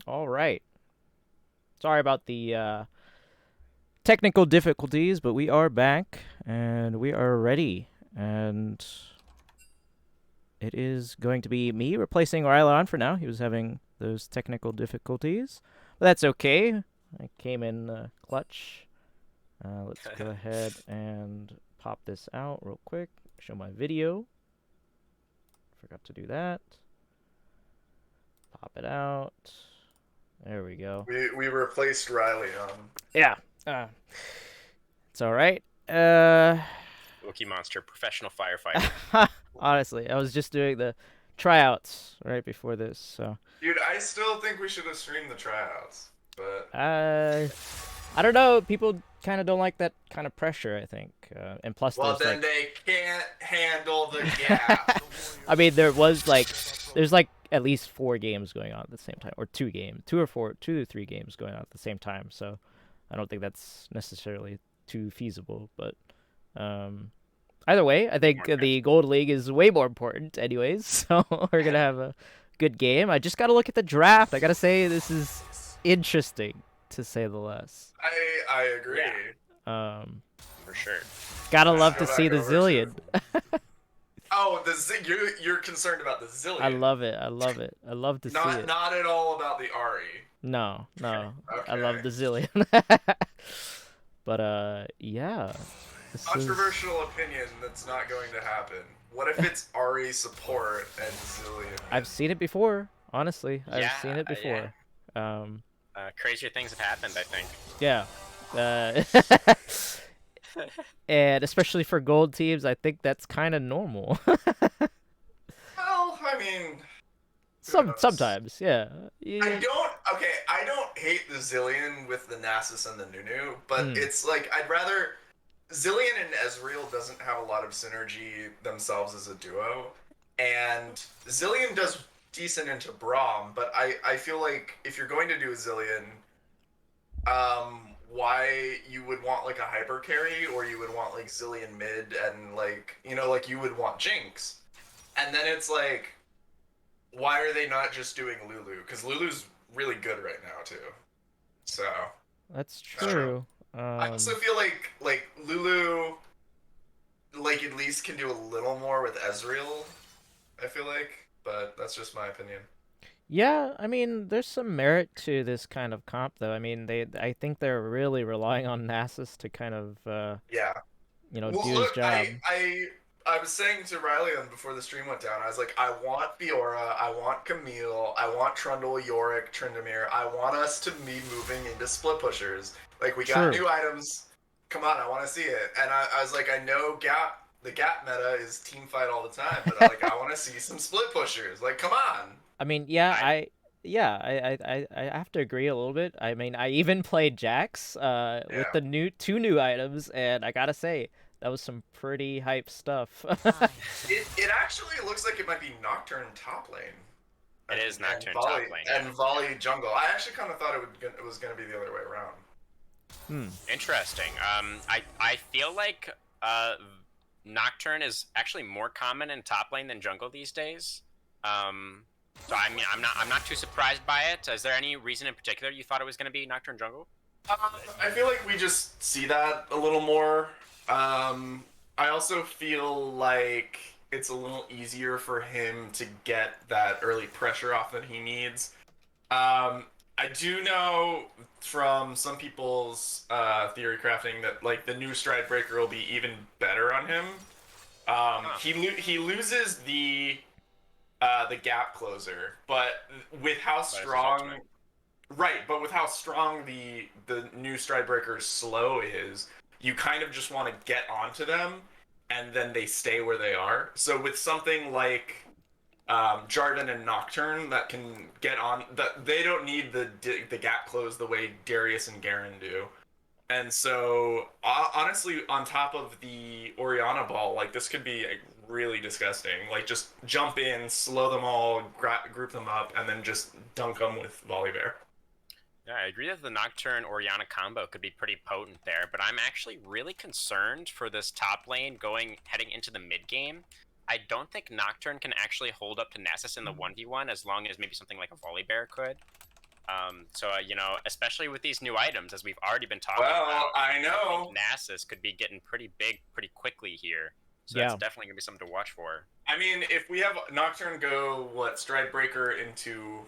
All right. Sorry about the technical difficulties, but we are back and we are ready. And it is going to be me replacing Rylon for now. He was having those technical difficulties, but that's okay. I came in clutch. Let's go ahead and pop this out real quick. Show my video. Forgot to do that. Pop it out. There we go. We replaced Riley. Yeah. Uh, it's all right. Wookie monster, professional firefighter. Honestly, I was just doing the tryouts right before this, so. Dude, I still think we should have streamed the tryouts, but I don't know. People kind of don't like that kind of pressure, I think. And plus, well, there's then like. they can't handle the gap. I mean, there's like at least 4 games going on at the same time, or 2 games, 2 or 3 games going on at the same time. So, I don't think that's necessarily too feasible. But, either way, I think the Gold League is way more important, anyways. So we're gonna have a good game. I just gotta look at the draft. I gotta say this is interesting, to say the least. I agree. Yeah. Um, For sure. gotta Let's love go to see back the over to- Zillion. Oh, you're concerned about the Zillion. I love it. I love it. I love to see it. Not at all about the Ari. No, no. I Okay. love the Zillion. But yeah. This is Controversial opinion that's not going to happen. What if it's Ari support and Zillion? I've seen it before, honestly. I've Yeah, seen it before. Crazier things have happened, I think. Yeah. Uh, and especially for gold teams, I think that's kind of normal. Well, I mean, Sometimes, yeah. I don't hate the Zillion with the Nasus and the Nunu, but Hmm. it's like I'd rather Zillion and Ezreal doesn't have a lot of synergy themselves as a duo, and Zillion does decent into Braum, but I feel like if you're going to do a Zillion, why you would want like a hyper carry, or you would want like Zillion mid, and like like you would want Jinx, and then it's like, why are they not just doing Lulu? Because Lulu's really good right now too. So That's true. I also feel like Lulu, like at least can do a little more with Ezreal. I feel like, but that's just my opinion. Yeah, I mean, there's some merit to this kind of comp, though. I mean, I think they're really relying on Nasus to kind of, Yeah. Well, do his look, job. I was saying to Rylionns before the stream went down, I was like, I want Fiora, I want Camille, I want Trundle, Yorick, Tryndamere. I want us to be moving into split pushers. Like, we got True. new items. Come on, I want to see it. And I was like, I know the gap meta is team fight all the time, but like, I want to see some split pushers. Like, come on. I mean, yeah, I have to agree a little bit. I mean, I even played Jax, with Yeah. the 2 new items, and I gotta say, that was some pretty hype stuff. It actually looks like it might be Nocturne top lane. It is And Nocturne Volley, top lane. and Volley jungle. I actually kind of thought it was going to be the other way around. Interesting. I feel like Nocturne is actually more common in top lane than jungle these days. So I mean, I'm not too surprised by it. Is there any reason in particular you thought it was going to be Nocturne jungle? I feel like we just see that a little more. I also feel like it's a little easier for him to get that early pressure off that he needs. I do know from some people's theory crafting that like the new Stride Breaker will be even better on him. He loses the gap closer, but with how strong, right? But with how strong the new Stride Breaker's slow is, you kind of just want to get onto them, and then they stay where they are. So with something like Jarvan and Nocturne that can get on, that they don't need the gap close the way Darius and Garen do. And so, honestly, on top of the Oriana ball, like this could be really disgusting. Like just jump in, slow them all, group them up, and then just dunk them with Volibear. Yeah, I agree that the Nocturne Oriana combo could be pretty potent there, but I'm actually really concerned for this top lane heading into the mid game. I don't think Nocturne can actually hold up to Nasus in the 1v1 as long as maybe something like a Volibear could. So you know, especially with these new items, as we've already been talking Well, about, I I know. think Nasus could be getting pretty big pretty quickly here. So Yeah. that's definitely gonna be something to watch for. I mean, if we have Nocturne go Stride Breaker into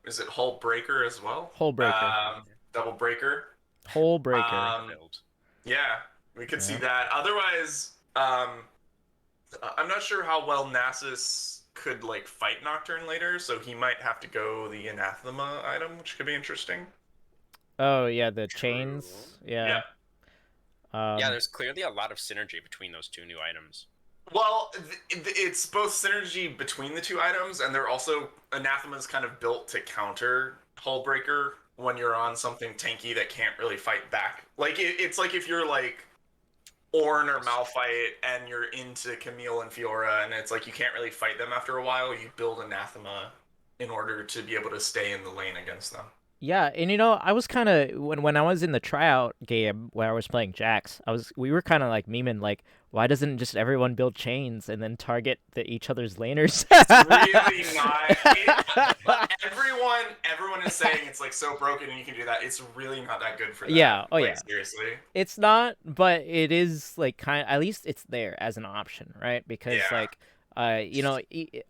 is it Hull Breaker as well? Hull Breaker. Double Breaker. Hull Breaker. Build. Yeah, we could see Yeah. that. Otherwise, I'm not sure how well Nasus could like fight Nocturne later, so he might have to go the Anathema item, which could be interesting. Oh yeah, the chains. Yeah. Yeah, there's clearly a lot of synergy between those two new items. Well, it's both synergy between the two items, and they're also Anathema's kind of built to counter Hullbreaker when you're on something tanky that can't really fight back. Like it's like if you're like Ornn or Malphite and you're into Camille and Fiora, and it's like you can't really fight them after a while. You build Anathema in order to be able to stay in the lane against them. Yeah, and you know, I was kind of when I was in the tryout game where I was playing Jax, we were kind of like memeing like, why doesn't just everyone build chains and then target each other's laners? Really not. Everyone is saying it's like so broken and you can do that. It's really not that good for that. Yeah. Oh like, yeah. Seriously. It's not, but it is like at least it's there as an option, right? Because like, you know,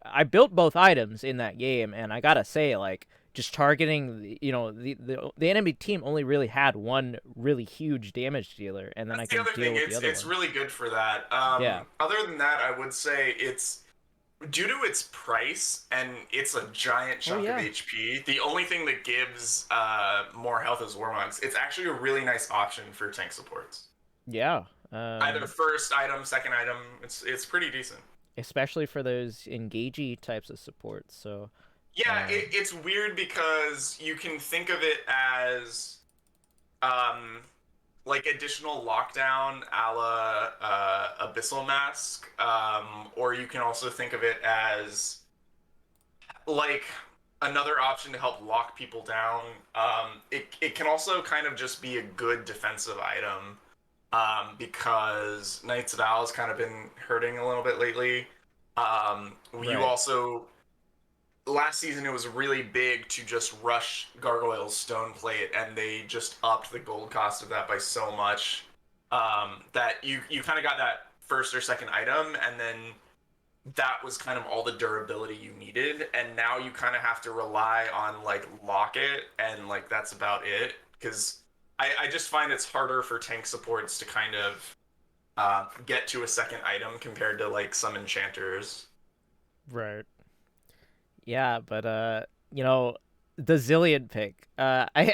I built both items in that game, and I gotta say like, just targeting, you know, the enemy team only really had one really huge damage dealer, and then That's I can deal with the other it's one. really good for that. Yeah. Other than that, I would say it's due to its price and it's a giant chunk of HP. The only thing that gives more health is Warmogs. It's actually a really nice option for tank supports. Yeah. Either first item, second item. It's pretty decent. Especially for those engagey types of supports. So. Yeah, it's weird because you can think of it as, like additional lockdown a la Abyssal Mask, or you can also think of it as like another option to help lock people down. It can also kind of just be a good defensive item, because Knights of Owl has kind of been hurting a little bit lately. You also... Last season, it was really big to just rush Gargoyle's Stoneplate, and they just upped the gold cost of that by so much that you kind of got that first or second item, and then that was kind of all the durability you needed. And now you kind of have to rely on like Locket, and like that's about it. Because I just find it's harder for tank supports to kind of get to a second item compared to like some enchanters. Right. Yeah, but you know, the Zillion pick. I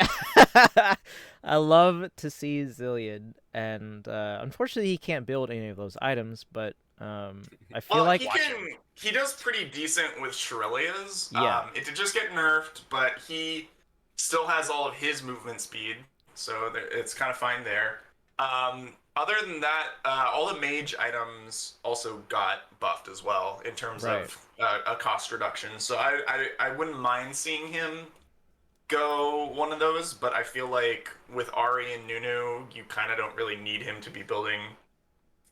I love to see Zillion, and unfortunately he can't build any of those items. But I feel like he does pretty decent with Shirelia's. Yeah. It did just get nerfed, but he still has all of his movement speed, so it's kind of fine there. Other than that, all the mage items also got buffed as well in terms of a cost reduction. So I wouldn't mind seeing him go one of those, but I feel like with Ari and Nunu, you kind of don't really need him to be building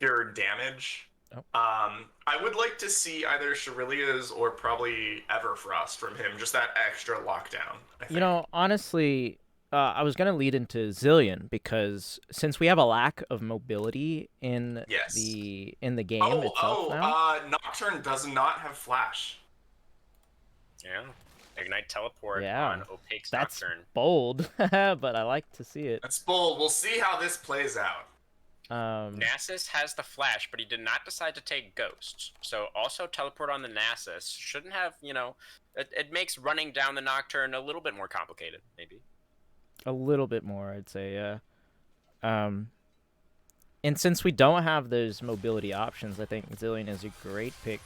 pure damage. Oh. I would like to see either Shirelia's or probably Everfrost from him, just that extra lockdown, I think. You know, honestly, I was gonna lead into Zillion because since we have a lack of mobility in the game itself now. Nocturne does not have flash. Yeah, Ignite Teleport Yeah. on Opaque's That's Nocturne. bold, but I like to see it. That's bold. We'll see how this plays out. Nasus has the flash, but he did not decide to take Ghost. So also teleport on the Nasus shouldn't have, you know, it makes running down the Nocturne a little bit more complicated, maybe. A little bit more, I'd say, yeah. And since we don't have those mobility options, I think Zillion is a great pick,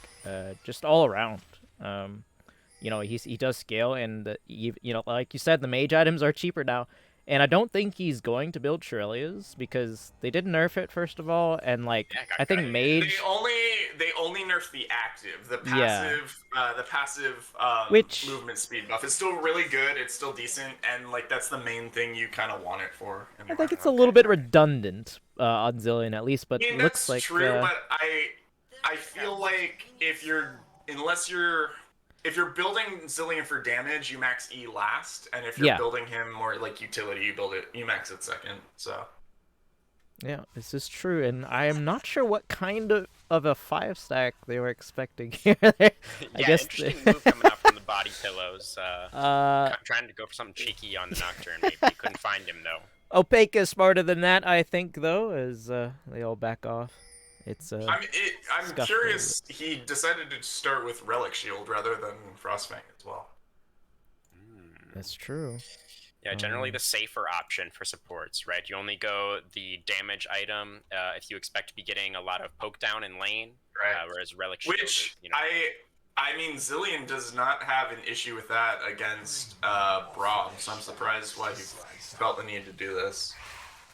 just all around. You know, he does scale, and you know, like you said, the mage items are cheaper now. And I don't think he's going to build Shirelia's because they did nerf it first of all, and like I think mage. They only nerfed the active, the passive Which movement speed buff. It's still really good. It's still decent, and like that's the main thing you kind of want it for. I think it's a little bit redundant on Zillion at least, but it looks like true. But I feel like if if you're building Zillion for damage, you max E last, and if you're Yeah. building him more like utility, you max it second. So Yeah, this is true, and I am not sure what kind of a 5-stack they were expecting here. I Yeah, guess interesting move coming out from the body pillows. Trying to go for something cheeky on the Nocturne, maybe. Couldn't find him, though. Opaque is smarter than that, I think, though, as they all back off. It's I'm scuffed curious. He decided to start with Relic Shield rather than Frostfang as well. That's true. Yeah, generally the safer option for supports, right? You only go the damage item if you expect to be getting a lot of poke down in lane, Right. Whereas Relic Shield Which is, I mean, Zillion does not have an issue with that against Braum, so I'm surprised why he felt the need to do this.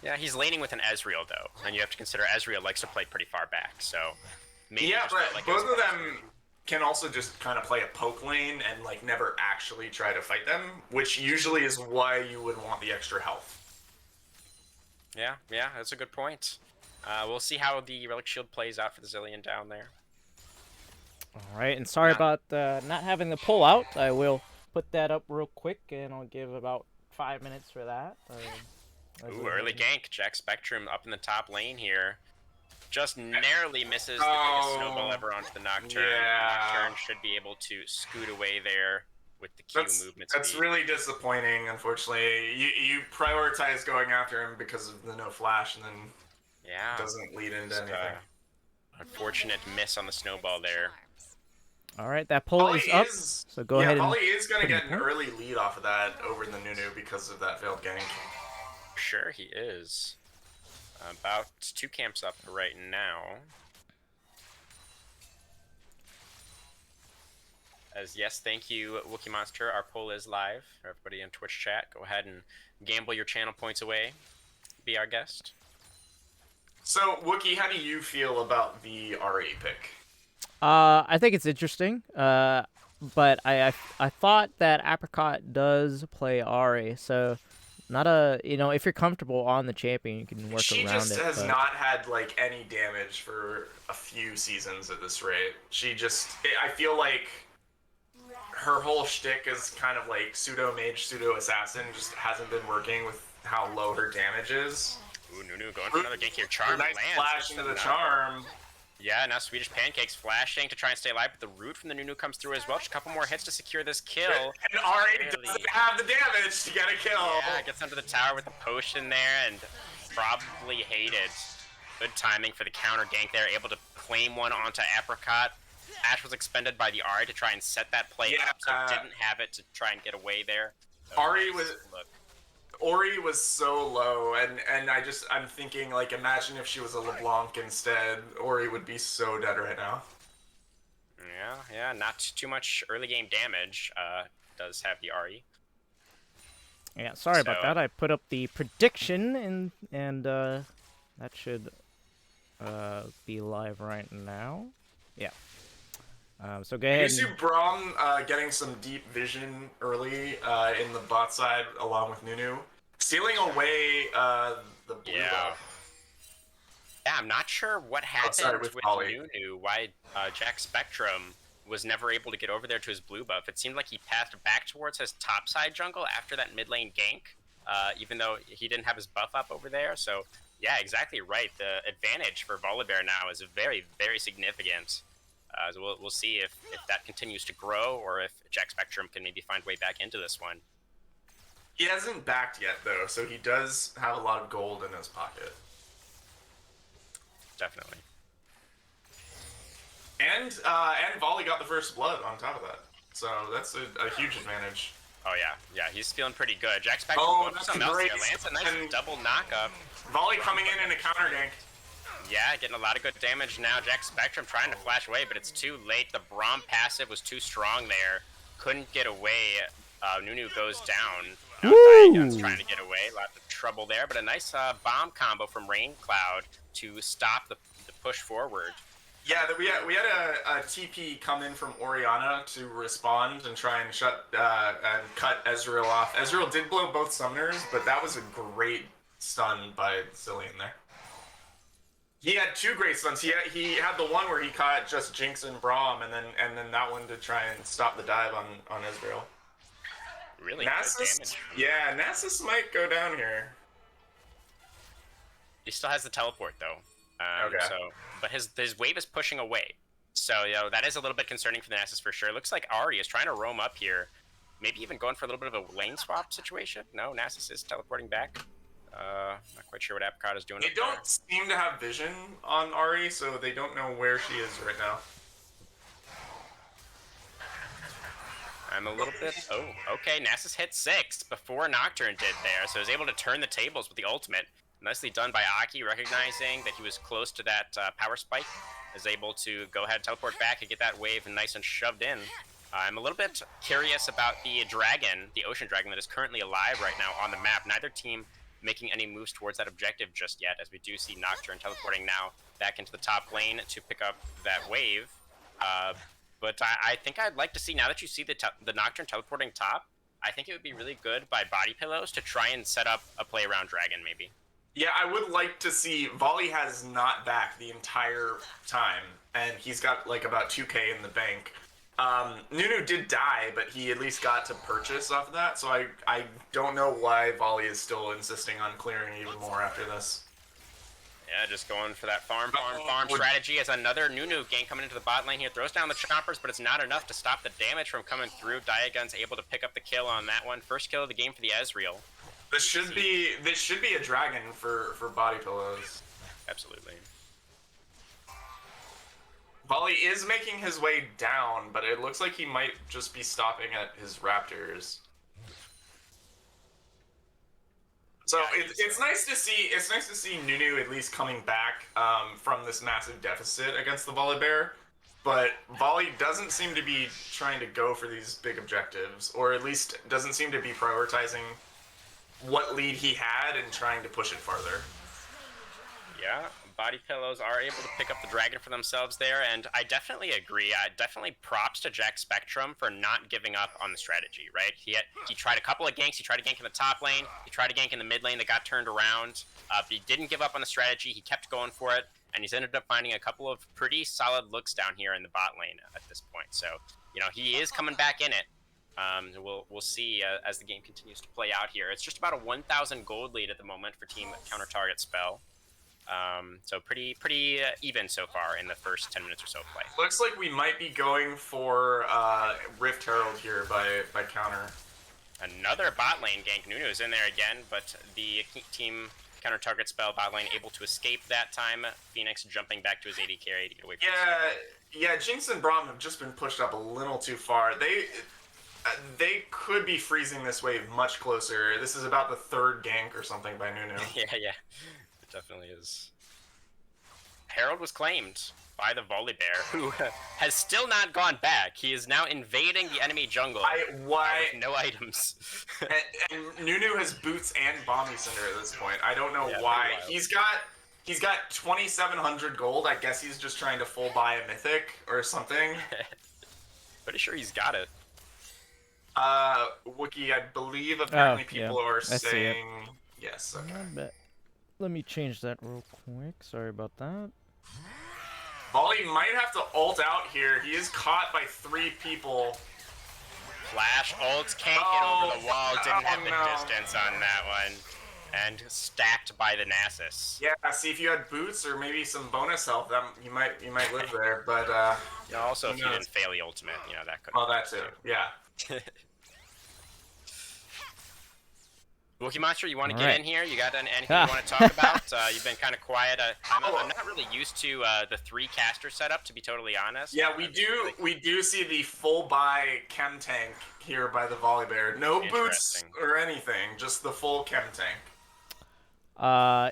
Yeah, he's laning with an Ezreal, though, and you have to consider Ezreal likes to play pretty far back, so maybe Yeah, just but felt like both of them can also just kind of play a poke lane and like never actually try to fight them, which usually is why you would want the extra health. Yeah, that's a good point. We'll see how the Relic Shield plays out for the Zillion down there. All right, and sorry about not having the pull out. I will put that up real quick, and I'll give about 5 minutes for that. Ooh, early gank. Jack Spectrum up in the top lane here. Just narrowly misses the biggest snowball ever onto the Nocturne. Yeah. Nocturne should be able to scoot away there with the Q movement speed. That's really disappointing, unfortunately. You prioritize going after him because of the no flash, and then doesn't lead into anything. Unfortunate miss on the snowball there. All right, that pull is up. So go ahead. Polly is going to get an early lead off of that over the Nunu because of that failed gank. Sure, he is. About 2 camps up right now. As yes, thank you, Wookie Monster. Our poll is live. Everybody in Twitch chat, go ahead and gamble your channel points away. Be our guest. So, Wookie, how do you feel about the RE pick? I think it's interesting. But I thought that Apricot does play Ari, so not a if you're comfortable on the champion, you can work around it. She just has not had like any damage for a few seasons at this rate. I feel like her whole shtick is kind of like pseudo mage, pseudo assassin. Just hasn't been working with how low her damage is. Ooh, Nunu going for another gank here. Charm nice lands. Flash into the charm. Yeah, now Swedish Pancakes flashing to try and stay alive, but the root from the Nunu comes through as well. Just a couple more hits to secure this kill. And Ari doesn't have the damage to get a kill. Yeah, gets under the tower with the potion there, and probably hated. Good timing for the counter gank there, able to claim one onto Apricot. Ash was expended by the Ari to try and set that play up, so didn't have it to try and get away there. So Ori was so low, and I'm thinking, like, imagine if she was a LeBlanc instead. Ori would be so dead right now. Yeah, not too much early game damage. Does have the RE. Yeah, sorry about that. I put up the prediction, and that should be live right now. Yeah. So go ahead. You see Braum getting some deep vision early in the bot side along with Nunu. Stealing away the blue buff. Yeah, I'm not sure what happened with Nunu, why Jack Spectrum was never able to get over there to his blue buff. It seemed like he pathed back towards his topside jungle after that mid lane gank, even though he didn't have his buff up over there. So, yeah, exactly right. The advantage for Volibear now is very, very significant. So we'll see if that continues to grow, or if Jack Spectrum can maybe find way back into this one. He hasn't backed yet, though, so he does have a lot of gold in his pocket. Definitely. And Volley got the first blood on top of that, so that's a huge advantage. Oh yeah, he's feeling pretty good. Jack Spectrum going for something else here. Lands a nice double knockup. Volley coming in a counter gank. Yeah, getting a lot of good damage now. Jack Spectrum trying to flash away, but it's too late. The Braum passive was too strong there. Couldn't get away. Nunu goes down. Now Diagon's trying to get away. Lots of trouble there, but a nice bomb combo from Rain Cloud to stop the push forward. Yeah, we had a TP come in from Orianna to respond and try and cut Ezreal off. Ezreal did blow both summoners, but that was a great stun by Zillion there. He had 2 great stuns. He had the one where he caught just Jinx and Braum, and then that one to try and stop the dive on Ezreal. Really Nasus, good damage. yeah, Nasus might go down here. He still has the teleport though. Okay. So, but his wave is pushing away. So that is a little bit concerning for the Nasus for sure. It looks like Ahri is trying to roam up here, maybe even going for a little bit of a lane swap situation. No, Nasus is teleporting back. Not quite sure what Apricot is doing. They don't seem to have vision on Ahri, so they don't know where she is right now. I'm a little bit... Oh, okay, Nasus hit 6 before Nocturne did there, so he was able to turn the tables with the ultimate. Nicely done by Aki, recognizing that he was close to that power spike. Is able to go ahead, teleport back, and get that wave nice and shoved in. I'm a little bit curious about the dragon, the ocean dragon that is currently alive right now on the map. Neither team making any moves towards that objective just yet, as we do see Nocturne teleporting now back into the top lane to pick up that wave. But I think I'd like to see, now that you see the Nocturne teleporting top, I think it would be really good by Body Pillows to try and set up a play around dragon, maybe. Yeah, I would like to see... Volley has not back the entire time, and he's got like about 2k in the bank. Nunu did die, but he at least got to purchase off of that, so I don't know why Volley is still insisting on clearing even more after this. Yeah, just going for that farm strategy as another Nunu gank coming into the bot lane here. Throws down the choppers, but it's not enough to stop the damage from coming through. Diagon's able to pick up the kill on that one. First kill of the game for the Ezreal. This should be a dragon for Body Pillows. Absolutely. Volley is making his way down, but it looks like he might just be stopping at his Raptors. So Yeah, it's nice to see Nunu at least coming back from this massive deficit against the Volibear, but Volley doesn't seem to be trying to go for these big objectives, or at least doesn't seem to be prioritizing what lead he had and trying to push it farther. Yeah, Body Pillows are able to pick up the dragon for themselves there, and I definitely agree. Definitely props to Jack Spectrum for not giving up on the strategy, right? He tried a couple of ganks. He tried a gank in the top lane. He tried a gank in the mid lane that got turned around. But he didn't give up on the strategy. He kept going for it, and he's ended up finding a couple of pretty solid looks down here in the bot lane at this point. So, he is coming back in it. We'll see as the game continues to play out here. It's just about a 1,000 gold lead at the moment for Team Counter Target Spell. So pretty even so far in the first 10 minutes or so of play. Looks like we might be going for Rift Herald here by counter. Another bot lane gank. Nunu is in there again, but the Team Counter Target Spell bot lane able to escape that time. Phoenix jumping back to his AD carry to get away from Yeah, Jinx and Braum have just been pushed up a little too far. They could be freezing this wave much closer. This is about the 3rd gank or something by Nunu. Yeah, it definitely is. Herald was claimed by the Volibear, who has still not gone back. He is now invading the enemy jungle with no items. and Nunu has boots and Bombi Cinder at this point. I don't know why. He's got 2,700 gold. I guess he's just trying to full buy a mythic or something. Pretty sure he's got it. Wookie, I believe apparently people are saying yes. Okay. Let me change that real quick. Sorry about that. Volley might have to ult out here. He is caught by 3 people. Flash ult, can't get over the wall. Didn't have the distance on that one. And stacked by the Nasus. Yeah, see if you had boots or maybe some bonus health, you might live there. But also if you didn't fail the ultimate, that could. Well, that too. Yeah. Wookie Monster, you want to get in here? You got anything you want to talk about? You've been kind of quiet. I'm not really used to the 3 caster setup, to be totally honest. Yeah, we do see the full buy chem tank here by the Volibear. No boots or anything, just the full chem tank.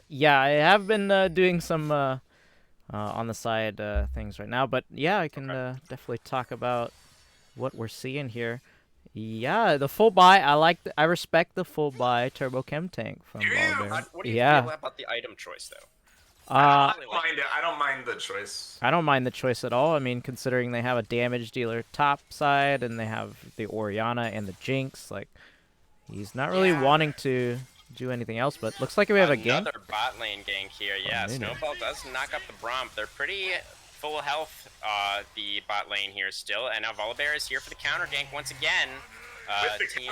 Yeah, I have been doing some on the side things right now, but yeah, I can definitely talk about what we're seeing here. Yeah, the full buy. I respect the full buy turbo chem tank from Volibear. What do you feel about the item choice, though? I don't mind it. I don't mind the choice. I don't mind the choice at all. I mean, considering they have a damage dealer top side and they have the Orianna and the Jinx, like he's not really wanting to do anything else, but looks like we have a gank. Another bot lane gank here. Yeah, Nunu. Snowball does knock up the Bromp. They're pretty full health, the bot lane here still, and now Volibear is here for the counter gank once again. Team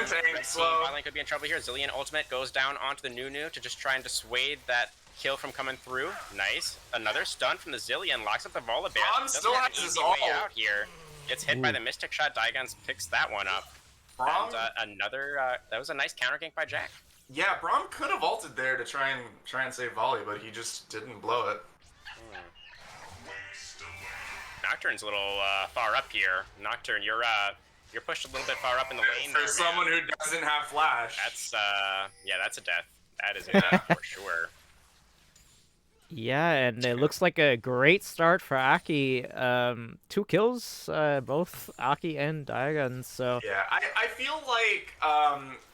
bot lane could be in trouble here. Zillion ultimate goes down onto the Nunu to just try and dissuade that kill from coming through. Nice. Another stun from the Zillion locks up the Volibear. Braum still has his ult out here. Gets hit by the Mystic Shot. Daigon's picks that one up. Braum, And that was a nice counter gank by Jack. yeah, Braum could have ulted there to try and save Volley, but he just didn't blow it. Nocturne's a little far up here. Nocturne, you're pushed a little bit far up in the lane. For someone who doesn't have flash. That's yeah, that's a death. That is a death for sure. Yeah, and it looks like a great start for Aki. 2 kills, both Aki and Daigon. So Yeah, I feel like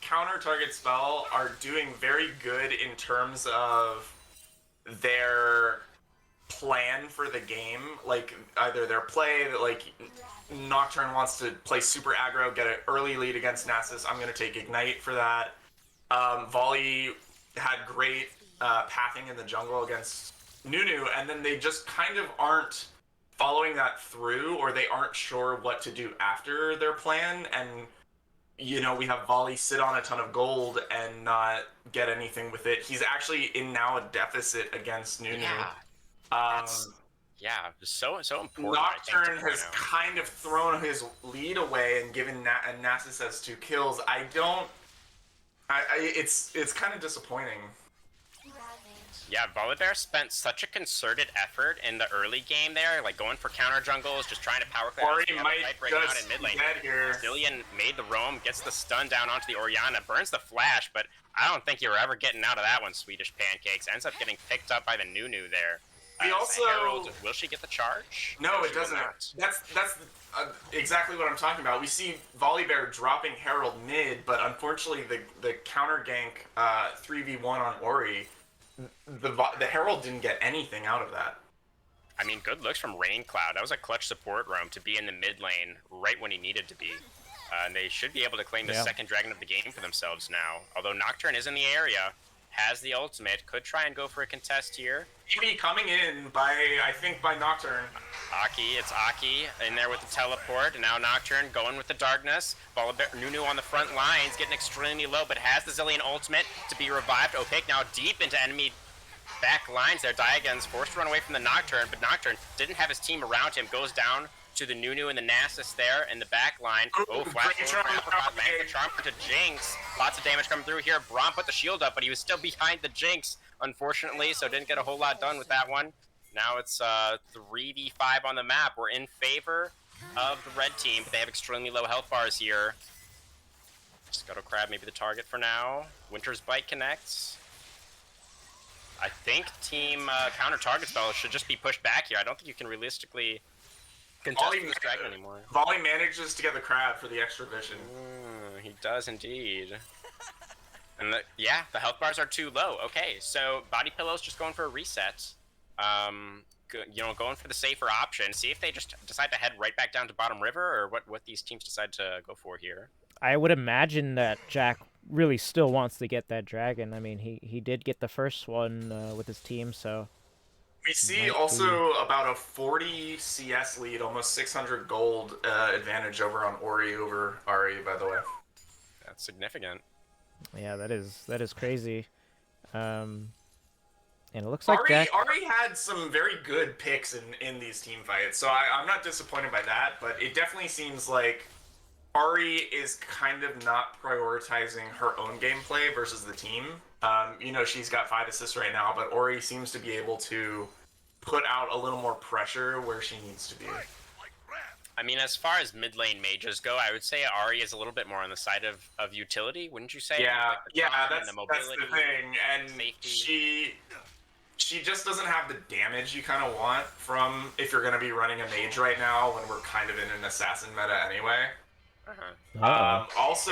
counter target spell are doing very good in terms of their plan for the game. Like either their play that like Nocturne wants to play super aggro, get an early lead against Nasus. I'm gonna take Ignite for that. Volley had great pathing in the jungle against Nunu, and then they just kind of aren't following that through, or they aren't sure what to do after their plan. And you know, we have Volley sit on a ton of gold and not get anything with it. He's actually in now a deficit against Nunu. Yeah, so important. Nocturne has now. kind of thrown his lead away and given Nasus has 2 kills. It's kind of disappointing. Yeah, Volibear spent such a concerted effort in the early game there, like going for counter jungles, just trying to power clear. Or he might just in mid lane. dead here. Zillion made the roam, gets the stun down onto the Orianna, burns the flash, but I don't think you're ever getting out of that one, Swedish Pancakes. Ends up getting picked up by the Nunu there. We also... Herald, will she get the charge? No, it doesn't. That's exactly what I'm talking about. We see Volibear dropping Herald mid, but unfortunately the counter gank 3v1 on Ori, the Herald didn't get anything out of that. I mean, good looks from Raincloud. That was a clutch support roam to be in the mid lane right when he needed to be. And they should be able to claim the second dragon of the game for themselves now. Although Nocturne is in the area, has the ultimate, could try and go for a contest here. EV coming in I think by Nocturne. It's Aki in there with the teleport, and now Nocturne going with the darkness. Nunu on the front lines, getting extremely low, but has the Zillion ultimate to be revived. Opaque now deep into enemy back lines there. Daigon's forced to run away from the Nocturne, but Nocturne didn't have his team around him. Goes down to the Nunu and the Nasus there in the back line. Flash charm to Jinx. Lots of damage coming through here. Braum put the shield up, but he was still behind the Jinx, unfortunately, so didn't get a whole lot done with that one. Now it's 3v5 on the map. We're in favor of the red team, but they have extremely low health bars here. Scuttle Crab maybe the target for now. Winter's Bite connects. I think team counter target spell should just be pushed back here. I don't think you can realistically contest this dragon anymore. Volley manages to get the crab for the extra vision. He does indeed. And the health bars are too low. Okay, so Body Pillow's just going for a reset. Going for the safer option. See if they just decide to head right back down to Bottom River, or what these teams decide to go for here. I would imagine that Jack really still wants to get that dragon. I mean, he did get the first one with his team, so... We see also about a 40 CS lead, almost 600 gold advantage over on Ori over Ari, by the way. That's significant. Yeah, that is crazy. And it looks like Ari had some very good picks in these team fights, so I'm not disappointed by that, but it definitely seems like Ari is kind of not prioritizing her own gameplay versus the team. She's got 5 assists right now, but Ori seems to be able to put out a little more pressure where she needs to be. I mean, as far as mid lane mages go, I would say Ari is a little bit more on the side of utility, wouldn't you say? Yeah, like that's the thing, and safety. She just doesn't have the damage you kind of want from if you're going to be running a mage right now when we're kind of in an assassin meta anyway. Also,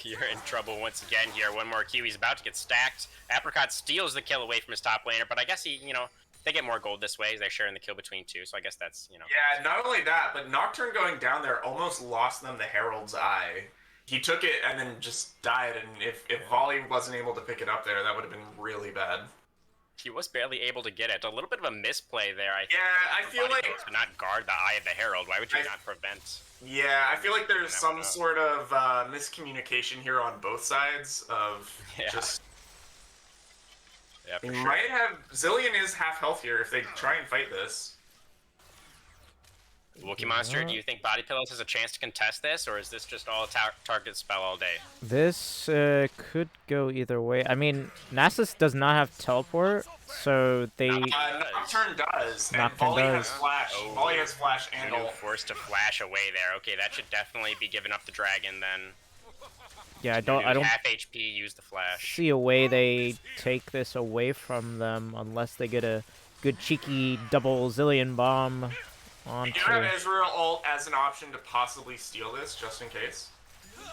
you're in trouble once again here. One more Q, he's about to get stacked. Apricot steals the kill away from his top laner, but I guess they get more gold this way. They're sharing the kill between two, so I guess that's, Yeah, not only that, but Nocturne going down there almost lost them the Herald's Eye. he took it and then just died. And if Volley wasn't able to pick it up there, that would have been really bad. He was barely able to get it. A little bit of a misplay there. I feel like to not guard the Eye of the Herald. Why would you not prevent? Yeah, I feel like there's some sort of miscommunication here on both sides of just. Yeah, for you sure. might have Zillion is half health here if they try and fight this. Wookie Monster, do you think Body Pillows has a chance to contest this, or is this just all target spell all day? This could go either way. I mean, Nasus does not have teleport, so they... Nocturne does, and Nocturne Volley does. has flash. Oh. Volley has flash and Nunu ult. forced to flash away there. Okay, that should definitely be giving up the dragon then. Yeah, I don't half HP, use the flash. see a way they take this away from them unless they get a good cheeky double Zillion bomb onto... You have Ezreal ult as an option to possibly steal this, just in case.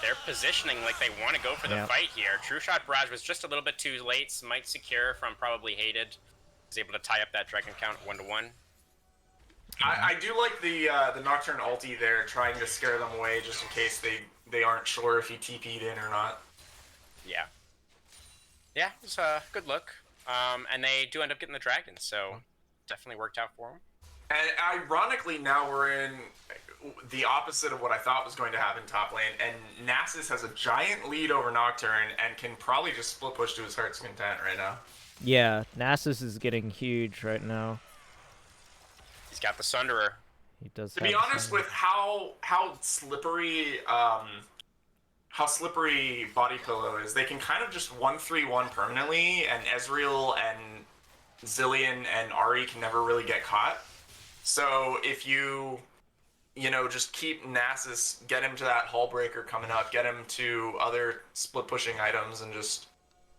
They're positioning like they want to go for the fight here. True Shot Barrage was just a little bit too late. Smite secure from probably Hated. Is able to tie up that dragon count 1-1. I do like the Nocturne ulti there, trying to scare them away just in case they aren't sure if he TP'd in or not. Yeah. Yeah, it was a good look. And they do end up getting the dragon, so definitely worked out for them. And ironically, now we're in the opposite of what I thought was going to happen top lane, and Nasus has a giant lead over Nocturne and can probably just split push to his heart's content right now. Yeah, Nasus is getting huge right now. He's got the Sunderer. He does. To be honest, with how slippery Body Pillow is, they can kind of just 1-3-1 permanently, and Ezreal and Zillion and Ahri can never really get caught. So if you just keep Nasus, get him to that Hull Breaker coming up, get him to other split pushing items, and just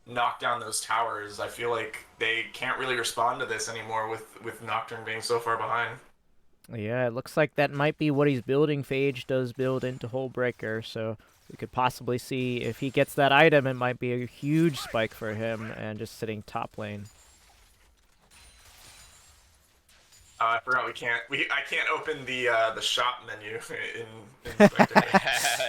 knock down those towers, I feel like they can't really respond to this anymore with Nocturne being so far behind. Yeah, it looks like that might be what he's building. Phage does build into Hull Breaker, so we could possibly see if he gets that item, it might be a huge spike for him and just sitting top lane. I forgot I can't open the shop menu in Spectre.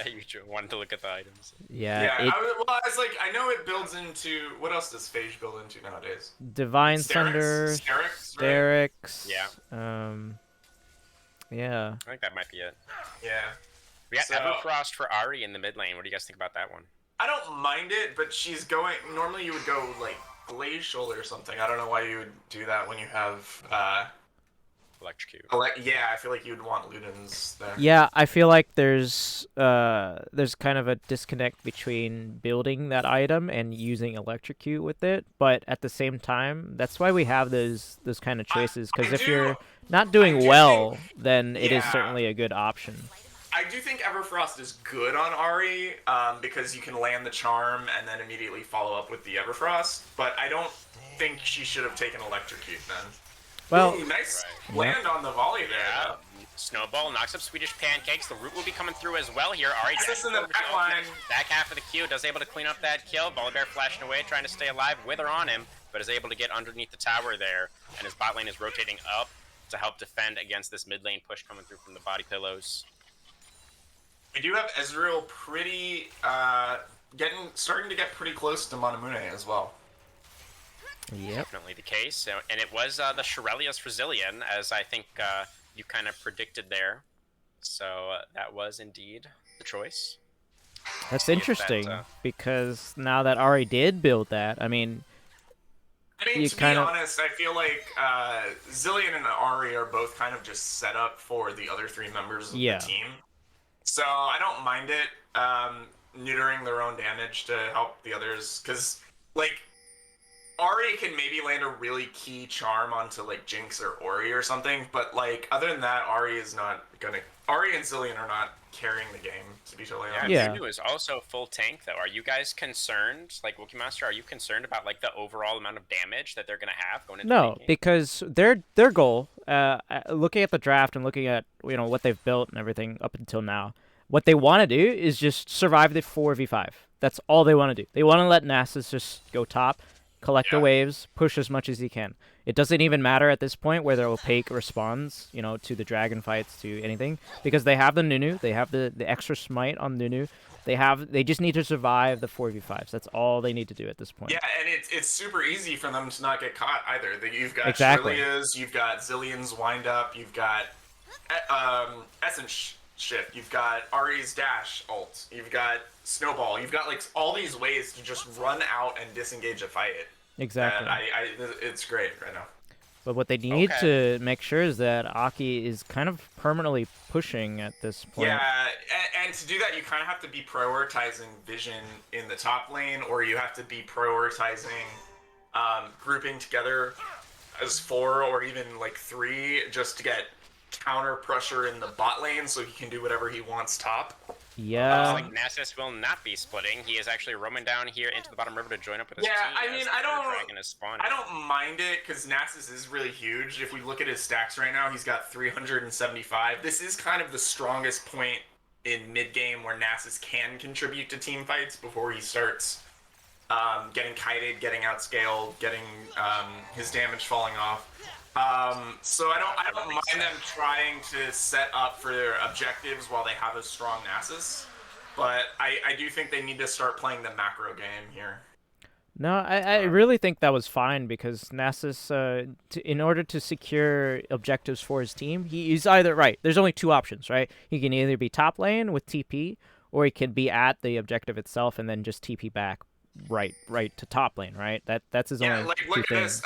You wanted to look at the items. Yeah. I know it builds into, what else does Phage build into nowadays? Divine Sterix? Thunder, Sterix, right? Yeah. Yeah. I think that might be it. Yeah. We got Everfrost for Ahri in the mid lane. What do you guys think about that one? I don't mind it, but she's going. Normally, you would go like glacial or something. I don't know why you would do that when you have Electrocute. Yeah, I feel like you'd want Ludens there. Yeah, I feel like there's kind of a disconnect between building that item and using Electrocute with it, but at the same time, that's why we have those kind of choices, because if you're not doing well, then it is certainly a good option. I do think Everfrost is good on Ahri, because you can land the charm and then immediately follow up with the Everfrost, but I don't think she should have taken Electrocute then. Well, ooh, nice land on the volley there. Though. Snowball knocks up Swedish Pancakes. The root will be coming through as well here. Ahri in the back line. Back half of the queue, does able to clean up that kill. Volibear flashing away, trying to stay alive with or on him, but is able to get underneath the tower there. And his bot lane is rotating up to help defend against this mid lane push coming through from the Body Pillows. We do have Ezreal pretty starting to get pretty close to Manamune as well. Yep. Definitely the case. And it was the Shirelius for Zillion, as I think you kind of predicted there. So that was indeed the choice. That's interesting, because now that Ahri did build that, I mean, to be honest, I feel like Zillion and Ahri are both kind of just set up for the other three members of the team. So I don't mind it neutering their own damage to help the others, because, like, Ahri can maybe land a really key charm onto, like, Jinx or Ori or something, but, like, other than that, Ahri and Zillion are not carrying the game, to be totally honest. Yeah, Nunu is also full tank, though. Are you guys concerned, like, Wookie Master, are you concerned about, like, the overall amount of damage that they're going to have going into the game? No, because their goal, looking at the draft and looking at, what they've built and everything up until now, what they want to do is just survive the 4v5. That's all they want to do. They want to let Nasus just go top, collect the waves, push as much as he can. It doesn't even matter at this point whether Opaque responds, to the dragon fights, to anything, because they have the Nunu, they have the extra smite on Nunu, They just need to survive the 4v5s. That's all they need to do at this point. Yeah, and it's super easy for them to not get caught either. You've got Exactly. Rylionns, you've got Zillion's wind up, you've got Essence shift, you've got Ari's dash ult, you've got Snowball, you've got like all these ways to just run out and disengage a fight. Exactly. And it's great right now. But what they need to make sure is that Aki is kind of permanently pushing at this point. Yeah, and to do that, you kind of have to be prioritizing vision in the top lane, or you have to be prioritizing grouping together as 4 or even like 3 just to get counter pressure in the bot lane so he can do whatever he wants top. Yeah. Looks like Nasus will not be splitting. He is actually roaming down here into the bottom river to join up with his team. Yeah, I mean, I don't mind it because Nasus is really huge. If we look at his stacks right now, he's got 375. This is kind of the strongest point in mid game where Nasus can contribute to team fights before he starts getting kited, getting outscaled, getting his damage falling off. So I don't mind them trying to set up for their objectives while they have a strong Nasus, but I do think they need to start playing the macro game here. No, I really think that was fine because Nasus, in order to secure objectives for his team, he's either right. There's only 2 options, right? He can either be top lane with TP, or he can be at the objective itself and then just TP back. Right to top lane, right? That's his only. Like look at this.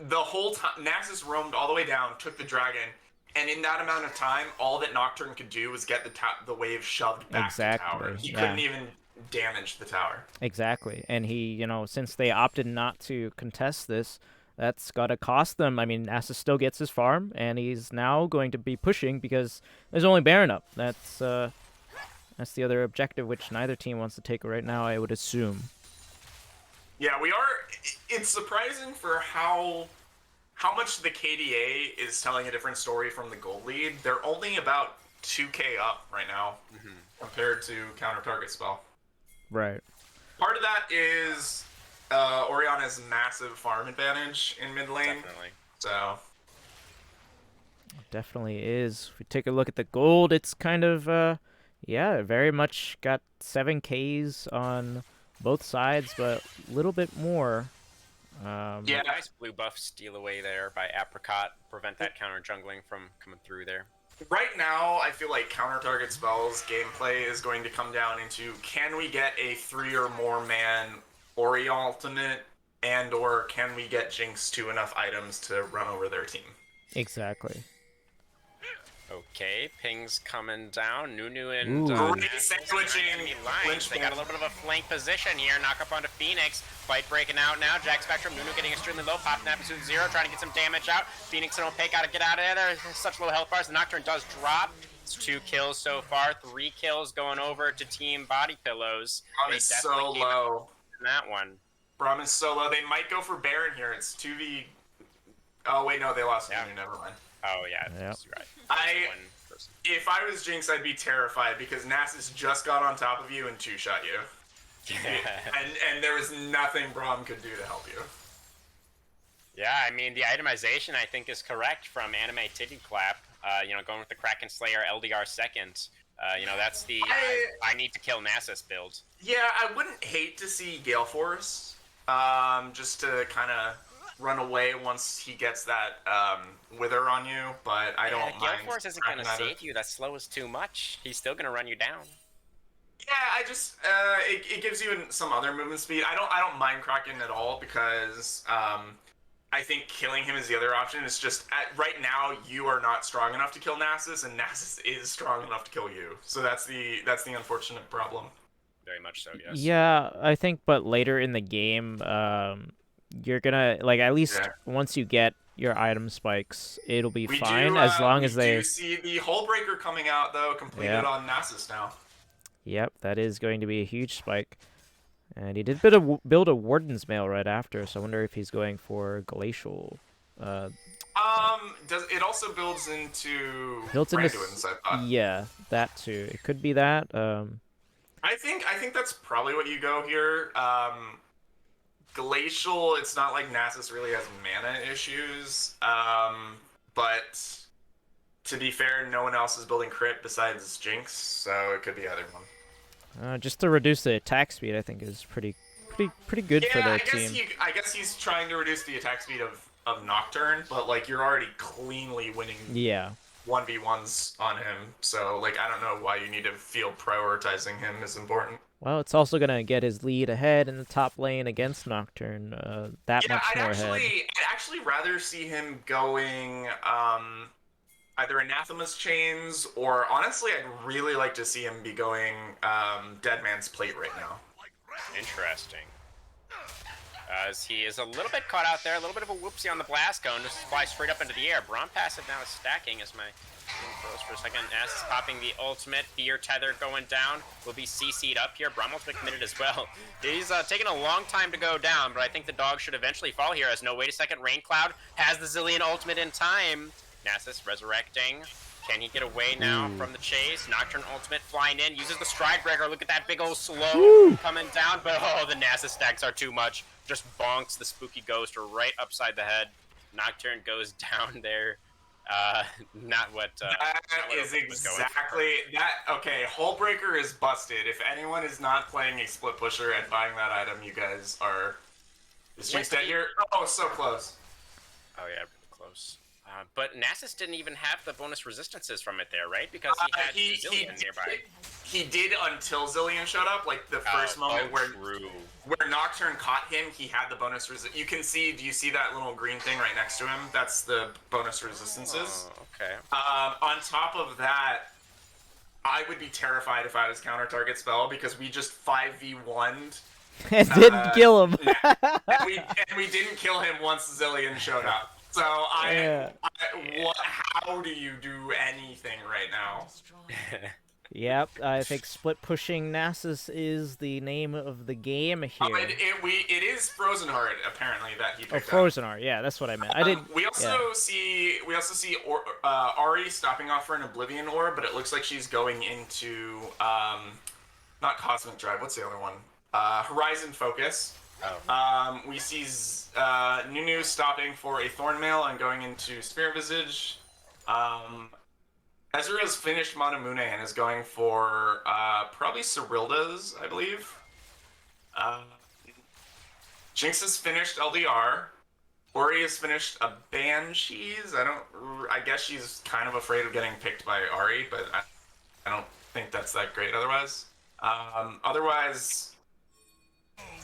The whole time Nasus roamed all the way down, took the dragon, and in that amount of time, all that Nocturne could do was get the wave shoved back to the tower. He couldn't even damage the tower. Exactly, and he, since they opted not to contest this, that's gotta cost them. I mean, Nasus still gets his farm, and he's now going to be pushing because there's only Baron up. That's the other objective, which neither team wants to take right now, I would assume. Yeah, we are. It's surprising for how much the KDA is telling a different story from the gold lead. They're only about 2k up right now compared to counter target spell. Right. Part of that is Orianna's massive farm advantage in mid lane. Definitely. So. Definitely is. If we take a look at the gold, it's kind of very much got 7Ks on both sides, but a little bit more. Yeah, nice blue buff steal away there by Apricot. Prevent that counter jungling from coming through there. Right now, I feel like counter target spells gameplay is going to come down into can we get a 3 or more man Ori ultimate, and or can we get Jinx to enough items to run over their team? Exactly. Okay, ping's coming down. Nunu and great sandwiching. They got a little bit of a flank position here. Knock up onto Phoenix. Fight breaking out now. Jack Spectrum, Nunu getting extremely low. Pop Nap to 0, trying to get some damage out. Phoenix and Opaque gotta get out of there. There's such low health bars. The Nocturne does drop. It's 2 kills so far. 3 kills going over to Team Body Pillows. Braum is so low. In that one. Braum is so low. They might go for Baron here. It's 2v. Oh wait, no, they lost. Yeah. Never mind. Oh yeah, yep. Right. If I was Jinx, I'd be terrified because Nasus just got on top of you and 2-shot you. and there was nothing Braum could do to help you. Yeah, I mean, the itemization, I think, is correct from Anime Titty Clap. Going with the Kraken Slayer LDR second. That's the I need to kill Nasus build. Yeah, I wouldn't hate to see Gale Force just to kind of run away once he gets that wither on you, but I don't mind. Gale Force isn't going to save you. That slow is too much. He's still going to run you down. Yeah, I just it gives you some other movement speed. I don't mind Kraken at all because I think killing him is the other option. It's just right now you are not strong enough to kill Nasus, and Nasus is strong enough to kill you. So that's the unfortunate problem. Very much so, yes. Yeah, I think, but later in the game, you're gonna at least once you get your item spikes, it'll be fine as long as they. We do see the Hull Breaker coming out though, completed on Nasus now. Yep, that is going to be a huge spike. And he did build a Warden's Mail right after, so I wonder if he's going for Glacial. Does it also builds into Randuin's, I thought. Yeah, that too. It could be that. I think that's probably what you go here. Glacial, it's not like Nasus really has mana issues. But to be fair, no one else is building crit besides Jinx, so it could be either one. Just to reduce the attack speed, I think is pretty good for Yeah, the team. I guess he's trying to reduce the attack speed of Nocturne, but like you're already cleanly winning Yeah. 1v1s on him. So like I don't know why you need to feel prioritizing him is important. Well, it's also gonna get his lead ahead in the top lane against Nocturne. That Yeah, much more ahead. I'd actually rather see him going either Anathema's Chains or honestly I'd really like to see him be going Dead Man's Plate right now. Interesting. As he is a little bit caught out there, a little bit of a whoopsie on the blast cone, just flies straight up into the air. Braum passive now is stacking as my team froze for a second. As is popping the ultimate, Fear Tether going down, will be CC'd up here. Braum ultimate committed as well. He's taking a long time to go down, but I think the dog should eventually fall here as no, wait a second, Rain Cloud has the Zilean ultimate in time. Nasus resurrecting. Can he get away now from the chase? Nocturne ultimate flying in, uses the stride breaker. Look at that big old slow coming down, but oh, the Nasus stacks are too much. Just bonks the spooky ghost right upside the head. Nocturne goes down there. Not what. That is exactly that. Okay, Hullbreaker is busted. If anyone is not playing a split pusher and buying that item, you guys are. Is Jinx dead here? Oh, so close. Oh yeah, pretty close. But Nasus didn't even have the bonus resistances from it there, right? Because he had Zilean nearby. He did until Zilean showed up. Like the first moment where Nocturne caught him, he had the bonus resist. You can see. Do you see that little green thing right next to him? That's the bonus resistances. Oh, okay. On top of that, I would be terrified if I was counter target spell because we just 5v1'd. And didn't kill him. and we didn't kill him once Zilean showed up. So how do you do anything right now? Yep, I think split pushing Nasus is the name of the game here. It is Frozen Heart apparently that he picked up. Frozen Heart, yeah, that's what I meant. I did. We also see Ahri stopping off for an Oblivion Orb, but it looks like she's going into not Cosmic Drive. What's the other one? Horizon Focus. Oh. We see Nunu stopping for a Thornmail and going into Spirit Visage. Ezreal's finished Manamune and is going for probably Cyrilda's, I believe. Jinx has finished LDR. Ori has finished a Banshees. I guess she's kind of afraid of getting picked by Ahri, but I don't think that's that great otherwise. Otherwise,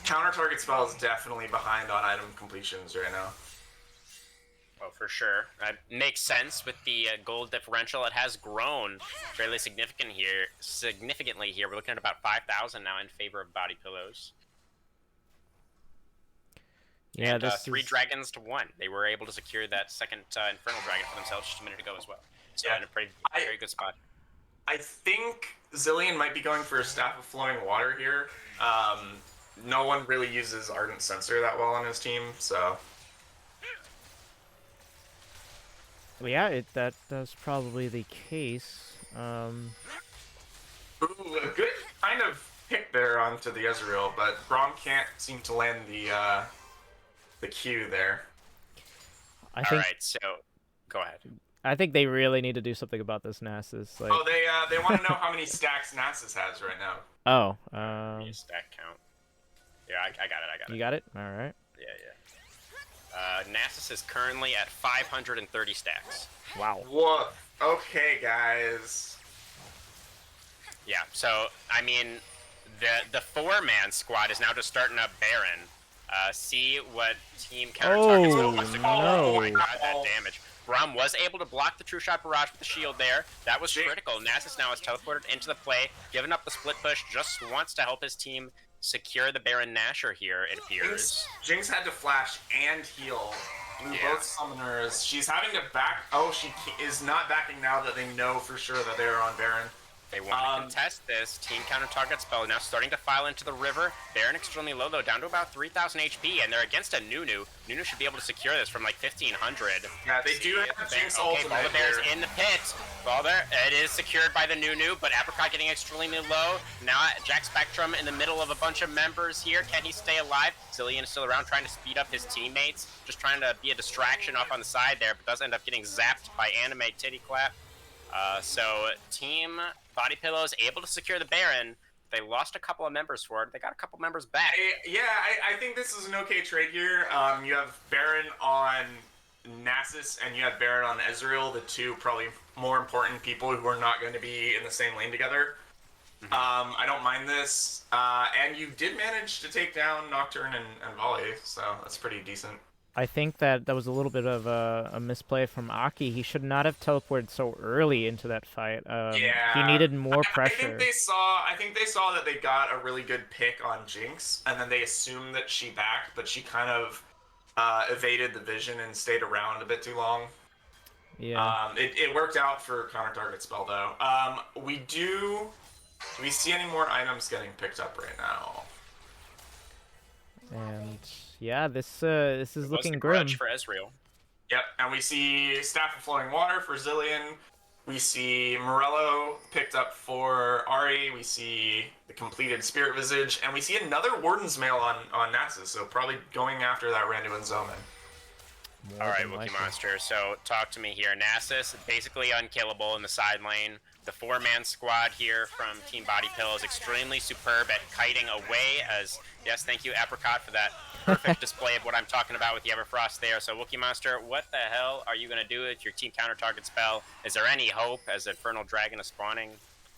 counter target spell is definitely behind on item completions right now. Oh, for sure. Makes sense with the gold differential. It has grown fairly significantly here. We're looking at about 5,000 now in favor of body pillows. Yeah, and 3 dragons to 1. They were able to secure that second Infernal Dragon for themselves just a minute ago as well. So in a very good spot. I think Zilean might be going for a Staff of Flowing Water here. No one really uses Ardent Censer that well on his team, so... Yeah, that's probably the case. Ooh, a good kind of pick there onto the Ezreal, but Braum can't seem to land the Q there. Alright, so go ahead. I think they really need to do something about this Nasus. Like... Oh, they want to know how many stacks Nasus has right now. Oh, stack count. Yeah, I got it. You got it? All right. Yeah. Nasus is currently at 530 stacks. Wow. Whoa. Okay, guys. Yeah, so, I mean, the 4-man squad is now just starting up Baron. See what team counter targets wants to go. Oh my god, that damage. Braum was able to block the True Shot Barrage with the shield there. That was critical. Nasus now is teleported into the play, giving up the split push, just wants to help his team secure the Baron Nashor here, it appears. Jinx had to flash and heal. Both summoners. She's having to back. Oh, she is not backing now that they know for sure that they're on Baron. They want to contest this. Team counter target spell now starting to file into the river. Baron extremely low though, down to about 3,000 HP, and they're against a Nunu. Nunu should be able to secure this from like 1,500. Yeah, they do have Jinx ultimate. Okay, Bear's in the pit. It is secured by the Nunu, but Apricot getting extremely low. Now Jack Spectrum in the middle of a bunch of members here. Can he stay alive? Zilean is still around trying to speed up his teammates, just trying to be a distraction off on the side there, but does end up getting zapped by Anime Titty Clap. So Team Body Pillow is able to secure the Baron, They lost a couple of members for it. They got a couple members back. I think this is an okay trade here. You have Baron on Nasus and you have Baron on Ezreal, the two probably more important people who are not going to be in the same lane together. I don't mind this. And you did manage to take down Nocturne and Volley, so that's pretty decent. I think that was a little bit of a misplay from Aki. He should not have teleported so early into that fight. He needed more pressure. I think they saw that they got a really good pick on Jinx, and then they assumed that she backed, but she kind of evaded the vision and stayed around a bit too long. Yeah. It worked out for counter target spell though. Do we see any more items getting picked up right now? And yeah, this is looking grim for Ezreal. Yep, and we see Staff of Flowing Water for Zillion. We see Morello picked up for Ari. We see the completed Spirit Visage, and we see another Warden's Mail on Nasus. So probably going after that Randu and Zoman. All right, Wookie Monster. So talk to me here. Nasus basically unkillable in the side lane. The 4-man squad here from Team Body Pillow is extremely superb at kiting away. As yes, thank you Apricot for that perfect display of what I'm talking about with the Everfrost there. So Wookie Monster, what the hell are you gonna do with your team counter target spell? Is there any hope as Infernal Dragon is spawning?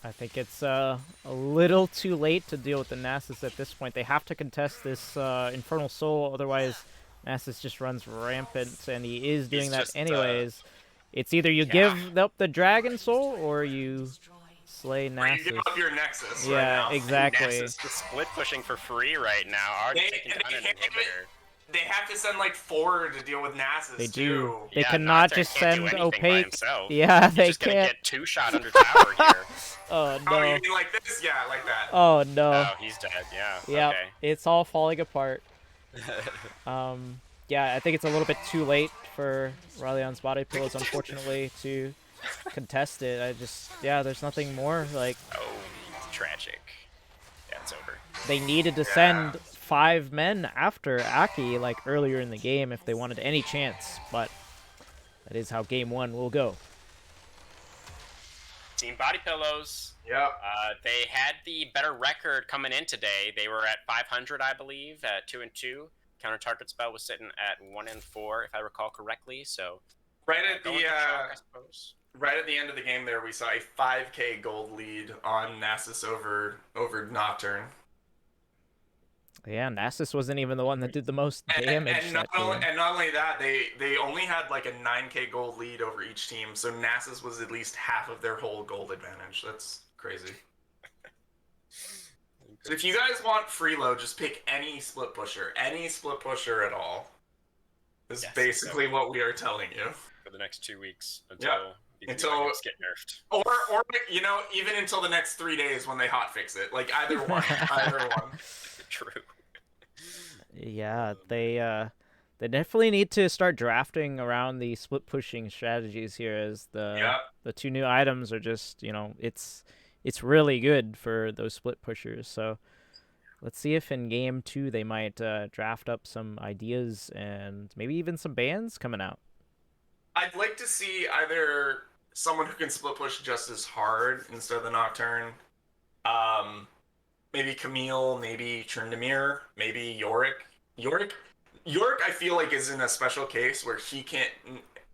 I think it's a little too late to deal with the Nasus at this point. They have to contest this Infernal Soul, otherwise Nasus just runs rampant, and he is doing that anyways. It's either you give up the Dragon Soul or you slay Nasus. Or you give up your Nexus. Yeah, right now. exactly. Nasus is split pushing for free right now. Already taking down an inhibitor. They have to send like 4 to deal with Nasus. They too. do. They Yeah, cannot Nocturne just can't send do anything by opaque. himself. Yeah, they He's just can't. gonna get 2-shot under tower here. Oh Oh, no. you mean like this? Yeah, like that. Oh no. Oh, he's dead. Yeah. Yep. Okay. It's all falling apart. Yeah, I think it's a little bit too late for Rylionns Body Pillows, unfortunately, to contest it. There's nothing more. Like, Oh, tragic. Yeah, it's over. they needed to send 5 men after Aki, like, earlier in the game if they wanted any chance, but that is how game 1 will go. Team Body Pillows. Yep. They had the better record coming in today. They were at 500, I believe, at 2-2. Counter target spell was sitting at 1-4, if I recall correctly. So Right at going the to chalk, I suppose. right at the end of the game, there we saw a 5K gold lead on Nasus over Nocturne. Yeah, Nasus wasn't even the one that did the most damage. And not only that, they only had like a 9K gold lead over each team, so Nasus was at least half of their whole gold advantage. That's crazy. So if you guys want freeload, just pick any split pusher at all. Is basically what we are telling you. For the next 2 weeks until these until get nerfed. Or even until the next 3 days when they hotfix it. Like either one. Either one. True. Yeah, they definitely need to start drafting around the split pushing strategies here, as the 2 new items are just, it's really good for those split pushers. So let's see if in game 2 they might draft up some ideas and maybe even some bans coming out. I'd like to see either someone who can split push just as hard instead of the Nocturne. Maybe Camille, maybe Tryndamere, maybe Yorick. Yorick, I feel like, is in a special case where he can't...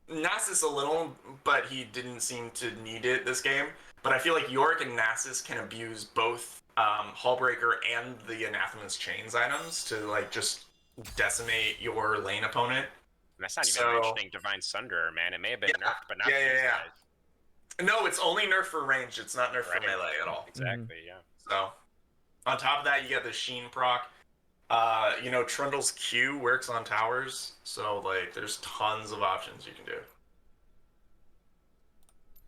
Nasus a little, but he didn't seem to need it this game. But I feel like Yorick and Nasus can abuse both Hullbreaker and the Anathema's Chains items to, like, just decimate your lane opponent. And that's not even mentioning Divine Sunderer, man. It may have been nerfed, but not for these guys. No, it's only nerfed for range. It's not nerfed for melee at all. Exactly, yeah. So, on top of that, you got the Sheen proc. Trundle's Q works on towers, so, like, there's tons of options you can do.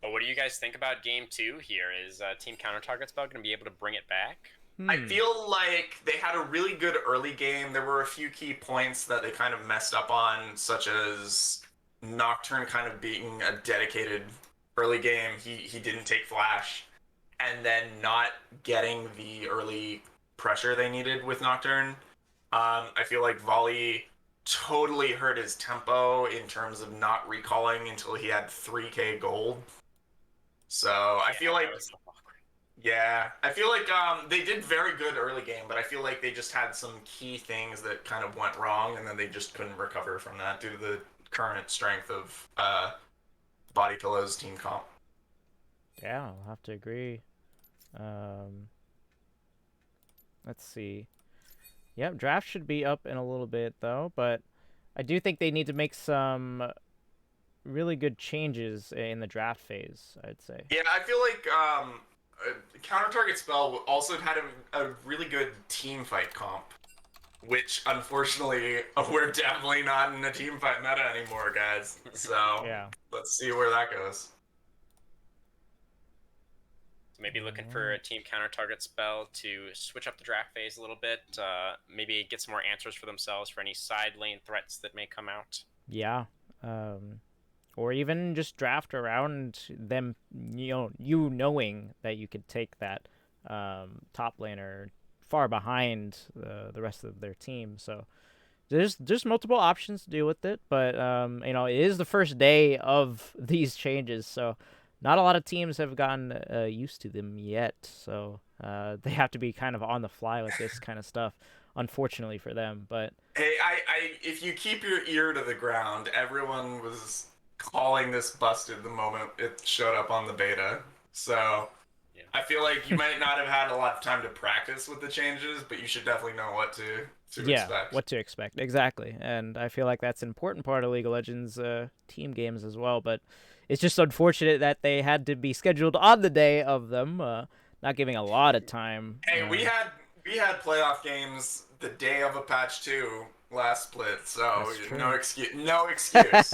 But what do you guys think about game 2 here? Is Team Counter Target Spell going to be able to bring it back? I feel like they had a really good early game. There were a few key points that they kind of messed up on, such as Nocturne kind of being a dedicated early game. He didn't take Flash, and then not getting the early pressure they needed with Nocturne. I feel like Volley totally hurt his tempo in terms of not recalling until he had 3K gold. So I feel like Yeah, I feel like they did very good early game, but I feel like they just had some key things that kind of went wrong, and then they just couldn't recover from that due to the current strength of Body Pillow's team comp. Yeah, I'll have to agree. Um, let's see. Yep, draft should be up in a little bit though, but I do think they need to make some really good changes in the draft phase, I'd say. Yeah, I feel like counter target spell also had a really good team fight comp, which unfortunately we're definitely not in a team fight meta anymore, guys. So Yeah. let's see where that goes. So maybe looking for a team counter target spell to switch up the draft phase a little bit. Maybe get some more answers for themselves for any side lane threats that may come out. Yeah. Or even just draft around them, you knowing that you could take that top laner far behind the rest of their team. So there's multiple options to deal with it, but it is the first day of these changes, so not a lot of teams have gotten used to them yet. So they have to be kind of on the fly with this kind of stuff, unfortunately for them. But Hey, if you keep your ear to the ground, everyone was calling this busted the moment it showed up on the beta. So Yeah. I feel like you might not have had a lot of time to practice with the changes, but you should definitely know what to yeah, expect. what to expect exactly, and I feel like that's an important part of League of Legends team games as well. But it's just unfortunate that they had to be scheduled on the day of them, not giving a lot of time. Hey, we had playoff games the day of a patch 2 last split, so That's true. no excuse. No excuse.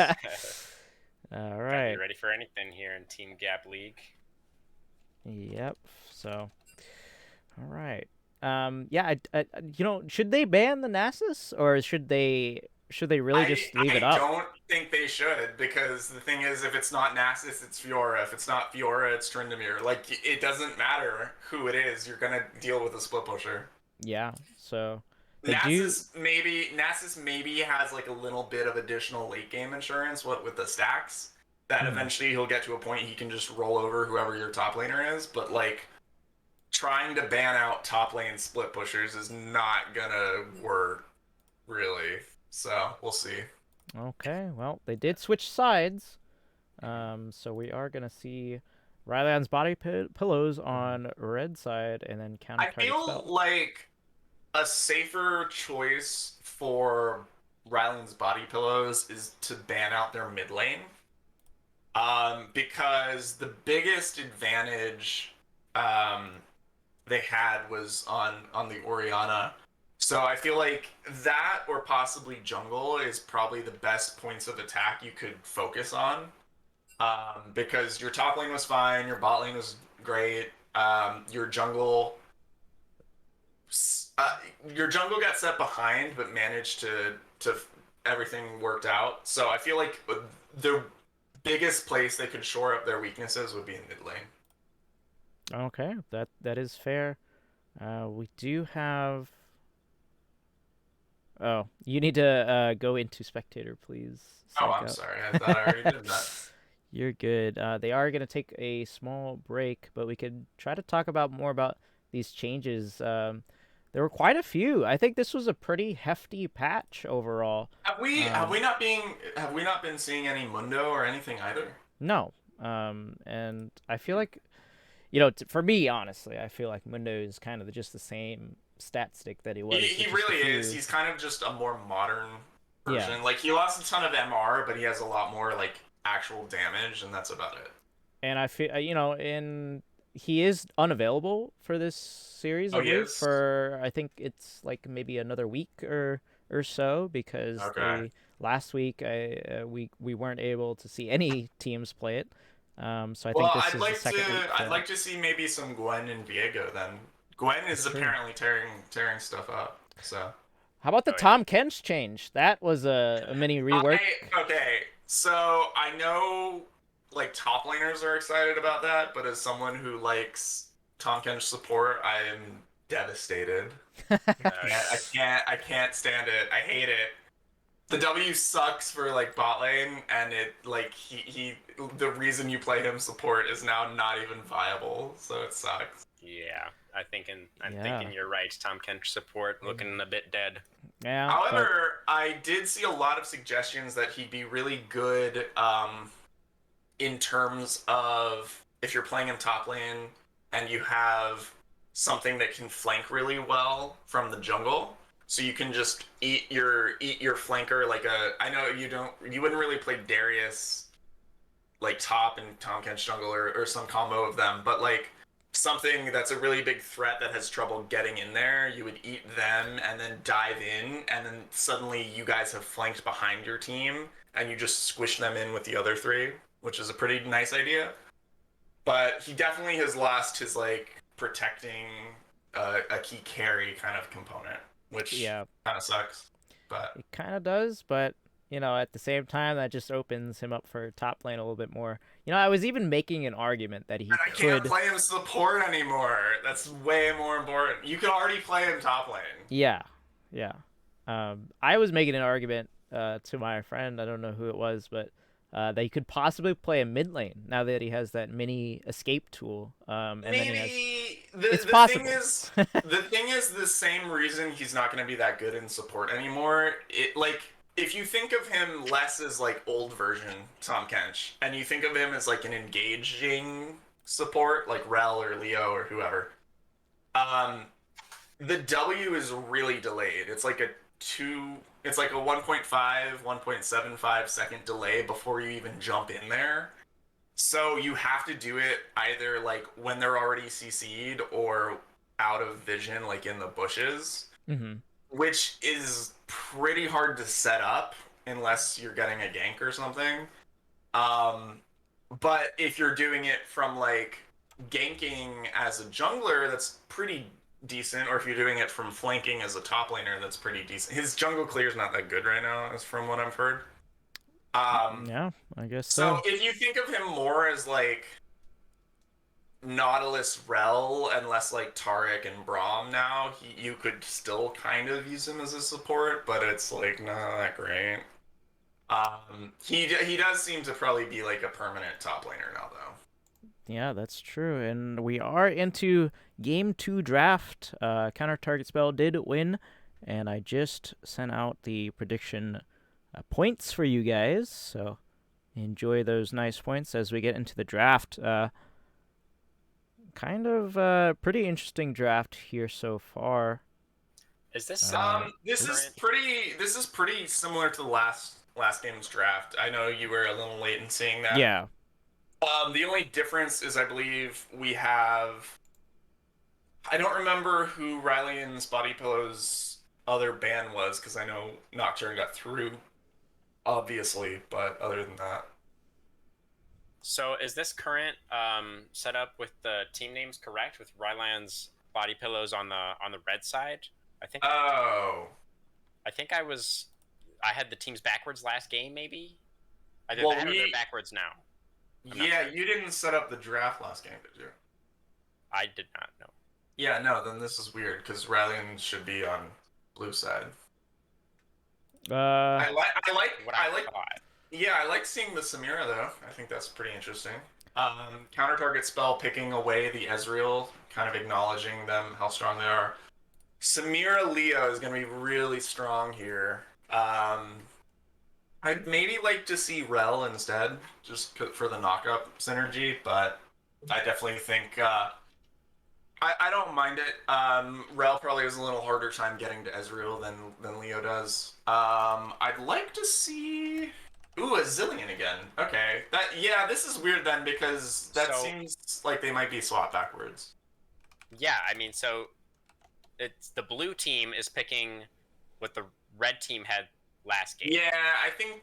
All Gotta right. be ready for anything here in Team Gap League. Yep. So, all right. Yeah. Should they ban the Nasus, or should they really just leave it I up? don't think they should, because the thing is, if it's not Nasus, it's Fiora. If it's not Fiora, it's Tryndamere. Like, it doesn't matter who it is. You're gonna deal with a split pusher. Yeah. So they do. Nasus maybe has like a little bit of additional late game insurance with the stacks that Hmm. eventually he'll get to a point he can just roll over whoever your top laner is. But like, trying to ban out top lane split pushers is not gonna work, really. So we'll see. Okay. Well, they did switch sides. So we are gonna see Rylionns body pillows on red side, and then counter I target feel spell. like a safer choice for Rylionns body pillows is to ban out their mid lane. Because the biggest advantage they had was on the Oriana. So I feel like that, or possibly jungle, is probably the best points of attack you could focus on. Because your top lane was fine, your bot lane was great, your uh, your jungle got set behind, but managed to everything worked out. So I feel like the biggest place they could shore up their weaknesses would be in mid lane. Okay, that is fair. We do have. Oh, you need to go into spectator, please. Oh, I'm Psychout. sorry. I thought I already did that. You're good. They are gonna take a small break, but we could try to talk about more about these changes. There were quite a few. I think this was a pretty hefty patch overall. Have we have we not been seeing any Mundo or anything either? No. And I feel like, for me, honestly, I feel like Mundo is kind of just the same stat stick that he was. He with just a really is. few- He's kind of just a more modern Yeah. version. Like, he lost a ton of MR, but he has a lot more like actual damage, and that's about it. And I feel, and he is unavailable for this series. Oh, I he believe is? for I think it's like maybe another week or so because Okay. last week we weren't able to see any teams play it. So I Well, think this is the second week. I'd like to see maybe some Gwen and Viego then. Gwen is That's true. apparently tearing stuff up. So How about the Oh, yeah. Tom Kench change? That was a mini rework. okay, so I know like top laners are excited about that, but as someone who likes Tahm Kench support, I am devastated. I can't stand it. I hate it. The W sucks for like bot lane, and it like he the reason you play him support is now not even viable, so it sucks. Yeah, I'm Yeah. thinking you're right. Tom Kent support looking a bit dead. Yeah, but However, I did see a lot of suggestions that he'd be really good in terms of if you're playing in top lane and you have something that can flank really well from the jungle. So you can just eat your flanker like a. I know you wouldn't really play Darius like top and Tom Kent's jungle or some combo of them, but like something that's a really big threat that has trouble getting in there, you would eat them and then dive in, and then suddenly you guys have flanked behind your team and you just squish them in with the other three, which is a pretty nice idea. But he definitely has lost his like protecting a key carry kind of component, which yeah, kind of sucks. But it kind of does, but at the same time, that just opens him up for top lane a little bit more. I was even making an argument that he I can't could. play him support anymore. That's way more important. You can already play him top lane. Yeah, yeah. I was making an argument to my friend. I don't know who it was, but that he could possibly play a mid lane now that he has that mini escape tool. And then he has. Maybe It's the thing possible. is the same reason he's not going to be that good in support anymore. It like if you think of him less as like old version Tom Kench, and you think of him as like an engaging support like Rel or Leo or whoever, um, the W is really delayed. It's like a 1.5, 1.75 second delay before you even jump in there. So you have to do it either like when they're already CC'd or out of vision, like in the bushes, Hmm. which is pretty hard to set up unless you're getting a gank or something. Um, but if you're doing it from like ganking as a jungler, that's pretty decent. Or if you're doing it from flanking as a top laner, that's pretty decent. His jungle clear is not that good right now, as from what I've heard. Um, Yeah, I guess so so. if you think of him more as like Nautilus Rel and less like Tarek and Braum now, you could still kind of use him as a support, but it's like not that great. He does seem to probably be like a permanent top laner now though. Yeah, that's true. And we are into game 2 draft. Counter target spell did win, and I just sent out the prediction points for you guys. So enjoy those nice points as we get into the draft. Kind of pretty interesting draft here so far. Is this This is current? pretty similar to the last game's draft. I know you were a little late in seeing that. Yeah. The only difference is I believe we have. I don't remember who Rylionns Body Pillow's other ban was because I know Nocturne got through, obviously, but other than that. So is this current setup with the team names correct? With Rylionns body pillows on the red side? I think Oh. I think I had the teams backwards last game, maybe. Either Well, that or they're backwards now. yeah, you didn't set up the draft last game, did you? I did not know. Yeah, no, then this is weird because Rylionns should be on blue side. Uh, I thought. Yeah, I like seeing the Samira though. I think that's pretty interesting. Counter target spell picking away the Ezreal, kind of acknowledging them how strong they are. Samira Leo is going to be really strong here. I'd maybe like to see Rel instead, just for the knockup synergy, but I definitely think I don't mind it. Rel probably has a little harder time getting to Ezreal than Leo does. I'd like to see. Ooh, a Zillion again. Okay, this is weird then because that seems like they might be swapped backwards. Yeah, I mean, so it's the blue team is picking what the red team had last game. Yeah, I think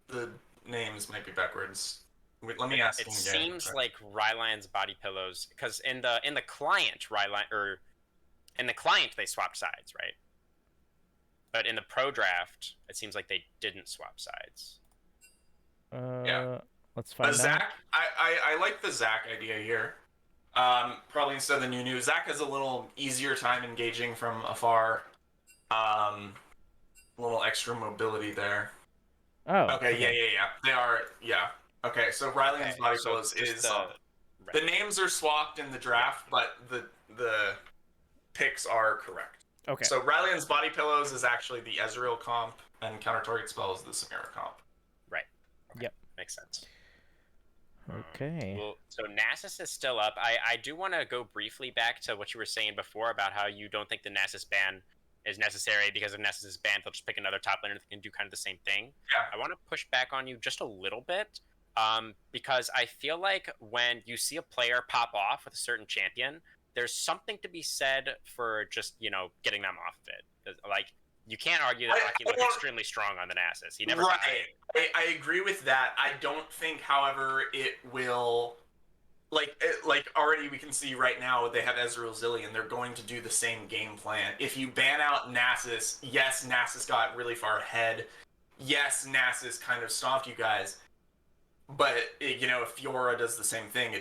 the names might be backwards. Wait, let me ask It him seems again. like Rylion's body pillows because in the client in the client they swapped sides, right? But in the pro draft, it seems like they didn't swap sides. Yeah. Let's find out. Zach, I like the Zach idea here. Probably instead of the new Zach has a little easier time engaging from afar. A little extra mobility there. Oh. Okay, yeah. They are, yeah. Okay, so Rylion's body pillows is the The names are swapped in the draft, but the picks are correct. Okay. So Rylionns Body Pillows is actually the Ezreal comp, and Counter Target Spell is the Samira comp. Right. Okay. Yep. Makes sense. Okay. Well, so Nasus is still up. I do want to go briefly back to what you were saying before about how you don't think the Nasus ban is necessary because if Nasus is banned, they'll just pick another top laner that can do kind of the same thing. Yeah. I want to push back on you just a little bit because I feel like when you see a player pop off with a certain champion, there's something to be said for just, getting them off of it. Like, you can't argue that he looked extremely strong on the Nasus. He never got Right. I agree with that. I don't think, however, it will... Like already we can see right now they have Ezreal Zillion. They're going to do the same game plan. If you ban out Nasus, yes, Nasus got really far ahead. Yes, Nasus kind of stomped you guys. But, if Fiora does the same thing,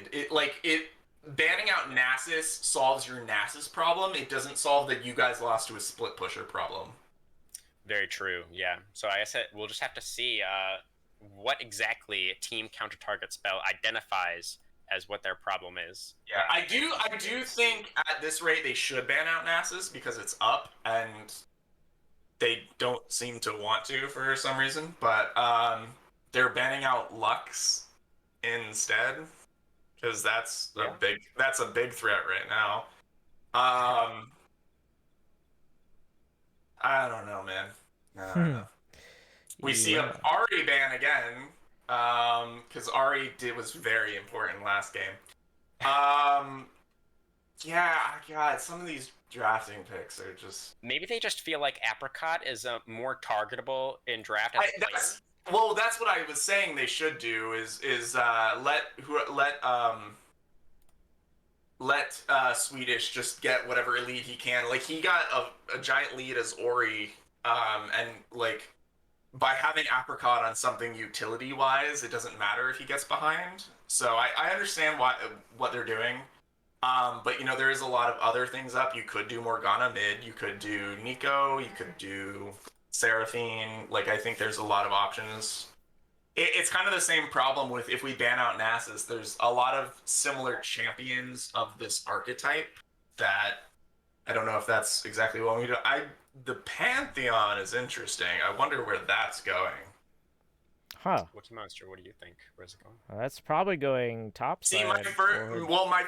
banning out Nasus solves your Nasus problem. It doesn't solve that you guys lost to a split pusher problem. Very true, yeah. So I guess we'll just have to see what exactly Team Counter Target Spell identifies as what their problem is. Yeah, I do think at this rate they should ban out Nasus because it's up and they don't seem to want to for some reason. But they're banning out Lux instead because that's a big threat right now. I don't know, man. I don't know. We see an Ahri ban again. Because Ahri was very important last game. Yeah, God, some of these drafting picks are just... Maybe they just feel like Apricot is more targetable in draft as a player. Well, that's what I was saying they should do is let Swedish just get whatever lead he can. Like, he got a giant lead as Ori, and, like... By having Apricot on something utility-wise, it doesn't matter if he gets behind. So I understand what they're doing. But, there is a lot of other things up. You could do Morgana mid. You could do Nico. You could do Seraphine. Like, I think there's a lot of options. It's kind of the same problem with if we ban out Nasus. There's a lot of similar champions of this archetype that... I don't know if that's exactly what we do. The Pantheon is interesting. I wonder where that's going. Huh. Wookie Monster, what do you think? Where's it going? That's probably going top side. See, my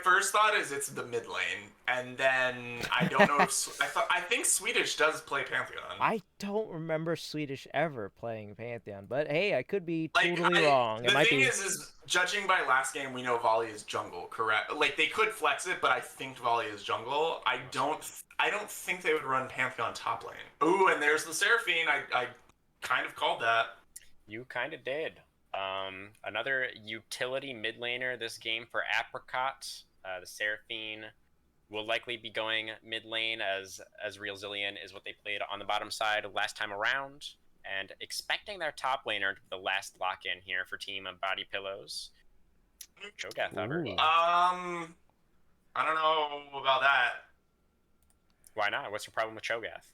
first thought is it's the mid lane, and then I don't know if I think Swedish does play Pantheon. I don't remember Swedish ever playing Pantheon, but hey, I could be totally wrong. The thing is judging by last game, we know Volley is jungle, correct? Like, they could flex it, but I think Volley is jungle. I don't think they would run Pantheon top lane. Ooh, and there's the Seraphine. I kind of called that. You kind of did. Another utility mid laner this game for Apricot. The Seraphine will likely be going mid lane as Real Zillion is what they played on the bottom side last time around. And expecting their top laner to be the last lock-in here for Team Body Pillows. Cho'Gath, I don't know about that. Why not? What's your problem with Cho'Gath?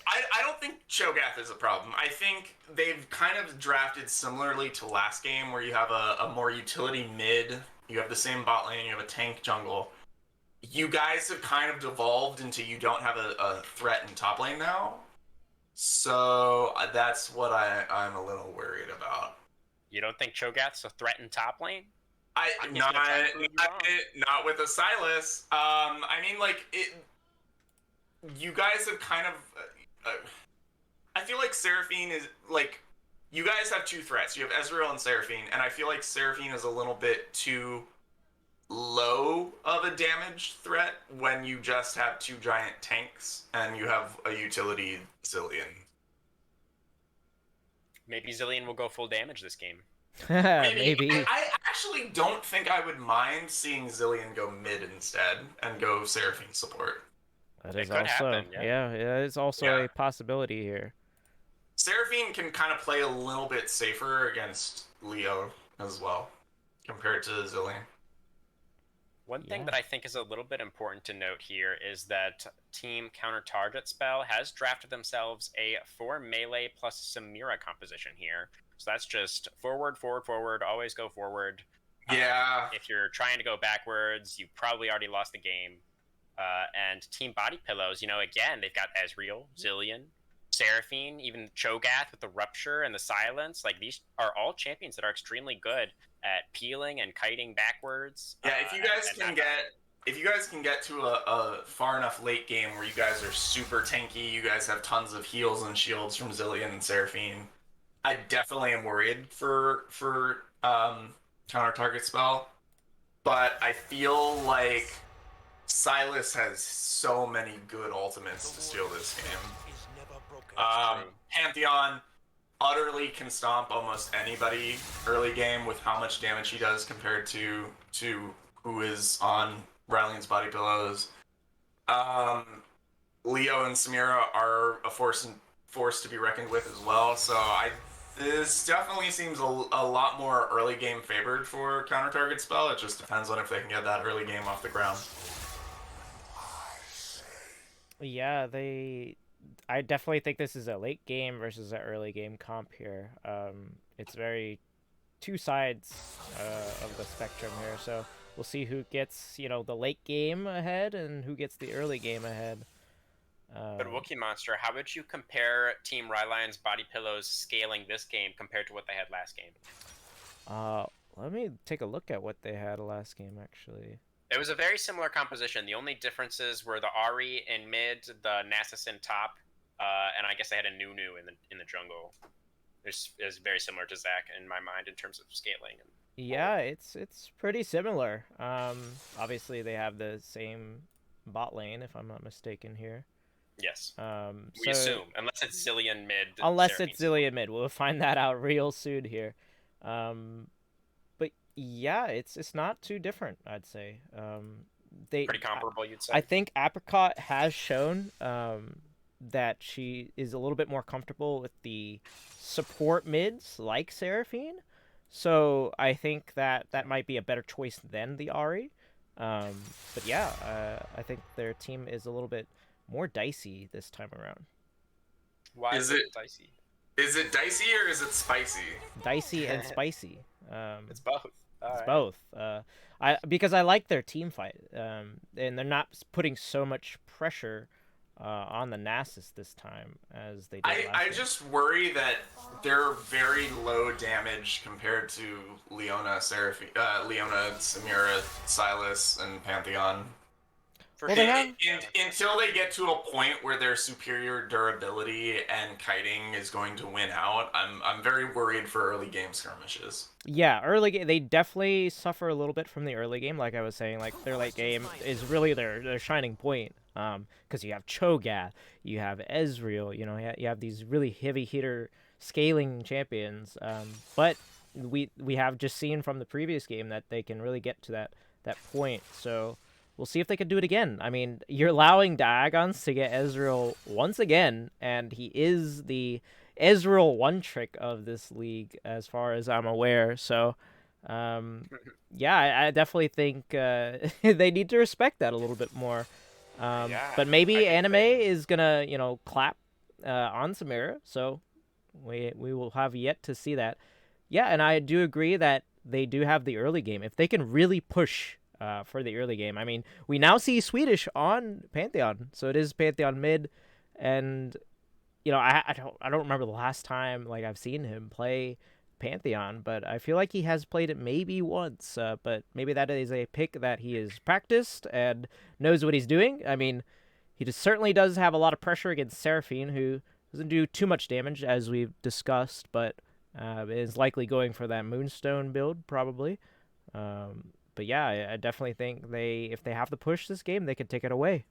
I don't think Cho'Gath is a problem. I think they've kind of drafted similarly to last game where you have a more utility mid, you have the same bot lane, you have a tank jungle. You guys have kind of devolved into you don't have a threat in top lane now. So that's what I'm a little worried about. You don't think Cho'Gath's a threat in top lane? Not with a Silas. I mean, like, you guys have kind of... I feel like Seraphine is, like... You guys have two threats. You have Ezreal and Seraphine, and I feel like Seraphine is a little bit too low of a damage threat when you just have two giant tanks and you have a utility Zillion. Maybe Zillion will go full damage this game. Maybe. I actually don't think I would mind seeing Zillion go mid instead and go Seraphine support. That is also happen, yeah, it is also a possibility here. Seraphine can kind of play a little bit safer against Leo as well compared to Zillion. One thing that I think is a little bit important to note here is that Team Counter Target Spell has drafted themselves a 4 melee plus Samira composition here. So that's just forward, forward, forward, always go forward. Yeah. If you're trying to go backwards, you probably already lost the game. And Team Body Pillows, again, they've got Ezreal, Zillion, Seraphine, even Cho'Gath with the Rupture and the Silence. Like, these are all champions that are extremely good at peeling and kiting backwards. Yeah, if you guys can get to a far enough late game where you guys are super tanky, you guys have tons of heals and shields from Zillion and Seraphine, I definitely am worried for counter target spell. But I feel like Silas has so many good ultimates to steal this game. Pantheon utterly can stomp almost anybody early game with how much damage he does compared to who is on Rylionns Body Pillows. Leo and Samira are a force to be reckoned with as well. So this definitely seems a lot more early game favored for counter target spell. It just depends on if they can get that early game off the ground. Yeah, I definitely think this is a late game versus an early game comp here. It's very two sides of the spectrum here, so we'll see who gets the late game ahead and who gets the early game ahead. But Wookie Monster, how would you compare Team Rylionns Body Pillows scaling this game compared to what they had last game? Let me take a look at what they had last game, actually. It was a very similar composition. The only differences were the Ahri in mid, the Nasus in top, and I guess they had a Nunu in the jungle. It's very similar to Zac in my mind in terms of scaling. Yeah, it's pretty similar. Obviously they have the same bot lane, if I'm not mistaken here. Yes. We assume, unless it's Zillion mid. Unless it's Zillion mid, we'll find that out real soon here. But yeah, it's not too different, I'd say. Pretty comparable, you'd say. I think Apricot has shown that she is a little bit more comfortable with the support mids like Seraphine. So I think that might be a better choice than the Ahri. But yeah, I think their team is a little bit more dicey this time around. Why is it dicey? Is it dicey or is it spicy? Dicey and spicy. It's both. It's both. Because I like their team fight, and they're not putting so much pressure on the Nasus this time as they did last I game. just worry that they're very low damage compared to Leona, Samira, Silas, and Pantheon. Until they get to a point where their superior durability and kiting is going to win out, I'm very worried for early game skirmishes. Yeah, early game, they definitely suffer a little bit from the early game. Like I was saying, like their late game is really their shining point. Because you have Cho'Gath, you have Ezreal, you have these really heavy hitter scaling champions. But we have just seen from the previous game that they can really get to that point. So we'll see if they can do it again. I mean, you're allowing Diagons to get Ezreal once again, and he is the Ezreal one trick of this league as far as I'm aware. So yeah, I definitely think they need to respect that a little bit more. But maybe anime is gonna clap on Samira, so we will have yet to see that. Yeah, and I do agree that they do have the early game. If they can really push for the early game, I mean, we now see Swedish on Pantheon, so it is Pantheon mid, and I don't remember the last time like I've seen him play Pantheon, but I feel like he has played it maybe once, but maybe that is a pick that he has practiced and knows what he's doing. I mean, he certainly does have a lot of pressure against Seraphine, who doesn't do too much damage, as we've discussed, but is likely going for that Moonstone build, probably. But yeah, I definitely think if they have to push this game, they can take it away.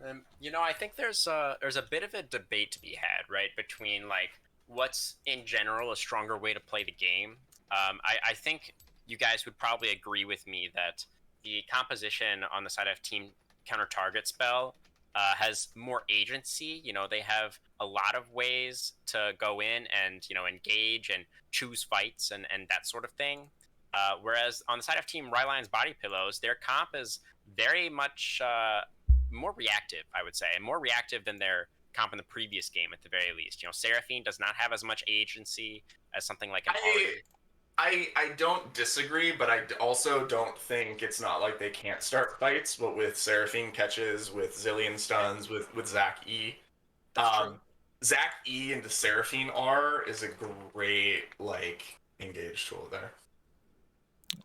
I think there's a bit of a debate to be had, right, between like what's in general a stronger way to play the game. I think you guys would probably agree with me that the composition on the side of Team Counter Target Spell has more agency. They have a lot of ways to go in and engage and choose fights and that sort of thing. Whereas on the side of Team Rylionns Body Pillows, their comp is very much more reactive, I would say, and more reactive than their comp in the previous game at the very least. Seraphine does not have as much agency as something like an Ahri. I don't disagree, but also don't think it's not like they can't start fights. But with Seraphine catches, with Zillion stuns, with Zach E, That's true. um, Zach E into Seraphine R is a great like engage tool there.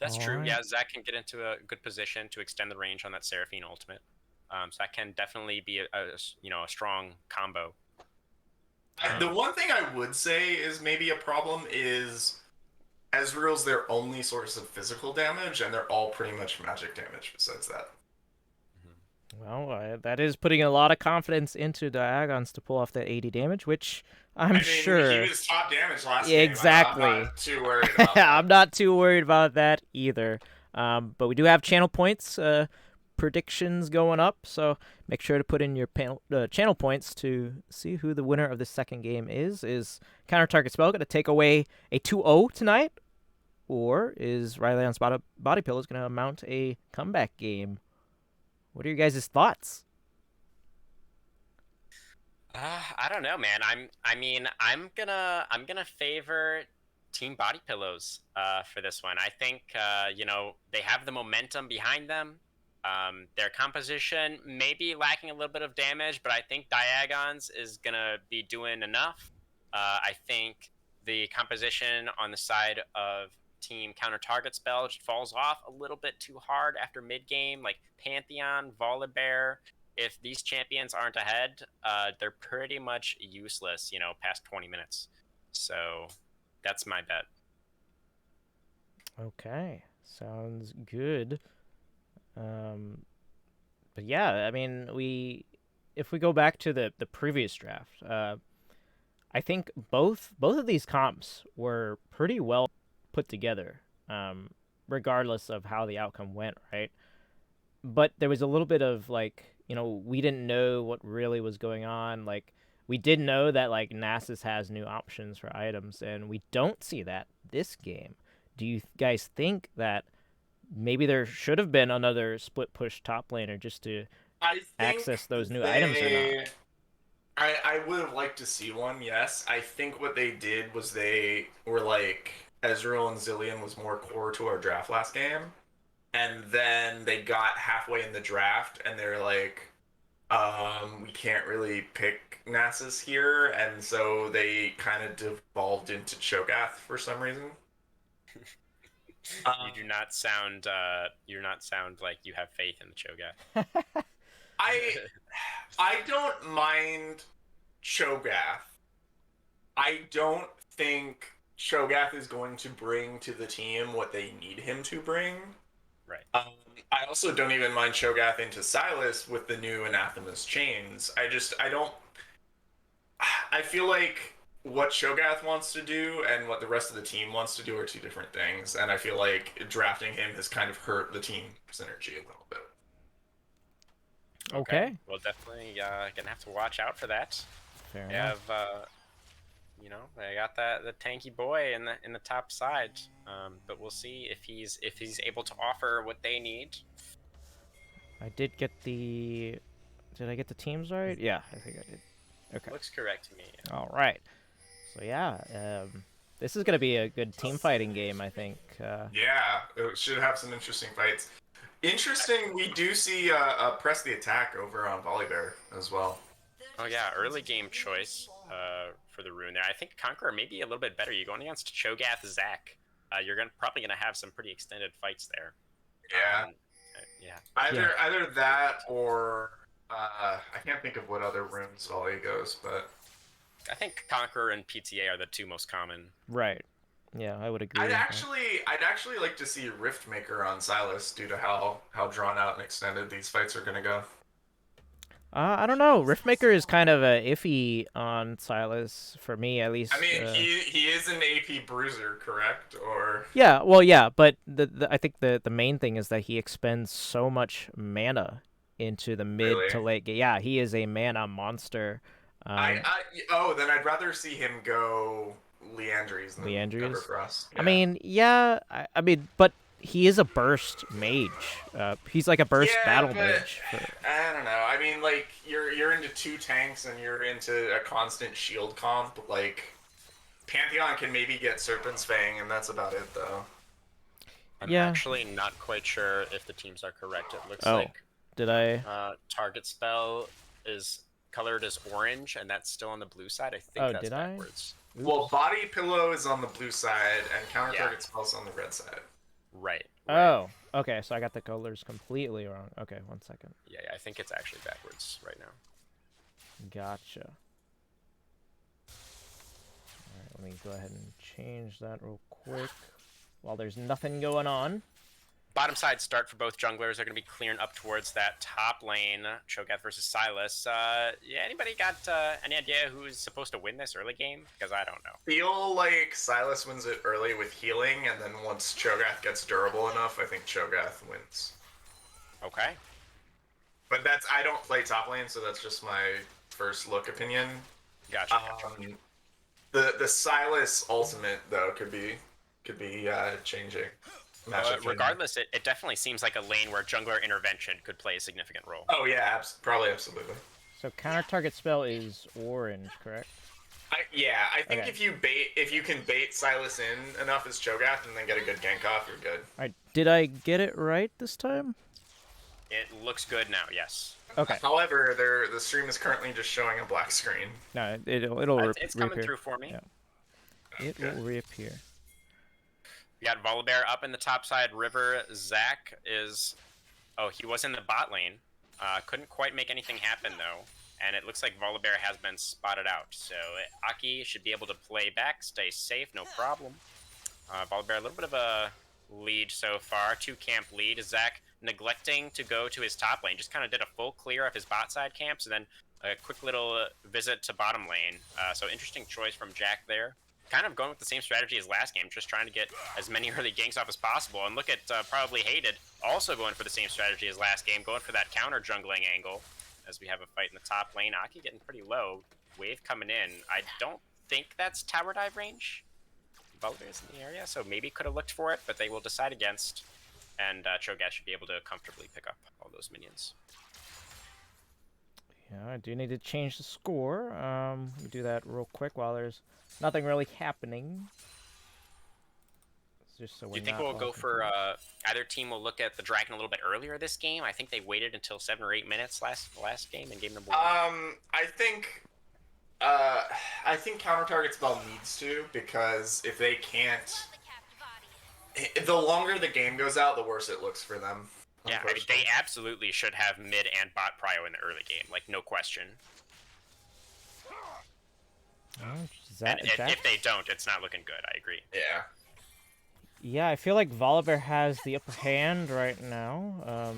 That's All true. right. Yeah, Zach can get into a good position to extend the range on that Seraphine ultimate. So that can definitely be a strong combo. The one thing I would say is maybe a problem is Ezreal's their only source of physical damage, and they're all pretty much magic damage besides that. Well, that is putting a lot of confidence into Diagons to pull off that 80 damage, which I'm I mean, he sure. was top damage last game. I'm Exactly. not too worried about that. I'm not too worried about that either. But we do have channel points predictions going up, so make sure to put in your channel points to see who the winner of the second game is. Is Counter Target Spell going to take away a 2-0 tonight? Or is Rylionns Body Pillows going to mount a comeback game? What are your guys' thoughts? I don't know, man. I'm gonna favor Team Body Pillows for this one. I think they have the momentum behind them. Their composition may be lacking a little bit of damage, but I think Diagons is gonna be doing enough. I think the composition on the side of Team Counter Target Spell just falls off a little bit too hard after mid game, like Pantheon, Volibear. If these champions aren't ahead, they're pretty much useless, past 20 minutes. So that's my bet. Okay, sounds good. Um, but yeah, I mean, if we go back to the previous draft, I think both of these comps were pretty well put together, regardless of how the outcome went, right? But there was a little bit of like, we didn't know what really was going on. Like, we did know that like Nasus has new options for items, and we don't see that this game. Do you guys think that maybe there should have been another split push top laner just to I think access those new items or not? they. I would have liked to see one, yes. I think what they did was they were like, Ezreal and Zillion was more core to our draft last game. And then they got halfway in the draft and they're like, we can't really pick Nasus here. And so they kind of devolved into Cho'Gath for some reason. You do not sound like you have faith in the Cho'Gath. I I don't mind Cho'Gath. I don't think Cho'Gath is going to bring to the team what they need him to bring. Right. I also don't even mind Cho'Gath into Silas with the new Anathema's chains. I don't. I feel like what Cho'Gath wants to do and what the rest of the team wants to do are two different things, and I feel like drafting him has kind of hurt the team synergy a little bit. Okay. Well, definitely gonna have to watch out for that. Fair They enough. have, they got the tanky boy in the top side. But we'll see if he's able to offer what they need. I did get the. Did I get the teams right? Yeah, I think I did. Okay. Looks correct to me. All right. So yeah, this is gonna be a good team fighting game, I think. Yeah, it should have some interesting fights. Interesting, we do see press the attack over on Volibear as well. Oh yeah, early game choice for the rune there. I think Conqueror may be a little bit better. You're going against Cho'Gath Zac. You're probably gonna have some pretty extended fights there. Yeah. Yeah. Either that or I can't think of what other runes Volley goes, but I think Conqueror and PTA are the two most common. Right. Yeah, I would agree. I'd actually like to see Riftmaker on Silas due to how drawn out and extended these fights are gonna go. I don't know. Riftmaker is kind of iffy on Silas for me, at least. I mean, he is an AP bruiser, correct? Or yeah, well, yeah, but I think the main thing is that he expends so much mana into the mid Really? to late game. Yeah, he is a mana monster. then I'd rather see him go Leandries than Leandries? Everfrost. I mean, yeah, I mean, but he is a burst mage. He's like a burst battle mage. I don't know. I mean, like you're into two tanks and you're into a constant shield comp. Like, Pantheon can maybe get Serpent's Fang, and that's about it, though. I'm Yeah. actually not quite sure if the teams are correct. It looks Oh, like did I? target spell is colored as orange, and that's still on the blue side. I think Oh, that's did I? backwards. Oops. Well, Body Pillow is on the blue side, and Counter Yeah. Target Spell's on the red side. Right. Oh, okay. So I got the colors completely wrong. Okay, 1 second. Yeah, I think it's actually backwards right now. Gotcha. Alright, let me go ahead and change that real quick while there's nothing going on. Bottom side start for both junglers. They're going to be clearing up towards that top lane. Cho'Gath versus Sylas. Yeah, anybody got any idea who's supposed to win this early game? Because I don't know. Feel like Sylas wins it early with healing, and then once Cho'Gath gets durable enough, I think Cho'Gath wins. Okay. But I don't play top lane, so that's just my first look opinion. Gotcha. The Sylas ultimate though could be changing. Regardless, it definitely seems like a lane where jungler intervention could play a significant role. Oh yeah, probably absolutely. So counter target spell is orange, correct? I think Okay. if you can bait Sylas in enough as Cho'Gath and then get a good gank off, you're good. Alright, did I get it right this time? It looks good now, yes. Okay. However, the stream is currently just showing a black screen. No, it'll It's coming reappear. through for me. Yeah. It will reappear. We got Volibear up in the top side river. Zach is... Oh, he was in the bot lane. Couldn't quite make anything happen, though. And it looks like Volibear has been spotted out. So Aki should be able to play back, stay safe, no problem. Volibear, a little bit of a lead so far. 2-camp lead. Zach neglecting to go to his top lane. Just kind of did a full clear of his bot side camps, and then a quick little visit to bottom lane. So interesting choice from Jack there. Kind of going with the same strategy as last game, just trying to get as many early ganks off as possible. And look at probably Hated also going for the same strategy as last game, going for that counter jungling angle as we have a fight in the top lane. Aki getting pretty low. Wave coming in. I don't think that's tower dive range. Volibear's in the area, so maybe could have looked for it, but they will decide against. And Cho'Gath should be able to comfortably pick up all those minions. Yeah, I do need to change the score. Let me do that real quick while there's nothing really happening. It's just so Do you think we'll go for either team will look at the dragon a little bit earlier this game? I think they waited until 7 or 8 minutes last game in game number 1. I think counter target spell needs to, because if they can't, the longer the game goes out, the worse it looks for them. Yeah, I mean, they absolutely should have mid and bot prio in the early game, like no question. And if they don't, it's not looking good. I agree. Yeah. Yeah, I feel like Volibear has the upper hand right now.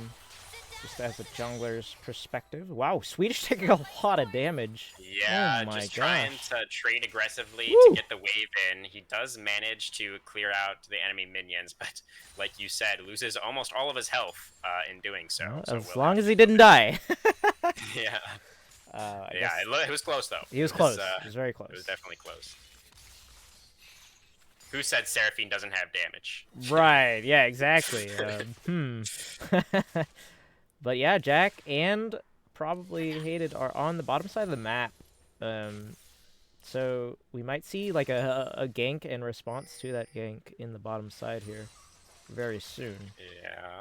Just as a jungler's perspective. Wow, Swedish taking a lot of damage. Yeah, oh my just trying gosh. to trade aggressively Woo! to get the wave in. He does manage to clear out the enemy minions, but like you said, loses almost all of his health in doing so. Well, So as we'll long have as he didn't die. yeah. I Yeah, guess it was close, though. he was close. It was very close. It was definitely close. Who said Seraphine doesn't have damage? Right, yeah, exactly. But yeah, Jack and probably Hated are on the bottom side of the map. So we might see like a gank in response to that gank in the bottom side here very soon. Yeah.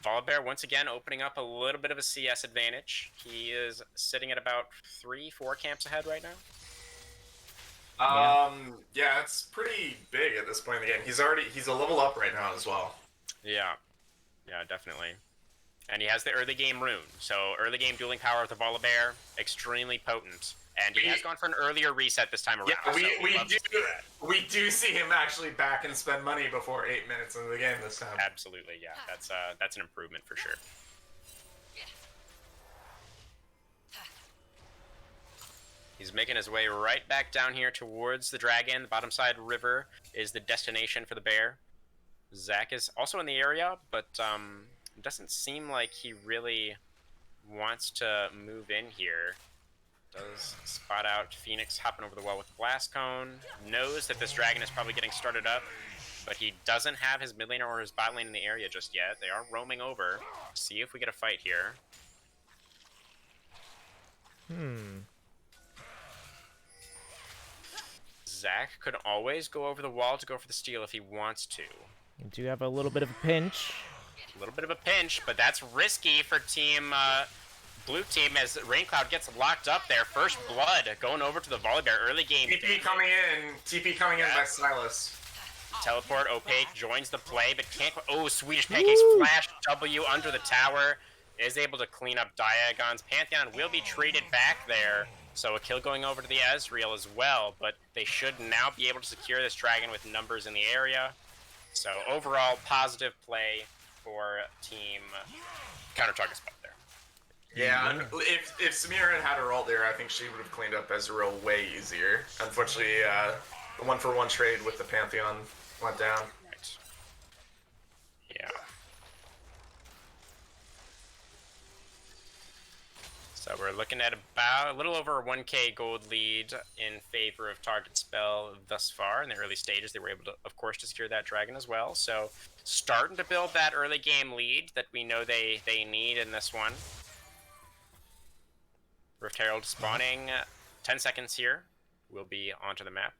Volibear once again opening up a little bit of a CS advantage. He is sitting at about 3-4 camps ahead right now. Yeah, it's pretty big at this point in the game. He's a level up right now as well. Yeah. Yeah, definitely. And he has the early game rune. So early game dueling power of the Volibear, extremely potent. And he has gone for an earlier reset this time around. Yeah, we do see him actually back and spend money before 8 minutes into the game this time. Absolutely, yeah. That's an improvement for sure. He's making his way right back down here towards the dragon. The bottom side river is the destination for the bear. Zach is also in the area, but it doesn't seem like he really wants to move in here. Does spot out Phoenix hopping over the wall with the blast cone. Knows that this dragon is probably getting started up, but he doesn't have his mid laner or his bot lane in the area just yet. They are roaming over. See if we get a fight here. Zach could always go over the wall to go for the steal if he wants to. You do have a little bit of a pinch. A little bit of a pinch, but that's risky for team blue team as Raincloud gets locked up there. First blood going over to the Volibear early game. TP coming in by Silas. Teleport, Opaque joins the play, but can't. Oh, Swedish Pancakes flash W under the tower. Is able to clean up Diagon's. Pantheon will be traded back there. So a kill going over to the Ezreal as well, but they should now be able to secure this dragon with numbers in the area. So overall, positive play for team counter-target spell there. Yeah, if Samira had her ult there, I think she would have cleaned up Ezreal way easier. Unfortunately, the one-for-one trade with the Pantheon went down. Right. Yeah. So we're looking at about a little over a 1k gold lead in favor of target spell thus far. In the early stages, they were able to, of course, to secure that dragon as well. So starting to build that early game lead that we know they need in this one. Rift Herald spawning 10 seconds here. Will be onto the map.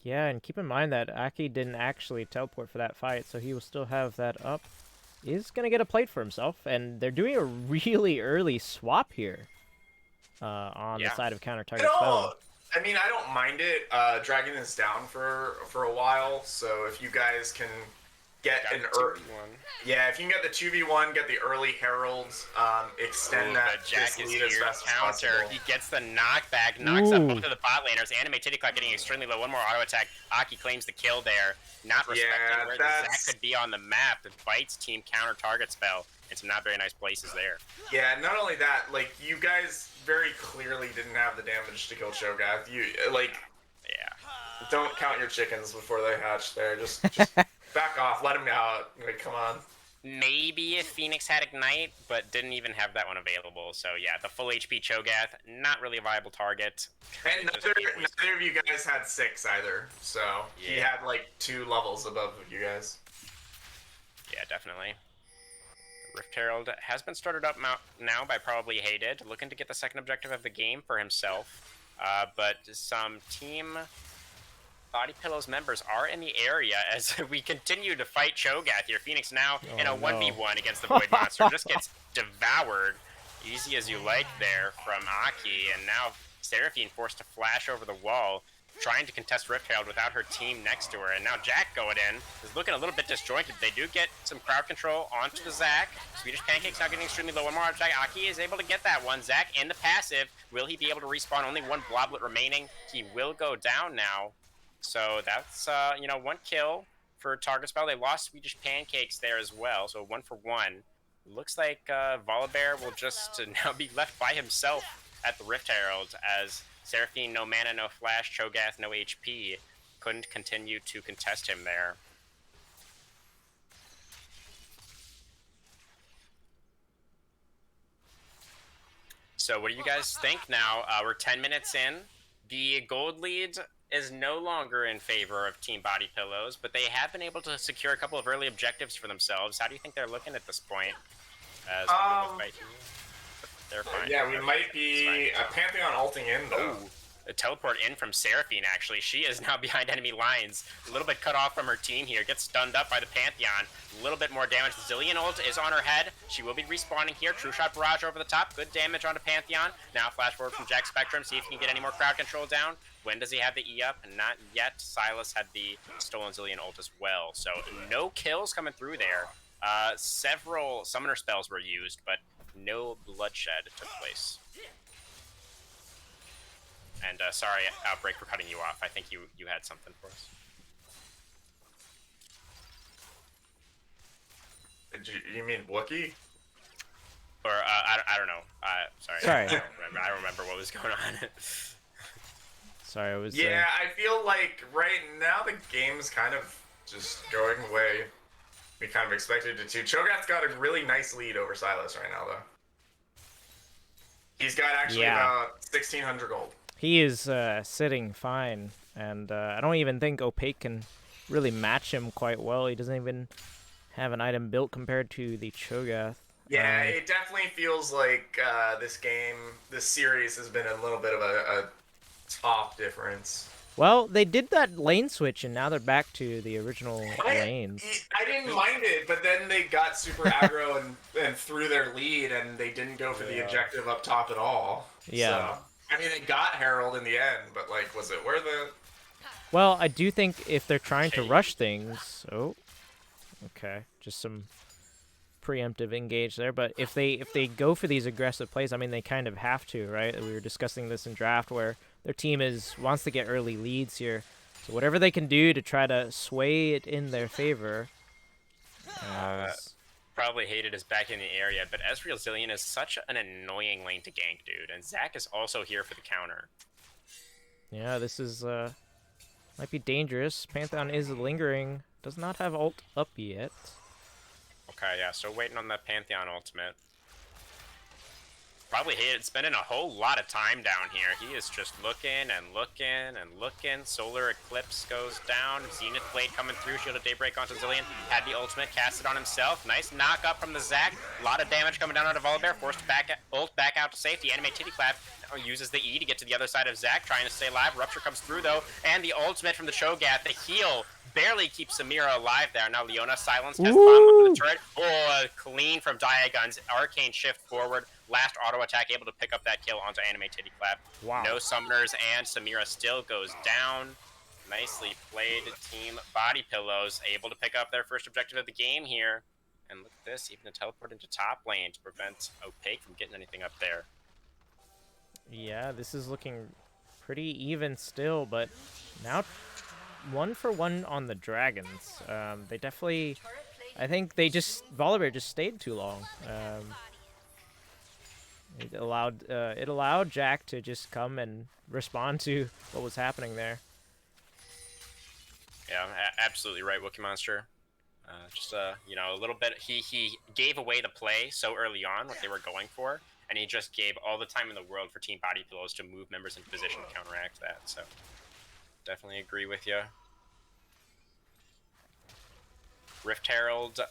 Yeah, and keep in mind that Aki didn't actually teleport for that fight, so he will still have that up. He's going to get a plate for himself, and they're doing a really early swap here on the side of counter-target spell. I mean, I don't mind it. Dragon is down for a while, so if you guys can get an early one. Yeah, if you can get the 2v1, get the early heralds, extend that Jack is lead here as fast as counter. possible. He gets the knockback, knocks up both of the bot laners. Anime Titty Clock getting extremely low. One more auto attack. Aki claims the kill there. Not respecting where the Zac could be on the map. It bites team counter target spell in some not very nice places there. Yeah, not only that, like, you guys very clearly didn't have the damage to kill Cho'Gath. You, like, don't count your chickens before they hatch there. Just back off, let him out. Like, come on. Maybe if Phoenix had Ignite, but didn't even have that one available. So yeah, the full HP Cho'Gath, not really a viable target. And neither of you guys had 6 either, so he had like 2 levels above you guys. Yeah, definitely. Rift Herald has been started up now by probably Hated, looking to get the second objective of the game for himself. But some team Body Pillows members are in the area as we continue to fight Cho'Gath here. Phoenix now in a 1v1 against the Void Monster. Just gets devoured. Easy as you like there from Aki. And now Seraphine forced to flash over the wall, trying to contest Rift Herald without her team next to her. And now Jack going in is looking a little bit disjointed. They do get some crowd control onto the Zac. Swedish Pancake's now getting extremely low. One more attack. Aki is able to get that one. Zac in the passive. Will he be able to respawn? Only one Bloblet remaining. He will go down now. So that's, you know, 1 kill for target spell. They lost Swedish Pancakes there as well, so 1 for 1. Looks like Volibear will just now be left by himself at the Rift Herald as Seraphine, no mana, no flash, Cho'Gath, no HP. Couldn't continue to contest him there. So what do you guys think now? We're 10 minutes in. The gold lead is no longer in favor of Team Body Pillows, but they have been able to secure a couple of early objectives for themselves. How do you think they're looking at this point? As they're fine. Yeah, we might be a Pantheon ulting in though. Ooh, a teleport in from Seraphine actually. She is now behind enemy lines. A little bit cut off from her team here. Gets stunned up by the Pantheon. A little bit more damage. Zillion ult is on her head. She will be respawning here. True Shot Barrage over the top. Good damage onto Pantheon. Now flash forward from Jack Spectrum. See if he can get any more crowd control down. When does he have the E up? Not yet. Silas had the stolen Zillion ult as well. So no kills coming through there. Several summoner spells were used, but no bloodshed took place. And sorry, Outbreak, for cutting you off. I think you had something for us. You mean Wookie? Or I don't know. Sorry. I don't remember what was going on. Sorry, I was. Yeah, I feel like right now the game's kind of just going the way we kind of expected it to. Cho'Gath's got a really nice lead over Silas right now, though. He's got actually about 1,600 gold. He is sitting fine, and I don't even think Opaque can really match him quite well. He doesn't even have an item built compared to the Cho'Gath. Yeah, it definitely feels like this series has been a little bit of a top difference. Well, they did that lane switch, and now they're back to the original lanes. I didn't mind it, but then they got super aggro and threw their lead, and they didn't go for the objective up top at all. Yeah. So, I mean, they got Herald in the end, but, like, was it worth it? Well, I do think if they're trying to rush things... Oh. Okay. Just some preemptive engage there. But if they go for these aggressive plays, I mean, they kind of have to, right? We were discussing this in draft where their team wants to get early leads here. So whatever they can do to try to sway it in their favor. Probably hated is back in the area, but Rylionns is such an annoying lane to gank, dude. And Zach is also here for the counter. Yeah, this is might be dangerous. Pantheon is lingering. Does not have ult up yet. Okay, yeah, so waiting on that Pantheon ultimate. Probably hated spending a whole lot of time down here. He is just looking and looking and looking. Solar Eclipse goes down. Zenith Blade coming through. Shield of Daybreak onto Zilean. Had the ultimate, cast it on himself. Nice knock up from the Zac. A lot of damage coming down on Volibear. Forced to ult back out to safety. Animate Titty Clap. Uses the E to get to the other side of Zac. Trying to stay alive. Rupture comes through though. And the ultimate from the Cho'Gath. The heal barely keeps Samira alive there. Now Leona silenced. Has bomb up the turret. Oh, clean from Diagon's. Arcane shift forward. Last auto attack, able to pick up that kill onto Animate Titty Clap. Wow. No summoners, and Samira still goes down. Nicely played, team Body Pillows, able to pick up their first objective of the game here. And look at this, even to teleport into top lane to prevent Opaque from getting anything up there. Yeah, this is looking pretty even still, but now 1-for-1 on the Dragons. They definitely, I think Volibear just stayed too long. It allowed Jack to just come and respond to what was happening there. Yeah, absolutely right, Wookie Monster. You know, a little bit. He gave away the play so early on what they were going for, and he just gave all the time in the world for Team Body Pillows to move members into position to counteract that. So, definitely agree with you. Rift Herald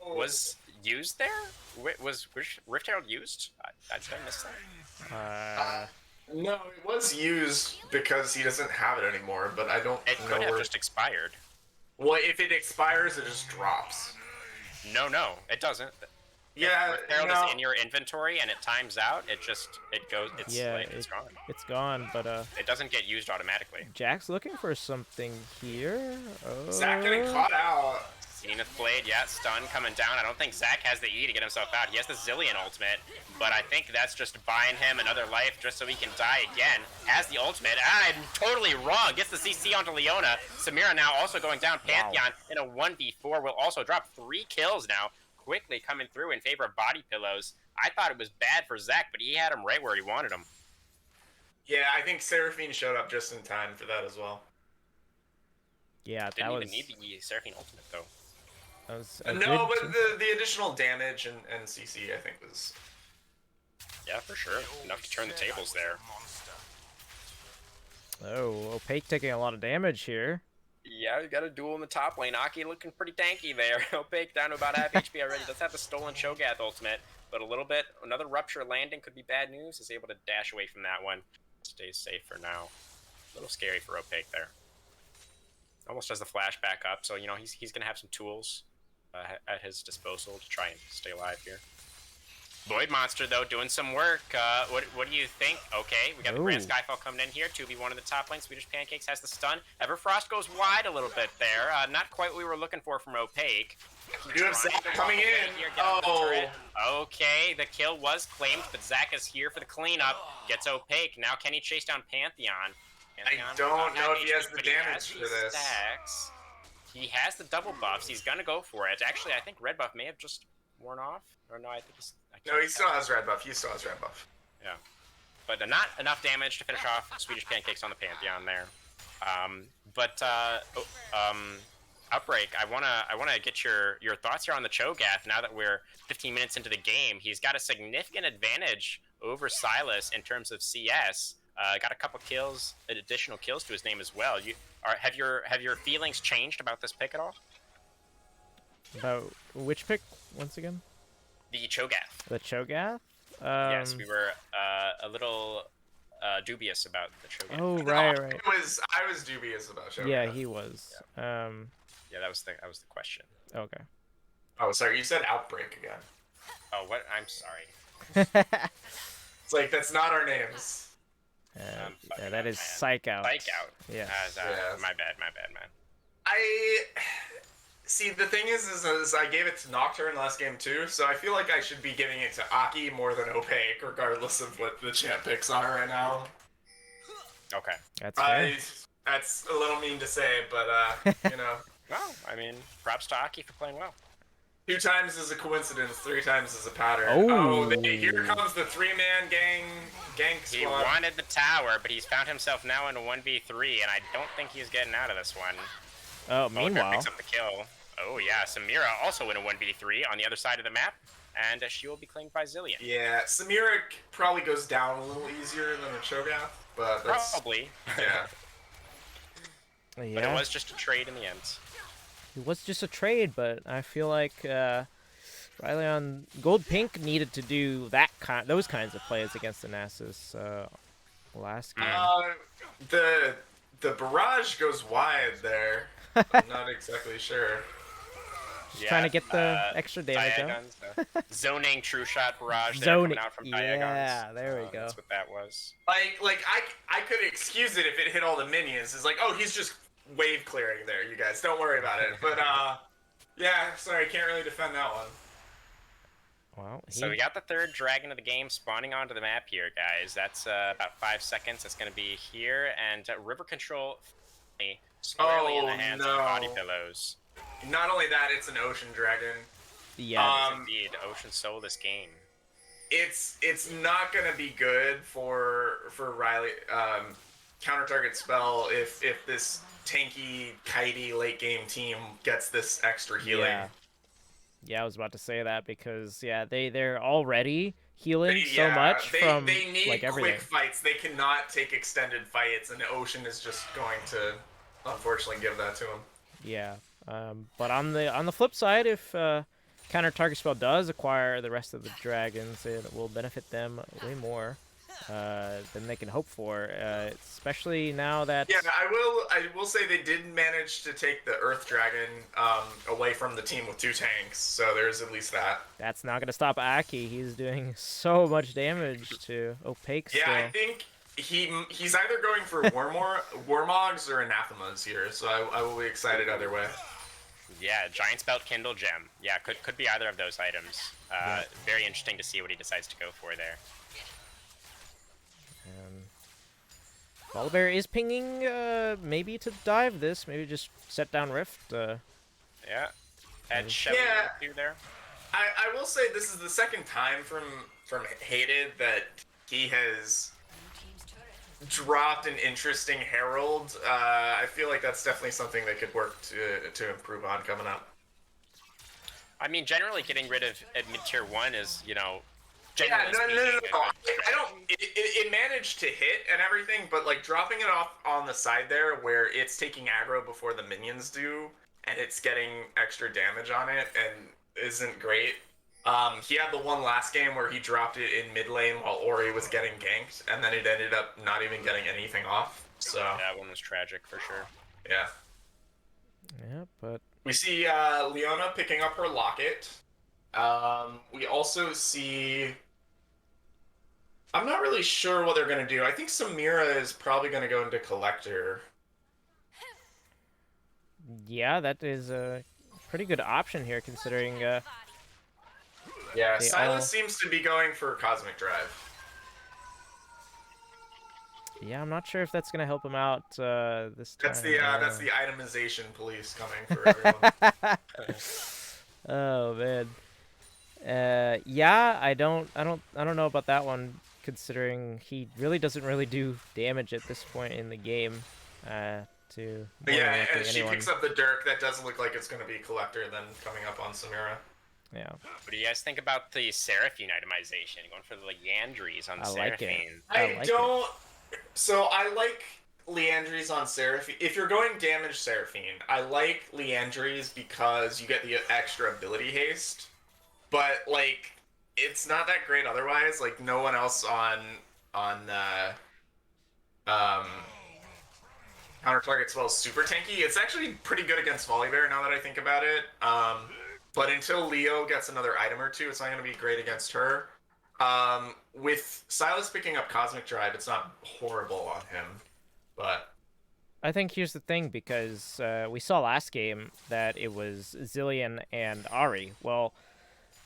was used there? Was Rift Herald used? Did I miss that? No, it was used because he doesn't have it anymore, but I don't It know could have just expired. Well, if it expires, it just drops. No, it doesn't. Yeah, Rift Herald is in your inventory and it times out. It goes. It's it's gone. It's gone, but it doesn't get used automatically. Jack's looking for something here. Zac getting caught out. Zenith Blade, yeah, stun coming down. I don't think Zac has the E to get himself out. He has the Zilean ultimate, but I think that's just buying him another life just so he can die again. Has the ultimate. I'm totally wrong. Gets the CC onto Leona. Samira now also going down. Pantheon in a 1v4 will also drop 3 kills now. Quickly coming through in favor of Body Pillows. I thought it was bad for Zac, but he had him right where he wanted him. Yeah, I think Seraphine showed up just in time for that as well. Yeah, Didn't even need the Seraphine ultimate though. No, but the additional damage and CC I think was... Yeah, for sure. Enough to turn the tables there. Oh, Opaque taking a lot of damage here. Yeah, we got a duel in the top lane. Aki looking pretty tanky there. Opaque down to about half HP already. Does have the stolen Cho'Gath ultimate, but a little bit. Another Rupture landing could be bad news. Is able to dash away from that one. Stays safe for now. A little scary for Opaque there. Almost has the flash back up, so you know he's gonna have some tools at his disposal to try and stay alive here. Void Monster, though, doing some work. What do you think? Okay, we got the Grand Skyfall coming in here. 2v1 in the top lane. Swedish Pancakes has the stun. Everfrost goes wide a little bit there. Not quite what we were looking for from Opaque. We do have Zac coming in. Oh. Okay, the kill was claimed, but Zac is here for the cleanup. Gets Opaque. Now can he chase down Pantheon? I don't know if he has the damage for this. Stacks. He has the double buffs. He's gonna go for it. Actually, I think red buff may have just worn off. Or no, I think he's... No, he still has red buff. Yeah. But not enough damage to finish off Swedish Pancakes on the Pantheon there. Outbreak, I wanna get your thoughts here on the Cho'Gath now that we're 15 minutes into the game. He's got a significant advantage over Silas in terms of CS. Got a couple kills, additional kills to his name as well. Have your feelings changed about this pick at all? About which pick once again? The Cho'Gath. The Cho'Gath? Yes, we were a little dubious about the Shogun. Oh, No, right, right. I was dubious about Shogun. Yeah, he was. Yeah, that was the question. Okay. Oh, sorry, you said Outbreak again. Oh, what? I'm sorry. It's like, that's not our names. Yeah, that is Psychout. Psychout. Yeah. Yes. My bad, man. I see. The thing is I gave it to Nocturne last game too, so I feel like I should be giving it to Aki more than Opaque, regardless of what the champ picks are right now. Okay. That's fair. That's a little mean to say, but you know, Well, I mean, props to Aki for playing well. 2 times is a coincidence, 3 times is a pattern. Oh. Here comes the 3-man gang squad. He wanted the tower, but he's found himself now in a 1v3, and I don't think he's getting out of this one. Oh, Oliver meanwhile. picks up the kill. Oh yeah, Samira also in a 1v3 on the other side of the map, and she will be claimed by Zillion. Yeah, Samira probably goes down a little easier than the Cho'Gath, but that's, Probably. yeah. But it Yeah, was just a trade in the end. it was just a trade, but I feel like Rylionns Gold Pink needed to do those kinds of plays against the Nasus last game. The barrage goes wide there. I'm not exactly sure. Just trying to get the extra damage out. Diagons, zoning true shot barrage there Zoning. coming out from Diagons. Yeah, there we go. That's what that was. Like I could excuse it if it hit all the minions. It's like, oh, he's just wave clearing there, you guys. Don't worry about it. But yeah, sorry, can't really defend that one. Well, So we got the 3rd dragon of the game spawning onto the map here, guys. That's about 5 seconds. It's going to be here, and river control squarely in the hands of body pillows. Not only that, it's an ocean dragon. yeah, Indeed, Ocean Soul this game. It's not gonna be good for Riley counter target spell if this tanky kitey late game team gets this extra healing. yeah, I was about to say that because they're already healing so much from they need like everything. quick fights. They cannot take extended fights, and the Ocean is just going to unfortunately give that to them. Yeah, but on the flip side, if counter target spell does acquire the rest of the dragons, it will benefit them way more than they can hope for. Especially now that I will say they did manage to take the Earth Dragon away from the team with 2 tanks, so there's at least that. that's not gonna stop Aki. He's doing so much damage to Opaque still. Yeah, I think he's either going for Warmogs or Anathemas here, so I will be excited either way. Yeah, Giant's Belt, Kindle Gem. Yeah, could be either of those items. Very interesting to see what he decides to go for there. Volibear is pinging, maybe to dive this, maybe just set down Rift. Yeah. Had Chevy there. I will say this is the second time from Hated that he has dropped an interesting Herald. I feel like that's definitely something they could work to improve on coming up. I mean, generally getting rid of mid-tier 1 is, you know, Yeah, generally no. speaking, I don't. It managed to hit and everything, but like dropping it off on the side there, where it's taking aggro before the minions do, and it's getting extra damage on it, and isn't great. He had the one last game where he dropped it in mid lane while Ori was getting ganked, and then it ended up not even getting anything off. So that one was tragic for sure. yeah. Yeah, but We see Leona picking up her locket. We also see... I'm not really sure what they're going to do. I think Samira is probably going to go into Collector. yeah, that is a pretty good option here, considering Yeah, They Silas all- seems to be going for Cosmic Drive. yeah, I'm not sure if that's gonna help him out this time. That's the itemization police coming for everyone. Oh man. Yeah, I don't know about that one, considering he really doesn't really do damage at this point in the game. To more Yeah, than and likely she anyone. picks up the Dirk. That does look like it's going to be Collector then coming up on Samira. Yeah, What do you guys think about the Seraphine itemization? Going for the Leandries on I like it. Seraphine. I like don't. So I like Leandries on Seraphine. If you're going damage Seraphine, I like Leandries because you get the extra ability haste. But like, it's not that great otherwise. Like no one else on um, counter target spell is super tanky. It's actually pretty good against Volibear now that I think about it. But until Leo gets another item or two, it's not going to be great against her. With Silas picking up Cosmic Drive, it's not horrible on him, but I think here's the thing, because we saw last game that it was Zillion and Ari. Well,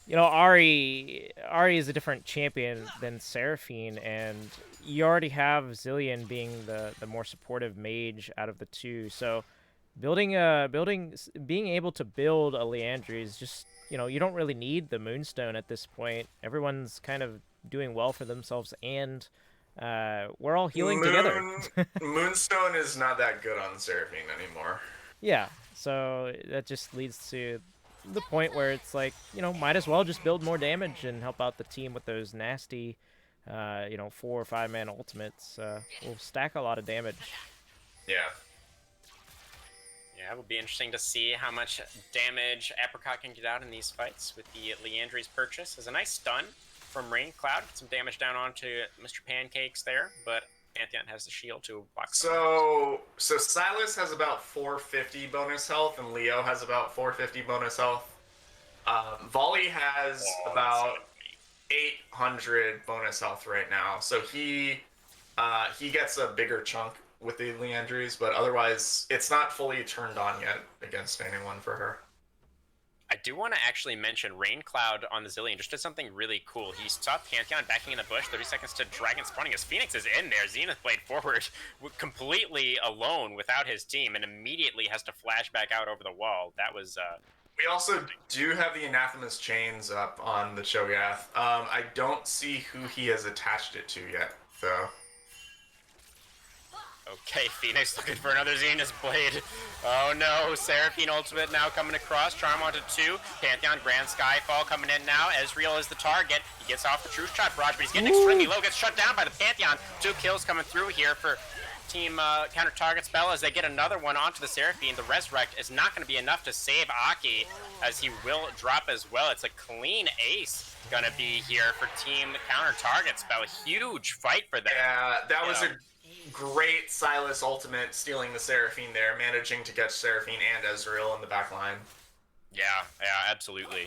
you know, Ari is a different champion than Seraphine, and you already have Zillion being the more supportive mage out of the two. So being able to build a Leandry is just, you know, you don't really need the Moonstone at this point. Everyone's kind of doing well for themselves, and we're all healing together. Moonstone is not that good on Seraphine anymore. Yeah, so that just leads to the point where it's like, you know, might as well just build more damage and help out the team with those nasty, you know, 4 or 5 man ultimates. Will stack a lot of damage. Yeah. Yeah, it will be interesting to see how much damage Apricot can get out in these fights with the Leandry's purchase. There's a nice stun from Rain Cloud. Get some damage down onto Mr. Pancakes there, but Pantheon has the shield to block. So Silas has about 450 bonus health, and Leo has about 450 bonus health. Volley has about 800 bonus health right now, so he gets a bigger chunk with the Leandries, but otherwise it's not fully turned on yet against anyone for her. I do want to actually mention Rain Cloud on the Zillion just did something really cool. He saw Pantheon backing in the bush, 30 seconds to Dragon spawning. His Phoenix is in there. Zenith played forward completely alone without his team and immediately has to flash back out over the wall. That was... We also do have the Anathema's chains up on the Cho'Gath. I don't see who he has attached it to yet, though. Okay, Phoenix looking for another Zenith Blade. Oh no, Seraphine ultimate now coming across. Charm onto 2. Pantheon, Grand Skyfall coming in now. Ezreal is the target. He gets off the Truth Shot barrage, but he's getting extremely low. Gets shut down by the Pantheon. 2 kills coming through here for team counter target spell as they get another one onto the Seraphine. The Resurrect is not going to be enough to save Aki, as he will drop as well. It's a clean ace gonna be here for team counter target spell. Huge fight for them. Yeah, that was a great Silas ultimate, stealing the Seraphine there, managing to catch Seraphine and Ezreal in the back line. Yeah, absolutely.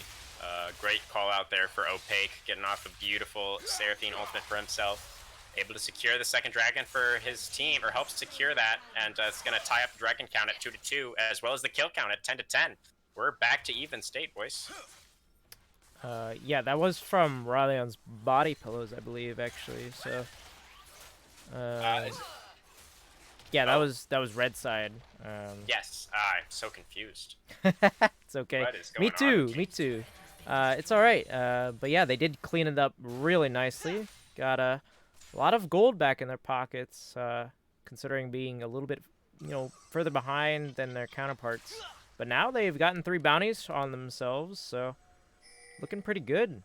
Great call out there for Opaque, getting off a beautiful Seraphine ultimate for himself. Able to secure the second dragon for his team, or helps secure that, and it's going to tie up the dragon count at 2-2, as well as the kill count at 10-10. We're back to even state, boys. Yeah, that was from Rylionns' body pillows, I believe, actually. So, yeah, that was red side. Yes, I'm so confused. It's okay. What is going on? Me too. It's all right. But yeah, they did clean it up really nicely. Got a lot of gold back in their pockets, considering being a little bit, you know, further behind than their counterparts. But now they've gotten 3 bounties on themselves, so looking pretty good.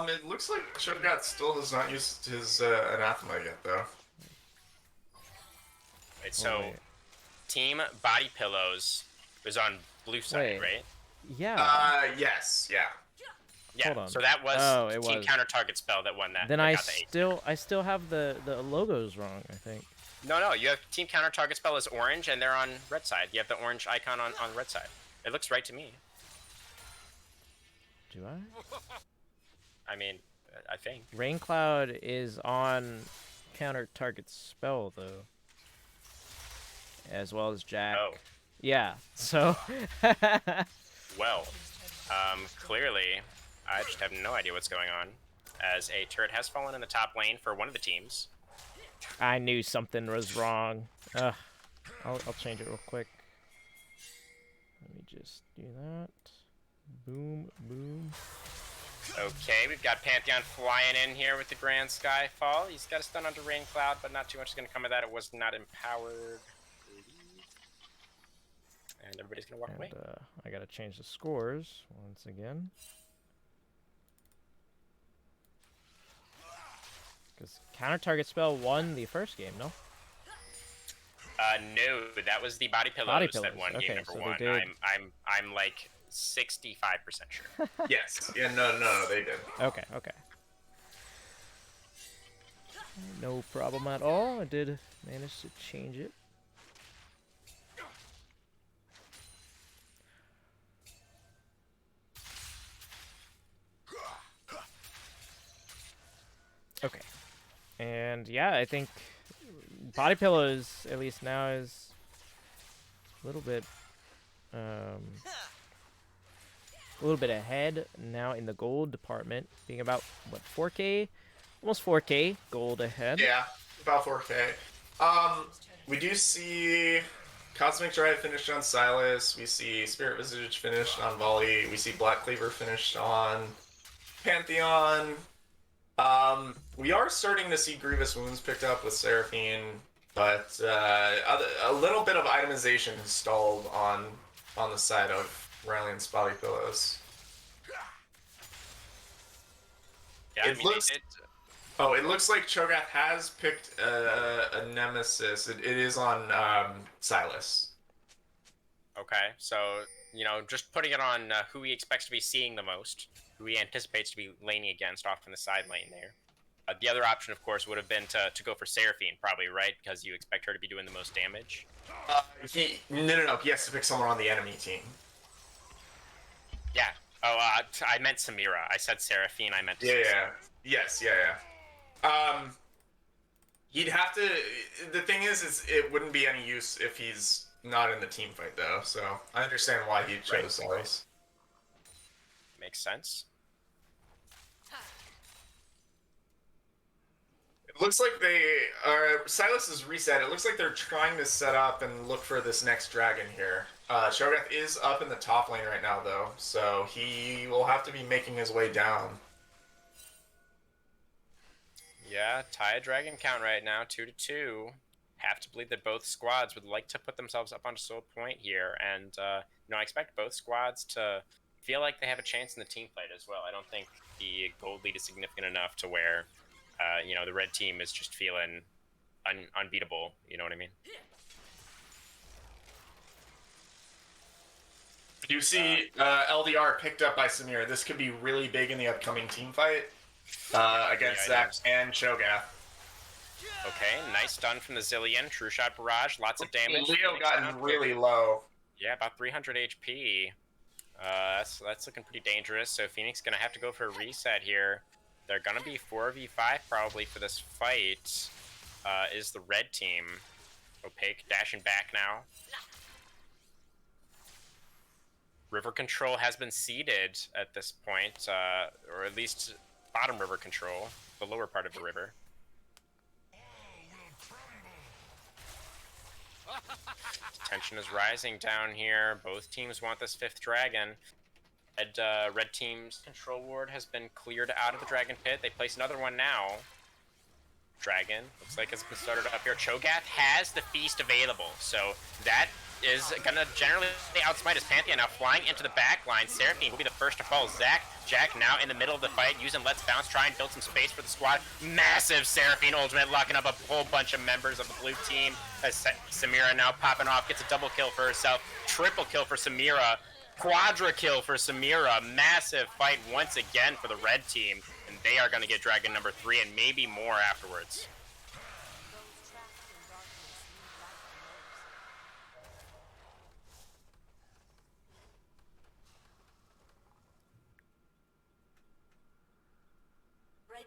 It looks like Shogat still has not used his Anathema yet, though. Right, so team body pillows was on blue side, right? Yeah. Yes, yeah. Yeah, Hold on. so that was it team was. counter target spell that won that. Then that I got the still have the logos wrong, I think. No, you have team counter target spell is orange, and they're on red side. You have the orange icon on red side. It looks right to me. Do I mean, I think. Rain Cloud is on counter target spell, though. As well as Jack. Oh. Yeah, so... Well, clearly, I just have no idea what's going on, as a turret has fallen in the top lane for one of the teams. I knew something was wrong. I'll change it real quick. Let me just do that. Boom, boom. Okay, we've got Pantheon flying in here with the Grand Skyfall. He's got a stun onto Rain Cloud, but not too much is going to come of that. It was not empowered. And everybody's going to walk away. I got to change the scores once again. Because counter target spell won the first game, no? No, that was the body pillows that won game number 1. I'm like 65% sure. Yes. Yeah, no, they did. Okay. No problem at all. I did manage to change it. Okay. And yeah, I think body pillows, at least now, is a little bit ahead now in the gold department, being about what 4K, almost 4K gold ahead. Yeah, about 4K. We do see Cosmic Drive finished on Silas. We see Spirit Visage finished on Volley. We see Black Cleaver finished on Pantheon. We are starting to see Grievous Wounds picked up with Seraphine, but a little bit of itemization has stalled on the side of Rylionns body pillows. Yeah, It looks. Oh, it looks like Cho'Gath has picked a nemesis. It is on Silas. Okay, so, just putting it on who he expects to be seeing the most, who he anticipates to be laning against off in the side lane there. The other option, of course, would have been to go for Seraphine, probably, right? Because you expect her to be doing the most damage. No. He has to pick someone on the enemy team. Yeah. Oh, I meant Samira. I said Seraphine. I meant. Yeah. Yes. Yeah. He'd have to. The thing is it wouldn't be any use if he's not in the team fight, though. So I understand why he chose Silas. Makes sense. It looks like they are. Silas is reset. It looks like they're trying to set up and look for this next dragon here. Cho'Gath is up in the top lane right now, though, so he will have to be making his way down. Yeah, tie a dragon count right now, 2-2. Have to believe that both squads would like to put themselves up on Soul Point here, and I expect both squads to feel like they have a chance in the team fight as well. I don't think the gold lead is significant enough to where, the red team is just feeling unbeatable. You know what I mean? You see LDR picked up by Samir. This could be really big in the upcoming team fight against Zach and Cho'Gath. Okay, nice stun from the Zillion. True shot barrage, lots of damage. Leo gotten really low. Yeah, about 300 HP. That's looking pretty dangerous. So Phoenix gonna have to go for a reset here. They're gonna be 4v5 probably for this fight. Is the red team. Opaque dashing back now. River control has been ceded at this point, or at least bottom river control, the lower part of the river. Tension is rising down here. Both teams want this 5th dragon. Red team's control ward has been cleared out of the dragon pit. They place another one now. Dragon looks like it's been started up here. Cho'Gath has the feast available, so that is gonna generally outsmite his Pantheon. Now flying into the back line, Seraphine will be the first to fall. Jack now in the middle of the fight, using Let's Bounce, try and build some space for the squad. Massive Seraphine ultimate, locking up a whole bunch of members of the blue team. As Samira now popping off, gets a double kill for herself, triple kill for Samira, quadra kill for Samira. Massive fight once again for the red team, and they are gonna get dragon number 3 and maybe more afterwards.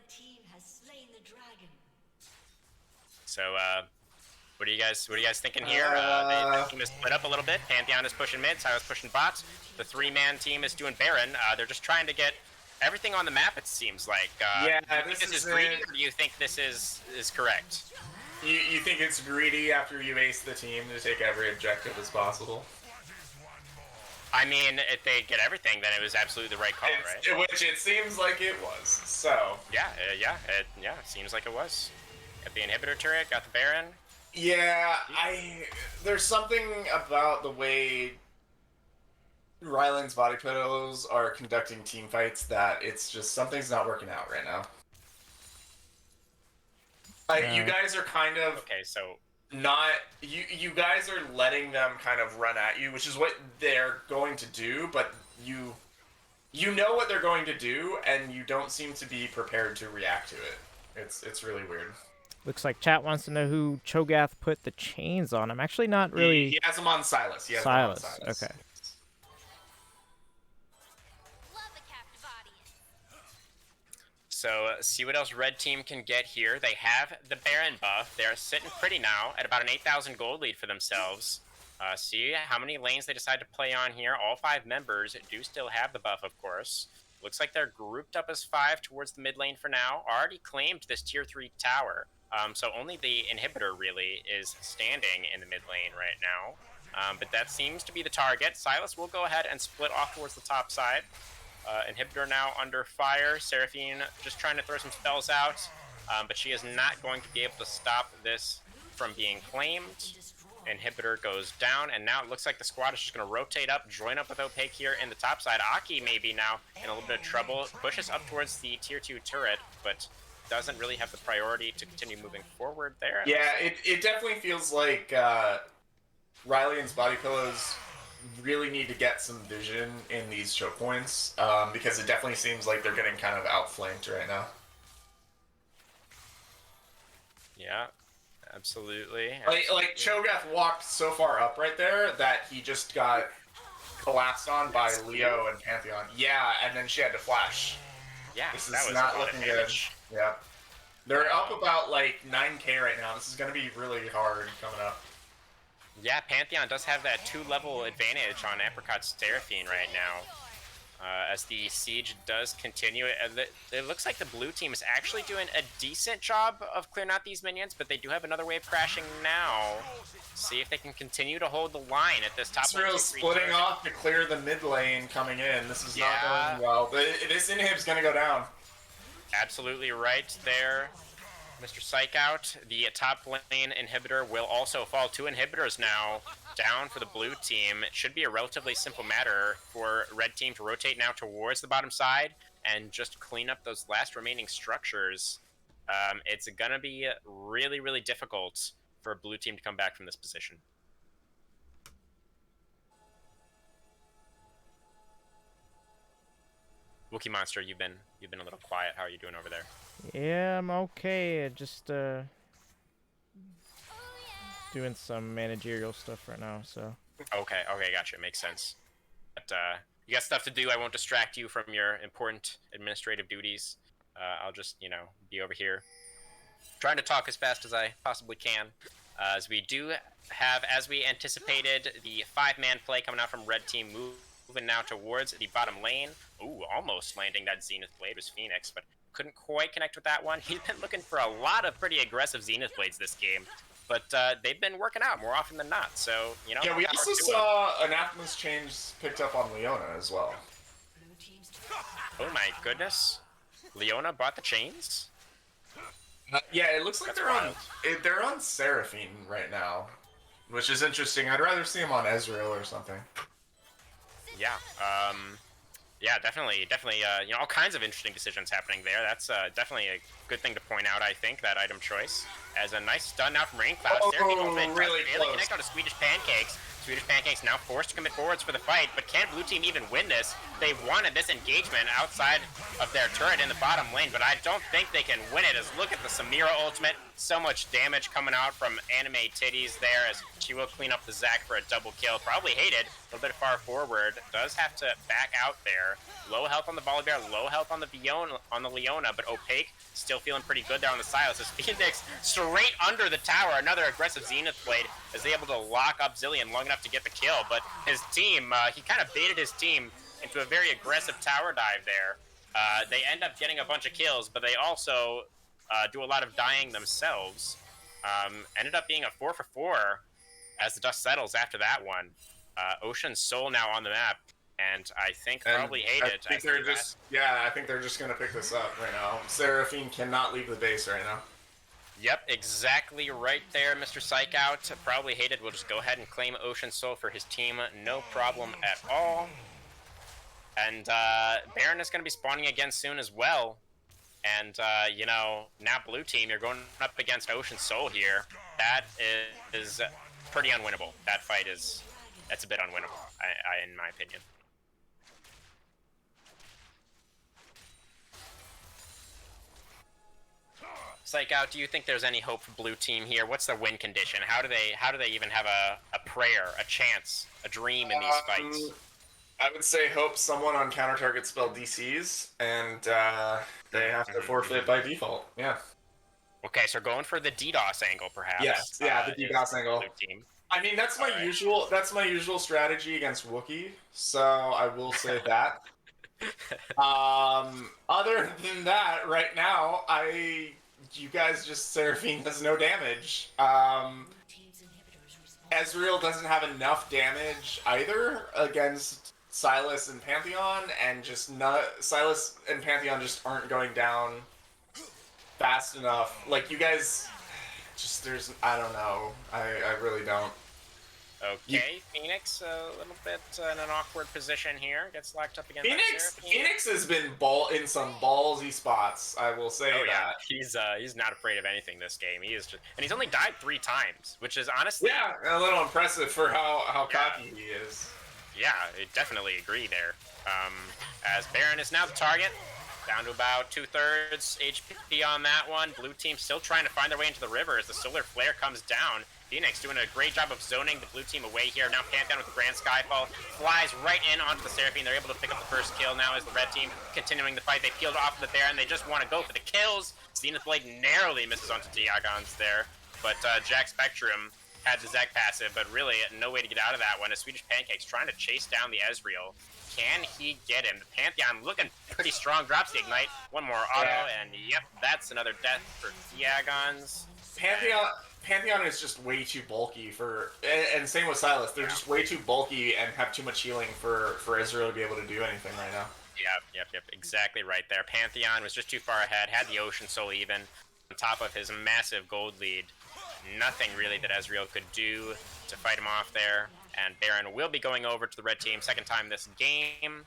Team has slain the dragon. So, what are you guys thinking here? The team is split up a little bit. Pantheon is pushing mid, Silas pushing bots. The 3-man team is doing Baron. They're just trying to get everything on the map, it seems like. Yeah, do you think this is greedy, or do you think this is correct? You think it's greedy after you ace the team to take every objective as possible? I mean, if they get everything, then it was absolutely the right call, right? Which it seems like it was. So It seems like it was. Got the inhibitor turret, got the Baron. Yeah, there's something about the way Rylionns body pillows are conducting team fights that it's just something's not working out right now. You guys are kind of okay. So. Not you guys are letting them kind of run at you, which is what they're going to do, but you know what they're going to do and you don't seem to be prepared to react to it. It's really weird. Looks like chat wants to know who Cho'Gath put the chains on. I'm actually not really... He has them on Silas. He has Silas, them on Silas. okay. So see what else red team can get here. They have the Baron buff. They're sitting pretty now at about an 8,000 gold lead for themselves. See how many lanes they decide to play on here. All 5 members do still have the buff, of course. Looks like they're grouped up as 5 towards the mid lane for now. Already claimed this tier 3 tower. So only the inhibitor really is standing in the mid lane right now. But that seems to be the target. Silas will go ahead and split off towards the top side. Inhibitor now under fire. Seraphine just trying to throw some spells out, but she is not going to be able to stop this from being claimed. Inhibitor goes down, and now it looks like the squad is just going to rotate up, join up with Opaque here in the top side. Aki maybe now in a little bit of trouble, pushes up towards the tier 2 turret, but doesn't really have the priority to continue moving forward there. Yeah, it definitely feels like Rylionns body pillows really need to get some vision in these choke points, because it definitely seems like they're getting kind of outflanked right now. Yeah, absolutely. Like Cho'Gath walked so far up right there that he just got collapsed on by Leo and Pantheon. Yeah, and then she had to flash. Yeah, This that is was not a lot looking of good. damage. Yeah. They're up about like 9k right now. This is going to be really hard coming up. Yeah, Pantheon does have that 2-level advantage on Apricot's Seraphine right now. As the siege does continue, it looks like the blue team is actually doing a decent job of clearing out these minions, but they do have another wave crashing now. See if they can continue to hold the line at this top lane. Israel's splitting off to clear the mid lane coming in. This is not going well. This inhib's going to go down. Absolutely right there, Mr. Psychout. The top lane inhibitor will also fall. 2 inhibitors now down for the blue team. It should be a relatively simple matter for red team to rotate now towards the bottom side and just clean up those last remaining structures. It's going to be really, really difficult for blue team to come back from this position. Wookie Monster, you've been a little quiet. How are you doing over there? Yeah, I'm okay. Just doing some managerial stuff right now, so. Okay, gotcha. Makes sense. But you got stuff to do. I won't distract you from your important administrative duties. I'll just, be over here trying to talk as fast as I possibly can. As we do have, as we anticipated, the 5-man play coming out from red team moving now towards the bottom lane. Ooh, almost landing that Zenith Blade was Phoenix, but couldn't quite connect with that one. He's been looking for a lot of pretty aggressive Zenith Blades this game, but they've been working out more often than not, so, Yeah, we also saw Anathema's chains picked up on Leona as well. Oh my goodness. Leona bought the chains? Yeah, it looks like they're on Seraphine right now, which is interesting. I'd rather see them on Ezreal or something. Yeah, yeah, definitely, all kinds of interesting decisions happening there. That's definitely a good thing to point out, I think, that item choice. As a nice stun out from Raincloud. Oh, really close. Connect on to Swedish Pancakes. Swedish Pancakes now forced to commit forwards for the fight, but can blue team even win this? They wanted this engagement outside of their turret in the bottom lane, but I don't think they can win it. As look at the Samira ultimate. So much damage coming out from Anime Titties there, as she will clean up the Zac for a double kill. Probably hated, a little bit far forward. Does have to back out there. Low health on the Volibear, low health on the Leona, but Opaque still feeling pretty good there on the Silas. As Phoenix straight under the tower, another aggressive Zenith Blade, is able to lock up Zillion long enough to get the kill, but his team, he kind of baited his team into a very aggressive tower dive there. They end up getting a bunch of kills, but they also do a lot of dying themselves. Ended up being a 4 for 4 as the dust settles after that one. Ocean Soul now on the map, and I think probably hated. I think they're just gonna pick this up right now. Seraphine cannot leave the base right now. Yep, exactly right there, Mr. Psychout. Probably hated. We'll just go ahead and claim Ocean Soul for his team. No problem at all. And Baron is going to be spawning again soon as well. And, now blue team, you're going up against Ocean Soul here. That is pretty unwinnable. That fight that's a bit unwinnable, in my opinion. Psychout, do you think there's any hope for blue team here? What's their win condition? How do they even have a prayer, a chance, a dream in these fights? I would say hope someone on counter target spell DCs, and they have to forfeit by default. Yeah. Okay, so going for the DDoS angle, perhaps. Yes. Yeah, the is DDoS angle. blue team. I mean, that's my Alright. usual. That's my usual strategy against Wookie. So I will say that. Other than that, right now, you guys just Seraphine does no damage. Team's inhibitor is responsible. Ezreal doesn't have enough damage either against Silas and Pantheon, and just not Silas and Pantheon just aren't going down fast enough. Like, you guys, just I don't know. I really don't. Okay, Phoenix a little bit in an awkward position here. Gets locked up against Phoenix has been in some ballsy spots. I will say Oh yeah, that. he's not afraid of anything this game. He is just, and he's only died 3 times, which is honestly Yeah, a little impressive for how Yeah. cocky he is. Yeah, I definitely agree there. As Baron is now the target, down to about 2/3 HP on that one. Blue team still trying to find their way into the river as the solar flare comes down. Phoenix doing a great job of zoning the blue team away here. Now Pantheon with the Grand Skyfall flies right in onto the Seraphine. They're able to pick up the first kill now as the red team continuing the fight. They peeled off the Baron. They just want to go for the kills. Zenith Blade narrowly misses onto Diagons there. But Jack Spectrum had the Zek passive, but really no way to get out of that one. As Swedish Pancake's trying to chase down the Ezreal. Can he get him? The Pantheon looking pretty strong. Drops the Ignite. One more auto, and yep, that's another death for Diagons. Pantheon is just way too bulky for, and same with Silas. They're just way too bulky and have too much healing for Ezreal to be able to do anything right now. Yep. Exactly right there. Pantheon was just too far ahead. Had the Ocean Soul even on top of his massive gold lead. Nothing really that Ezreal could do to fight him off there. And Baron will be going over to the red team second time this game.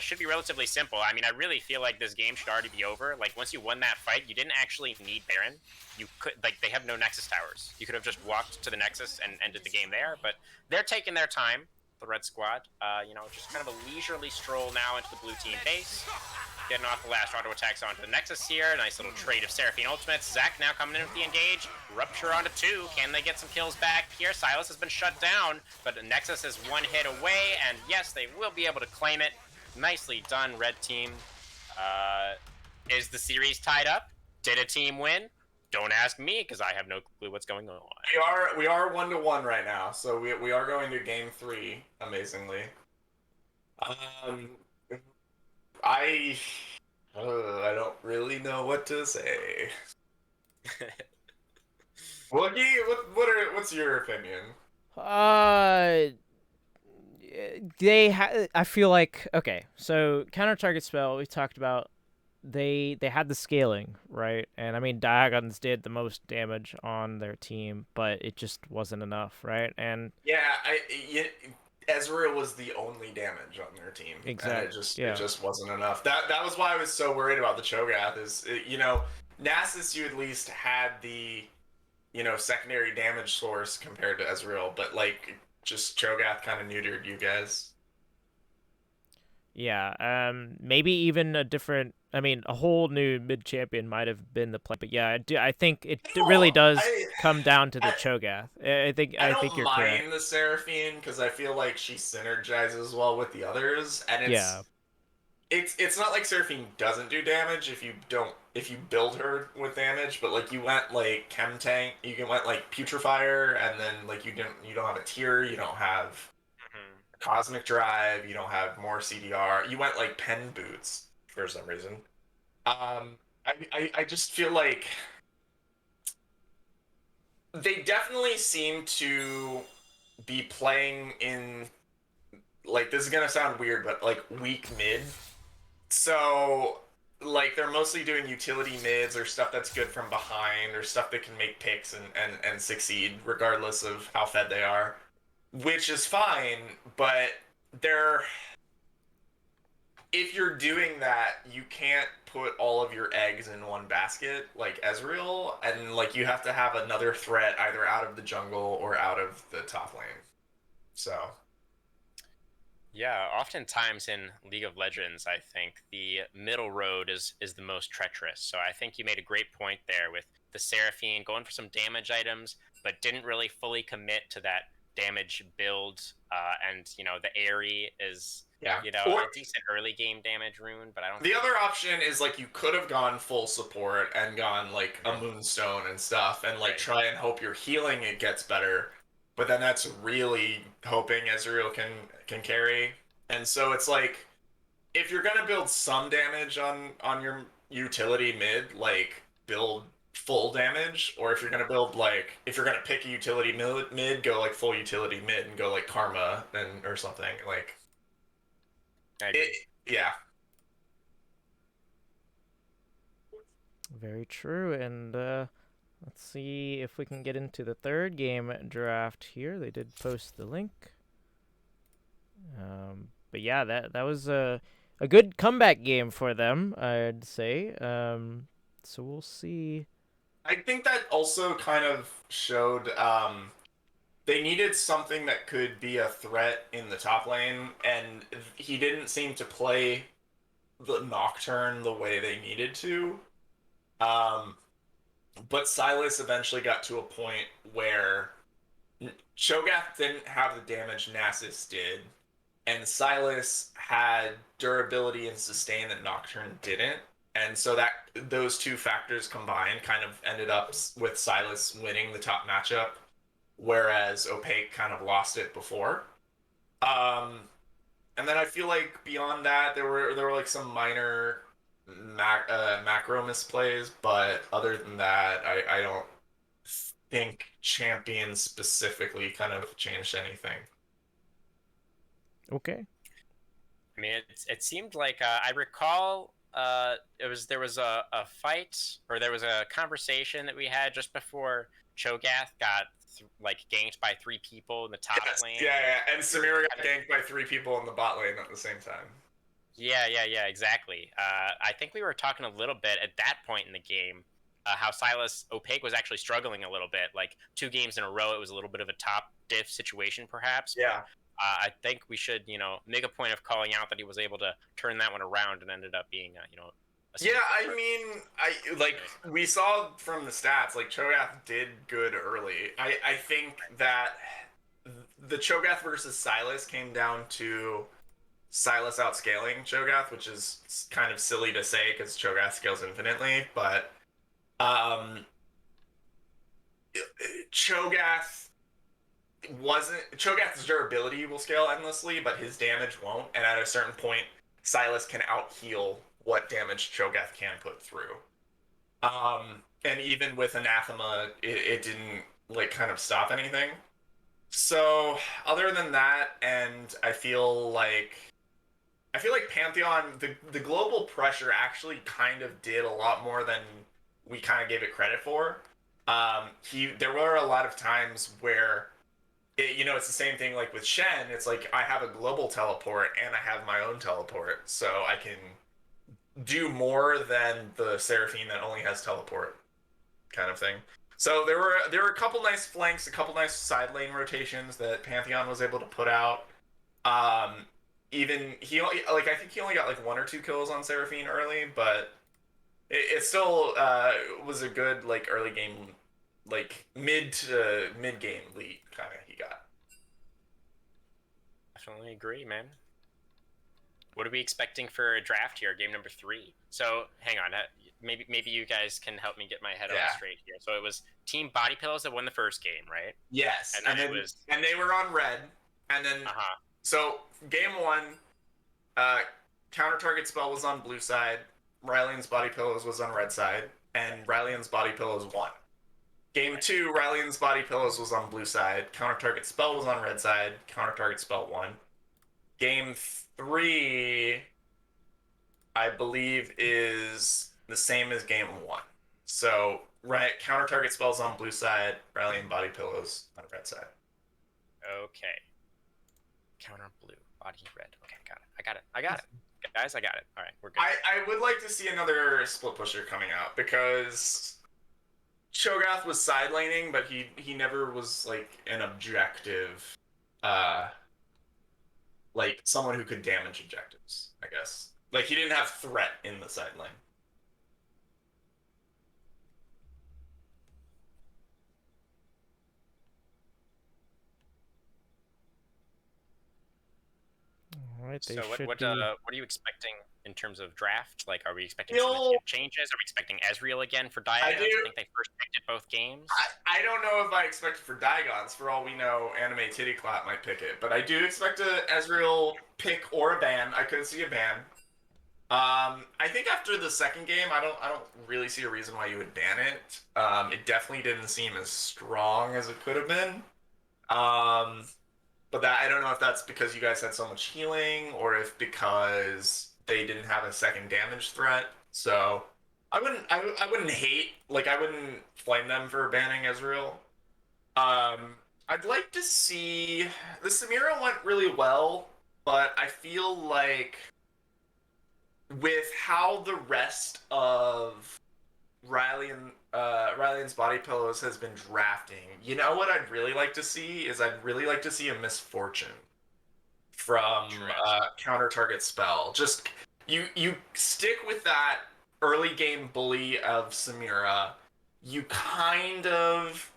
Should be relatively simple. I mean, I really feel like this game should already be over. Like, once you won that fight, you didn't actually need Baron. You could, like, they have no Nexus towers. You could have just walked to the Nexus and ended the game there, but they're taking their time, the red squad. Just kind of a leisurely stroll now into the blue team base. Getting off the last auto attacks onto the Nexus here. Nice little trade of Seraphine ultimates. Zac now coming in with the engage. Rupture onto 2. Can they get some kills back here? Silas has been shut down, but the Nexus is 1 hit away, and yes, they will be able to claim it. Nicely done, red team. Is the series tied up? Did a team win? Don't ask me, because I have no clue what's going on. We are 1-1 right now, so we are going to game 3, amazingly. I don't really know what to say. Wookie, what's your opinion? I feel like, okay, so counter target spell we talked about. They had the scaling, right? And I mean, Diagons did the most damage on their team, but it just wasn't enough, right? And Ezreal was the only damage on their team. Exactly. It just wasn't enough. That was why I was so worried about the Cho'Gath. Nasus, you at least had the secondary damage source compared to Ezreal, but like just Cho'Gath kind of neutered you guys. yeah, maybe even a whole new mid champion might have been the play, but yeah, I think it really does come down to the Cho'Gath. I think you're mind correct. the Seraphine because I feel like she synergizes well with the others, and it's not like Seraphine doesn't do damage if you build her with damage, but like you went like Chem Tank, went like Putrefier, and then like you don't have a tier, you don't have Cosmic Drive, you don't have more CDR, you went like Pen Boots for some reason. I just feel like they definitely seem to be playing in, like, this is gonna sound weird, but like weak mid. So like they're mostly doing utility mids or stuff that's good from behind or stuff that can make picks and succeed regardless of how fed they are, which is fine, but if you're doing that, you can't put all of your eggs in one basket like Ezreal, and like you have to have another threat either out of the jungle or out of the top lane. So Yeah, oftentimes in League of Legends, I think the middle road is the most treacherous. So I think you made a great point there with the Seraphine going for some damage items, but didn't really fully commit to that damage build. And the Airy is Yeah. a decent early game damage rune, but I don't The think. other option is like you could have gone full support and gone like a Mhm. moonstone and stuff and like Right. try and hope your healing it gets better. But then that's really hoping Ezreal can carry. And so it's like if you're gonna build some damage on your utility mid, like build full damage, or if you're gonna build like if you're gonna pick a utility mid, go like full utility mid and go like Karma then or something. Like I it agree. yeah. Very true. And let's see if we can get into the third game draft here. They did post the link. But yeah, that was a good comeback game for them, I'd say. So we'll see. I think that also kind of showed they needed something that could be a threat in the top lane, and he didn't seem to play the Nocturne the way they needed to. Um, but Silas eventually got to a point where Cho'Gath didn't have the damage Nasus did, and Silas had durability and sustain that Nocturne didn't. And so that those two factors combined kind of ended up with Silas winning the top matchup, whereas Opaque kind of lost it before. Um, and then I feel like beyond that, there were like some minor macro misplays, but other than that, I don't think champions specifically kind of changed anything. Okay. I mean, it seemed like I recall there was a fight or there was a conversation that we had just before Cho'Gath got like ganked by three people in the top Yes, lane, yeah, and yeah. And we were Samira got kind of ganked by three people in the bot lane at the same time. yeah, exactly. I think we were talking a little bit at that point in the game. How Silas Opaque was actually struggling a little bit. Like 2 games in a row, it was a little bit of a top diff situation, perhaps. But Yeah. I think we should, make a point of calling out that he was able to turn that one around and ended up being, a Yeah, sweep. I mean, I like we saw from the stats, like Cho'Gath did good early. I think that the Cho'Gath versus Silas came down to Silas outscaling Cho'Gath, which is kind of silly to say because Cho'Gath scales infinitely, but um, Cho'Gath Cho'Gath's durability will scale endlessly, but his damage won't. And at a certain point, Silas can out heal what damage Cho'Gath can put through. And even with Anathema, it didn't like kind of stop anything. So other than that, and I feel like Pantheon, the global pressure actually kind of did a lot more than we kind of gave it credit for. There were a lot of times where it's the same thing like with Shen. It's like I have a global teleport and I have my own teleport, so I can do more than the Seraphine that only has teleport kind of thing. So there were a couple nice flanks, a couple nice side lane rotations that Pantheon was able to put out. Um, Even I think he only got like 1 or 2 kills on Seraphine early, but it still was a good like early game, like mid game lead kind of he got. Definitely agree, man. What are we expecting for a draft here, game number 3? So hang on, maybe you guys can help me get my head on Yeah. straight here. So it was Team Body Pillows that won the first game, right? Yes, And then it was and they were on red, and then so game 1, uh, counter target spell was on blue side, Rylionns body pillows was on red side, and Rylionns body pillows won. Game 2, Rylionns body pillows was on blue side, counter target spell was on red side, counter target spell won. Game 3, I believe, is the same as game 1. So right, counter target spells on blue side, Rylionn body pillows on red side. okay. Counter blue, body red. Okay, I got it. Guys, I got it. All right, we're good. I would like to see another split pusher coming out because Cho'Gath was side laning, but he never was like an objective like someone who could damage objectives, I guess. Like he didn't have threat in the side lane. All right, they So should what be. are you expecting in terms of draft? Like, are we expecting Feel significant changes? Are we expecting Ezreal again for I Diagonds? I do. think they first picked it both games. I don't know if I expect it for Digons. For all we know, Anime Titty Clap might pick it, but I do expect a Ezreal pick or a ban. I could see a ban. I think after the second game, I don't really see a reason why you would ban it. It definitely didn't seem as strong as it could have been. But that I don't know if that's because you guys had so much healing or if because they didn't have a second damage threat. So I wouldn't hate like I wouldn't flame them for banning Ezreal. I'd like to see the Samira went really well, but I feel like with how the rest of Rylionns Body Pillows has been drafting, you know what I'd really like to see is I'd really like to see a Misfortune from counter target spell. Just you stick with that early game bully of Samira. You kind of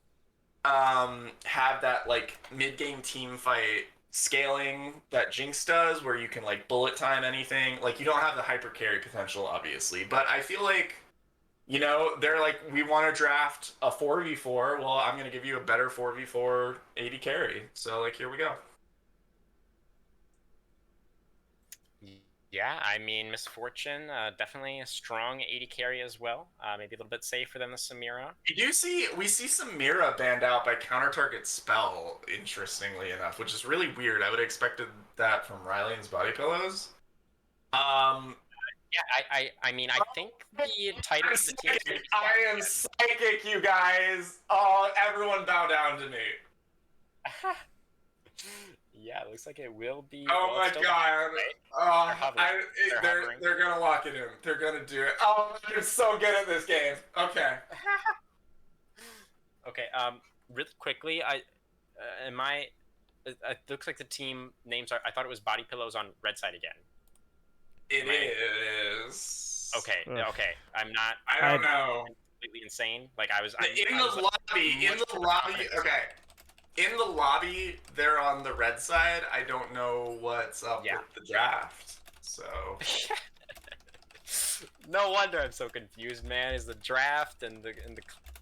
have that like mid game team fight scaling that Jinx does, where you can like bullet time anything. Like you don't have the hyper carry potential, obviously, but I feel like they're like, we want to draft a 4v4. Well, I'm going to give you a better 4v4 80 carry. So, like, here we go. Yeah, I mean, Misfortune, definitely a strong 80 carry as well. Maybe a little bit safer than the Samira. We see Samira banned out by counter target spell, interestingly enough, which is really weird. I would have expected that from Rylionns Body Pillows. Yeah, I mean, I think the title of the team is maybe I am psychic, you guys. Oh, everyone bow down to me. Yeah, it looks like it will be. Oh well, my god. Oh, they're gonna lock it in. They're gonna do it. Oh, I'm so good at this game. Okay. Okay. Really quickly, it looks like the team names are. I thought it was Body Pillows on red side again. It is. Okay. Ugh. Okay. I'm not. I don't know. Completely insane. Like I was. In the lobby. Okay. In the lobby, they're on the red side. I don't know what's up with the draft. So. No wonder I'm so confused, man. Is the draft and the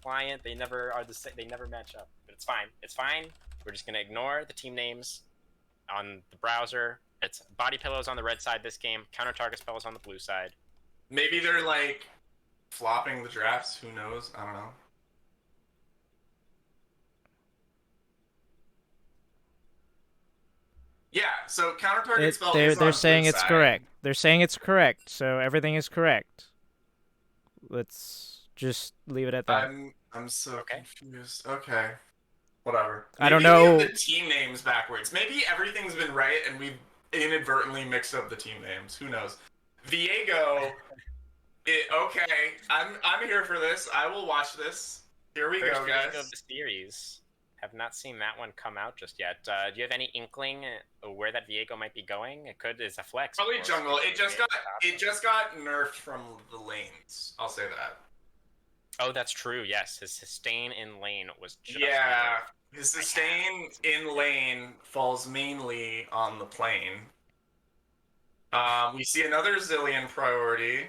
client, they never are the same. They never match up. But it's fine. It's fine. We're just gonna ignore the team names on the browser. It's Body Pillows on the red side this game. Counter target spells on the blue side. Maybe they're like flopping the drafts. Who knows? I don't know. Yeah, so counter target spell is They're on saying blue it's side. correct. They're saying it's correct, so everything is correct. Let's just leave it at that. I'm so confused. Okay. Whatever. I don't Maybe we know. have the team names backwards. Maybe everything's been right and we've inadvertently mixed up the team names. Who knows? Viego. Okay. I'm here for this. I will watch this. Here we First go, guys. Viego of the series. Have not seen that one come out just yet. Do you have any inkling where that Viego might be going? It's a flex. Probably jungle. It just got nerfed from the lanes. I'll say that. Oh, that's true. Yes, his sustain in lane was just his sustain in lane falls mainly on the plane. We see another Zillion priority.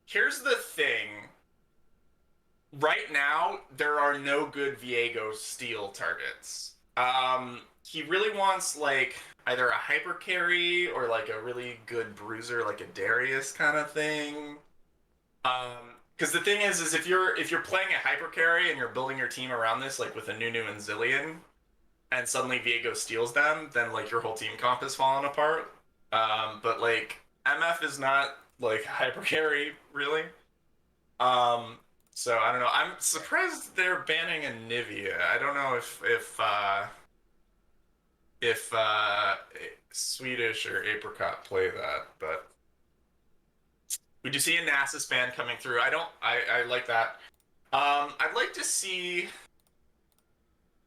Here's the thing. Right now, there are no good Viego steal targets. He really wants like either a hyper carry or like a really good bruiser, like a Darius kind of thing. Because the thing is if you're playing a hyper carry and you're building your team around this, like with a Nunu and Zillion, and suddenly Viego steals them, then like your whole team comp is falling apart. But like MF is not like hyper carry really. So I don't know. I'm surprised they're banning Anivia. I don't know if Swedish or Apricot play that, but we do see a Nasus ban coming through. I like that. I'd like to see.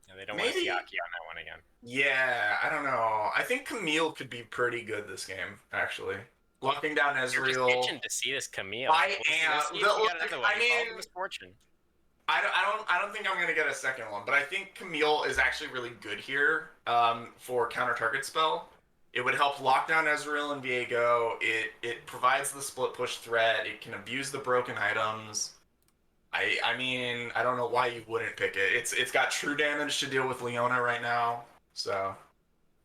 Yeah, And they don't want to see Aki on that one again. Yeah, I don't know. I think Camille could be pretty good this game, actually. Locking down You're just Ezreal. itching to see this Camille. I am. Let's see if we got another one. I mean, All the misfortune. I don't think I'm gonna get a second one, but I think Camille is actually really good here for counter target spell. It would help lock down Ezreal and Viego. It provides the split push threat. It can abuse the broken items. I mean, I don't know why you wouldn't pick it. It's got true damage to deal with Leona right now, so.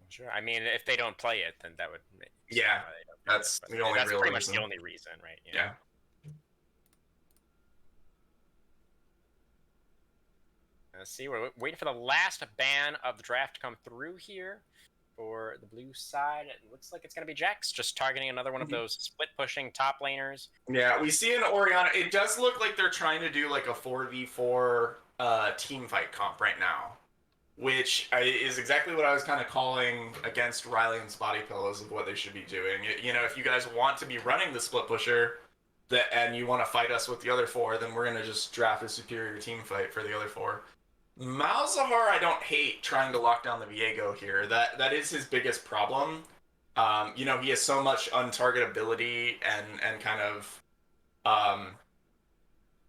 Sure. I mean, if they don't play it, then that would. Yeah, that's the only that's real pretty reason. much the only reason, right? Yeah. Let's see, we're waiting for the last ban of the draft to come through here for the blue side. It looks like it's going to be Jax, just targeting another one of those split-pushing top laners. Yeah, we see an Orianna. It does look like they're trying to do like a 4v4 team fight comp right now, which is exactly what I was kind of calling against Rylionns body pillows of what they should be doing. You know, if you guys want to be running the split pusher and you want to fight us with the other 4, then we're going to just draft a superior team fight for the other 4. Malzahar, I don't hate trying to lock down the Viego here. That is his biggest problem. You know, he has so much untargetability and kind of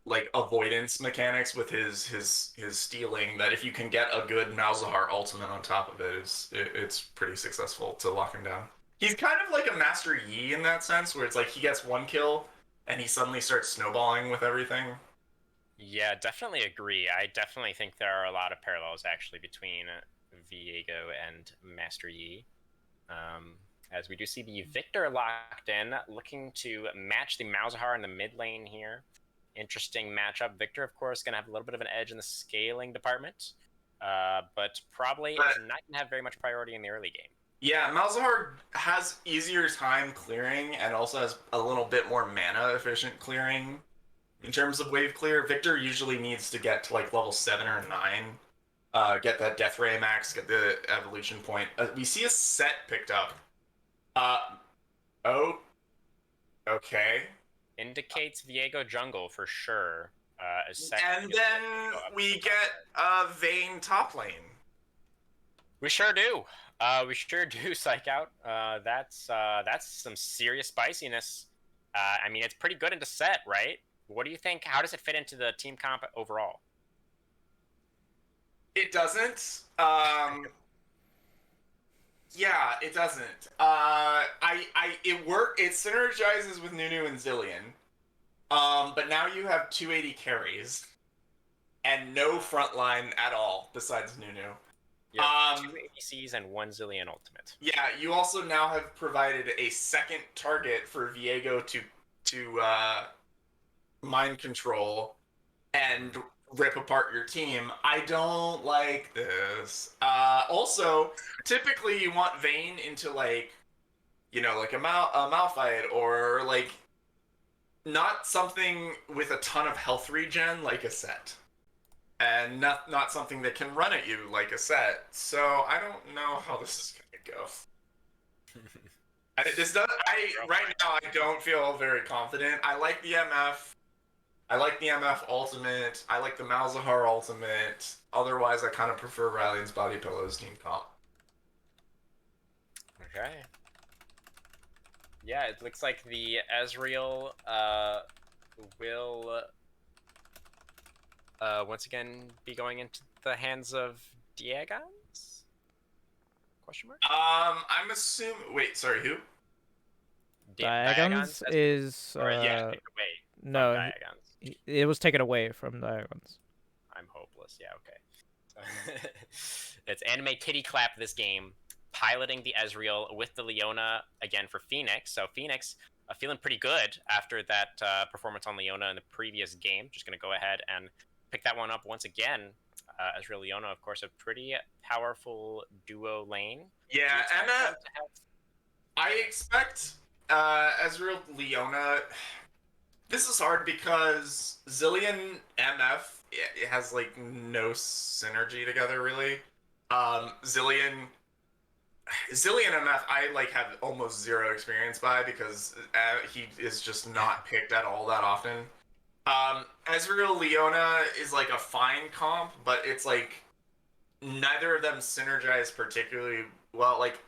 like avoidance mechanics with his stealing that if you can get a good Malzahar ultimate on top of it, it's pretty successful to lock him down. He's kind of like a Master Yi in that sense, where it's like he gets one kill and he suddenly starts snowballing with everything. Yeah, definitely agree. I definitely think there are a lot of parallels actually between Viego and Master Yi. As we do see the Victor locked in, looking to match the Malzahar in the mid lane here. Interesting matchup. Victor, of course, going to have a little bit of an edge in the scaling department, but probably is not going to have very much priority in the early game. Yeah, Malzahar has easier time clearing and also has a little bit more mana efficient clearing. In terms of wave clear, Victor usually needs to get to like level 7 or 9, get that Death Ray max, get the evolution point. We see a set picked up. Oh, okay. Indicates Viego jungle for sure. And then we get Vayne top lane. We sure do. We sure do, Psychout. That's some serious spiciness. I mean, it's pretty good into set, right? What do you think? How does it fit into the team comp overall? It doesn't. Yeah, it doesn't. It synergizes with Nunu and Zillion. But now you have 280 carries and no frontline at all besides Nunu. Yeah, 2 ADCs and 1 Zillion ultimate. Yeah, you also now have provided a second target for Viego to mind control and rip apart your team. I don't like this. Also, typically you want Vayne into like, you know, like a Malphite or like not something with a ton of health regen like a set. And not something that can run at you like a set. So I don't know how this is gonna go. Right now I don't feel very confident. I like the MF. I like the MF ultimate. I like the Malzahar ultimate. Otherwise, I kind of prefer Rylionns body pillows team comp. Okay. Yeah, it looks like the Ezreal will once again be going into the hands of Diegons? Question mark? I'm assuming. Wait, sorry, who? Diegons is yeah, take away no. Diegons. It was taken away from Diegons. I'm hopeless. Yeah, okay. It's anime titty clap this game, piloting the Ezreal with the Leona again for Phoenix. So Phoenix feeling pretty good after that performance on Leona in the previous game. Just going to go ahead and pick that one up once again. Ezreal Leona, of course, a pretty powerful duo lane. Yeah, and I expect Ezreal Leona. This is hard because Zillion MF it has like no synergy together really. Zillion MF I like have almost zero experience by because he is just not picked at all that often. Ezreal Leona is like a fine comp, but it's like neither of them synergize particularly well. Like,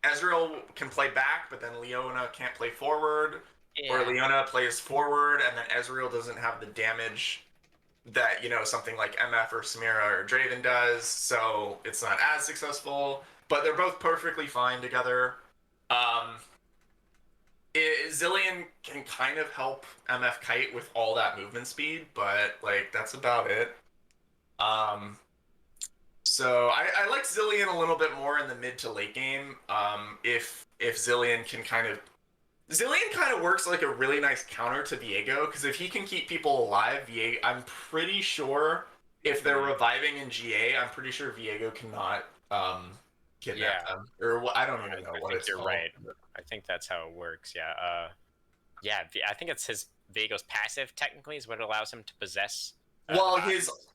Ezreal can play back, but then Leona can't play forward, or Yeah. Leona plays forward, and then Ezreal doesn't have the damage that, something like MF or Samira or Draven does, so it's not as successful. But they're both perfectly fine together. Zillion can kind of help MF Kite with all that movement speed, but like that's about it. So I like Zillion a little bit more in the mid to late game. If Zillion can Zillion kind of works like a really nice counter to Viego, because if he can keep people alive, I'm pretty sure if they're reviving in GA, I'm pretty sure Viego cannot kidnap them. Or I don't even know what it's You're called. right. I think that's how it works. Yeah. Yeah. I think it's his Viego's passive. Technically, is what allows him to possess. Well,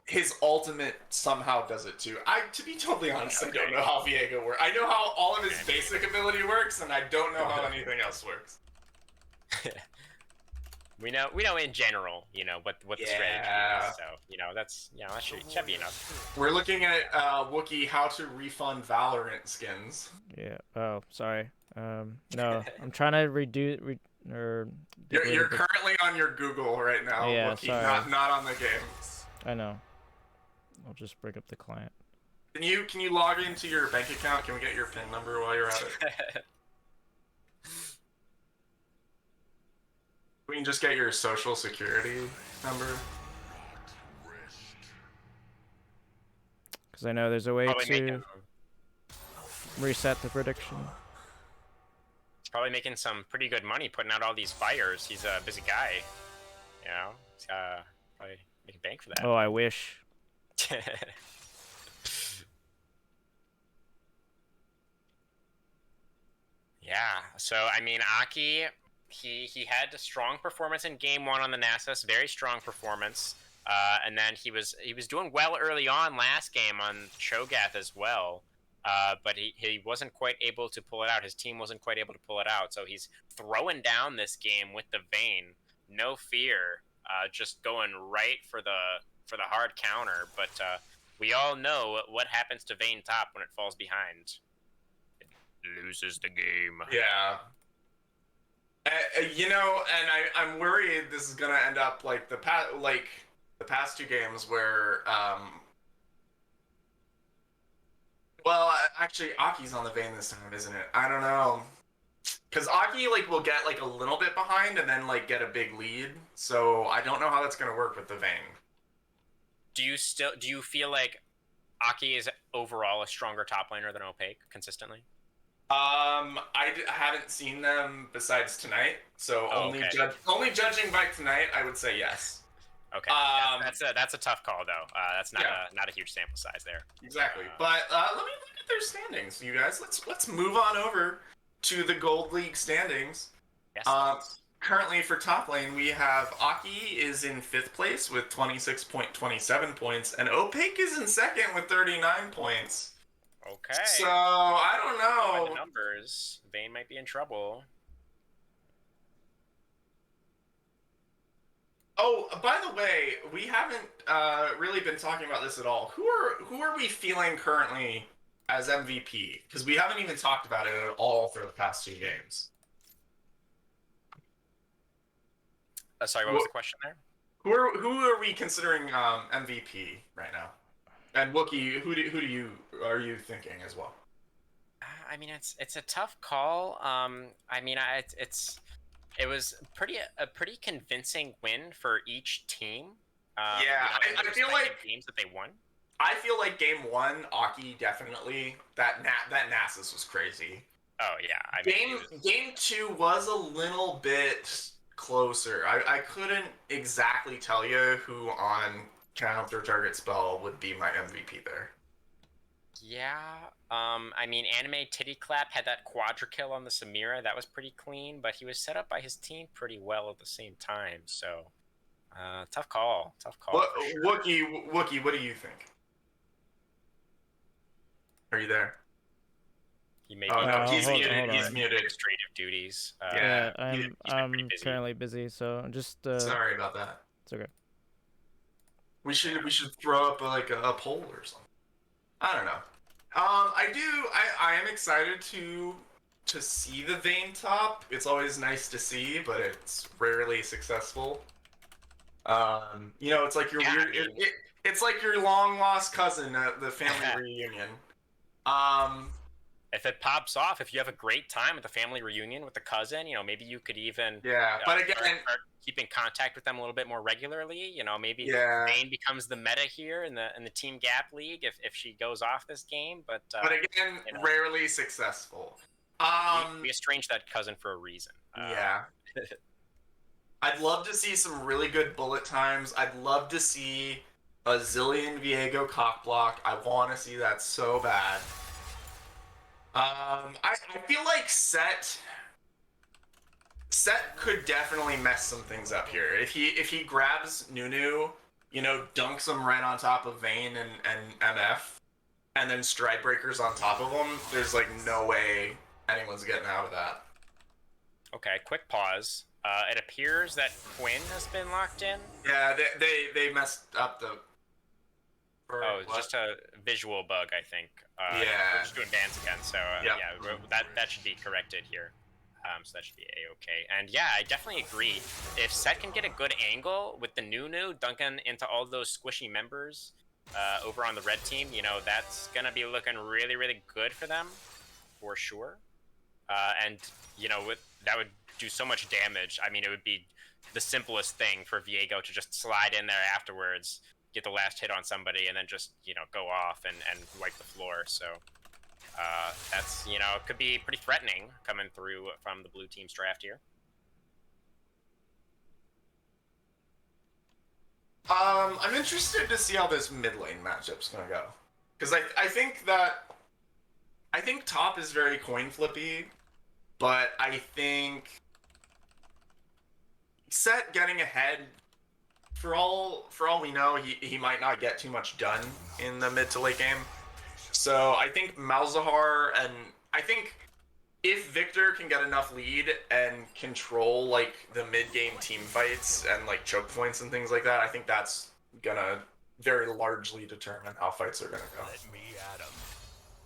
his ultimate somehow does it too. To be totally honest, I don't know how Viego works. I know how all of his basic ability works, and I don't know how anything else works. we know in general, what the strategy is. So that should be enough. We're looking at Wookie how to refund Valorant skins. Yeah. Oh, sorry. No, I'm trying to reduce or. You're currently on your Google right now, Yeah, Wookie, sorry. not on the game. I know. I'll just bring up the client. Can you log into your bank account? Can we get your PIN number while you're at it? We can just get your social security number. Because I know there's a way Probably to reset the prediction. He's probably making some pretty good money putting out all these fires. He's a busy guy. He's probably making bank for that. Oh, I wish. Yeah. So I mean, Aki, he had a strong performance in game 1 on the Nasus, very strong performance. And then he was doing well early on last game on Cho'Gath as well. But he wasn't quite able to pull it out. His team wasn't quite able to pull it out. So he's throwing down this game with the Vayne, no fear, just going right for the hard counter. But we all know what happens to Vayne top when it falls behind. It loses the game. Yeah. And I'm worried this is gonna end up like the past 2 games where well, actually Aki's on the Vayne this time, isn't it? I don't know, because Aki will get a little bit behind and then get a big lead, so I don't know how that's gonna work with the Vayne. Do you feel like Aki is overall a stronger top laner than Opaque consistently? I haven't seen them besides tonight, so only judging by tonight, I would say yes. Okay, that's a tough call though. That's not a huge sample size there. Exactly, but let me look at their standings, you guys. Let's move on over to the Gold League standings. Yes. Currently for top lane, we have Aki is in 5th place with 26.27 points, and Opaque is in 2nd with 39 points. Okay. So I don't know. By the numbers, Vayne might be in trouble. Oh, by the way, we haven't really been talking about this at all. Who are we feeling currently as MVP? Because we haven't even talked about it at all for the past 2 games. Sorry, what was the question there? Who are we considering MVP right now? And Wookie, who are you thinking as well? I mean, it's a tough call. I mean, it was a pretty convincing win for each team. I feel like games that they won. I feel like game 1, Aki definitely that Nasus was crazy. Oh yeah, game 2 was a little bit closer. I couldn't exactly tell you who on counter target spell would be my MVP there. Yeah, I mean, Anime Titty Clap had that quadra kill on the Samira. That was pretty clean, but he was set up by his team pretty well at the same time. So, tough call. What, sure. Wookie, what do you think? Are you there? He may no, he's muted. Hold he's on. muted. Administrative duties. I'm currently busy, so just. Sorry about that. It's okay. We should throw up a poll or something. I don't know. I am excited to see the Vayne top. It's always nice to see, but it's rarely successful. It's like your Yeah, weird. I mean, It's like your long lost cousin at the family reunion. Um, if it pops off, if you have a great time at the family reunion with the cousin, maybe you could even yeah, but again, start keeping contact with them a little bit more regularly. Maybe yeah, Vayne becomes the meta here in the Team Gap League if she goes off this game. But again, rarely successful. we estranged that cousin for a reason. Yeah. I'd love to see some really good bullet times. I'd love to see a zillion Viego cockblock. I want to see that so bad. I feel like Set could definitely mess some things up here. If he grabs Nunu, dunks him right on top of Vayne and MF, and then Stride Breakers on top of him, there's like no way anyone's getting out of that. Okay, quick pause. It appears that Quinn has been locked in. Yeah, they messed up the. It's just a visual bug, I think. Yeah. We're just doing bans again, so Yep. yeah, that should be corrected here. So that should be a-okay. And yeah, I definitely agree. If Set can get a good angle with the Nunu dunking into all those squishy members over on the red team, that's gonna be looking really, really good for them, for sure. And that would do so much damage. I mean, it would be the simplest thing for Viego to just slide in there afterwards, get the last hit on somebody, and then just go off and wipe the floor. So that's could be pretty threatening coming through from the blue team's draft here. I'm interested to see how this mid lane matchup's gonna go, because I think top is very coin flippy, but I think Set getting ahead, for all we know, he might not get too much done in the mid to late game. So I think Malzahar, and I think if Victor can get enough lead and control like the mid game team fights and like choke points and things like that, I think that's gonna very largely determine how fights are gonna go. Let me at 'em.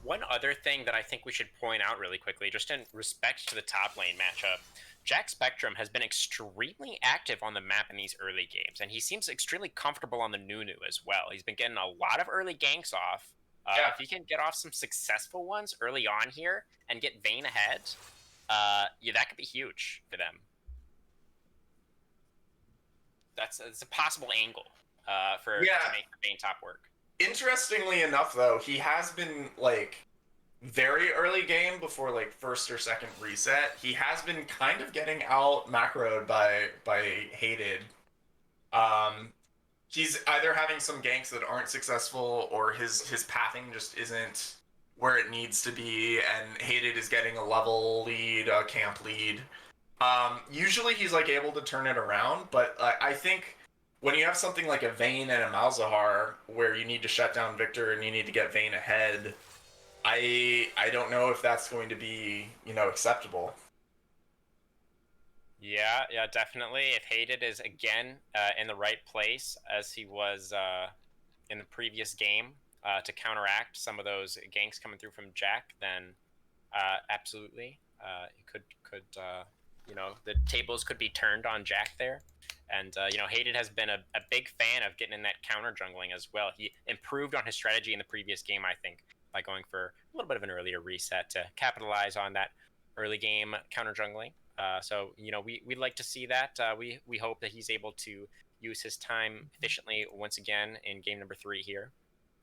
One other thing that I think we should point out really quickly, just in respect to the top lane matchup, Jack Spectrum has been extremely active on the map in these early games, and he seems extremely comfortable on the Nunu as well. He's been getting a lot of early ganks off. Yeah. If he can get off some successful ones early on here and get Vayne ahead, that could be huge for them. It's a possible angle to make the Vayne top work. Interestingly enough, though, he has been like very early game before like first or second reset. He has been kind of getting out macroed by Hated. He's either having some ganks that aren't successful, or his pathing just isn't where it needs to be, and Hated is getting a level lead, a camp lead. Usually he's like able to turn it around, but I think when you have something like a Vayne and a Malzahar where you need to shut down Victor and you need to get Vayne ahead, I don't know if that's going to be acceptable. Yeah, definitely. If Hated is again in the right place as he was in the previous game to counteract some of those ganks coming through from Jack, then absolutely, it could the tables could be turned on Jack there. And Hated has been a big fan of getting in that counter jungling as well. He improved on his strategy in the previous game, I think, by going for a little bit of an earlier reset to capitalize on that early game counter jungling. So we'd like to see that. We hope that he's able to use his time efficiently once again in game number 3 here,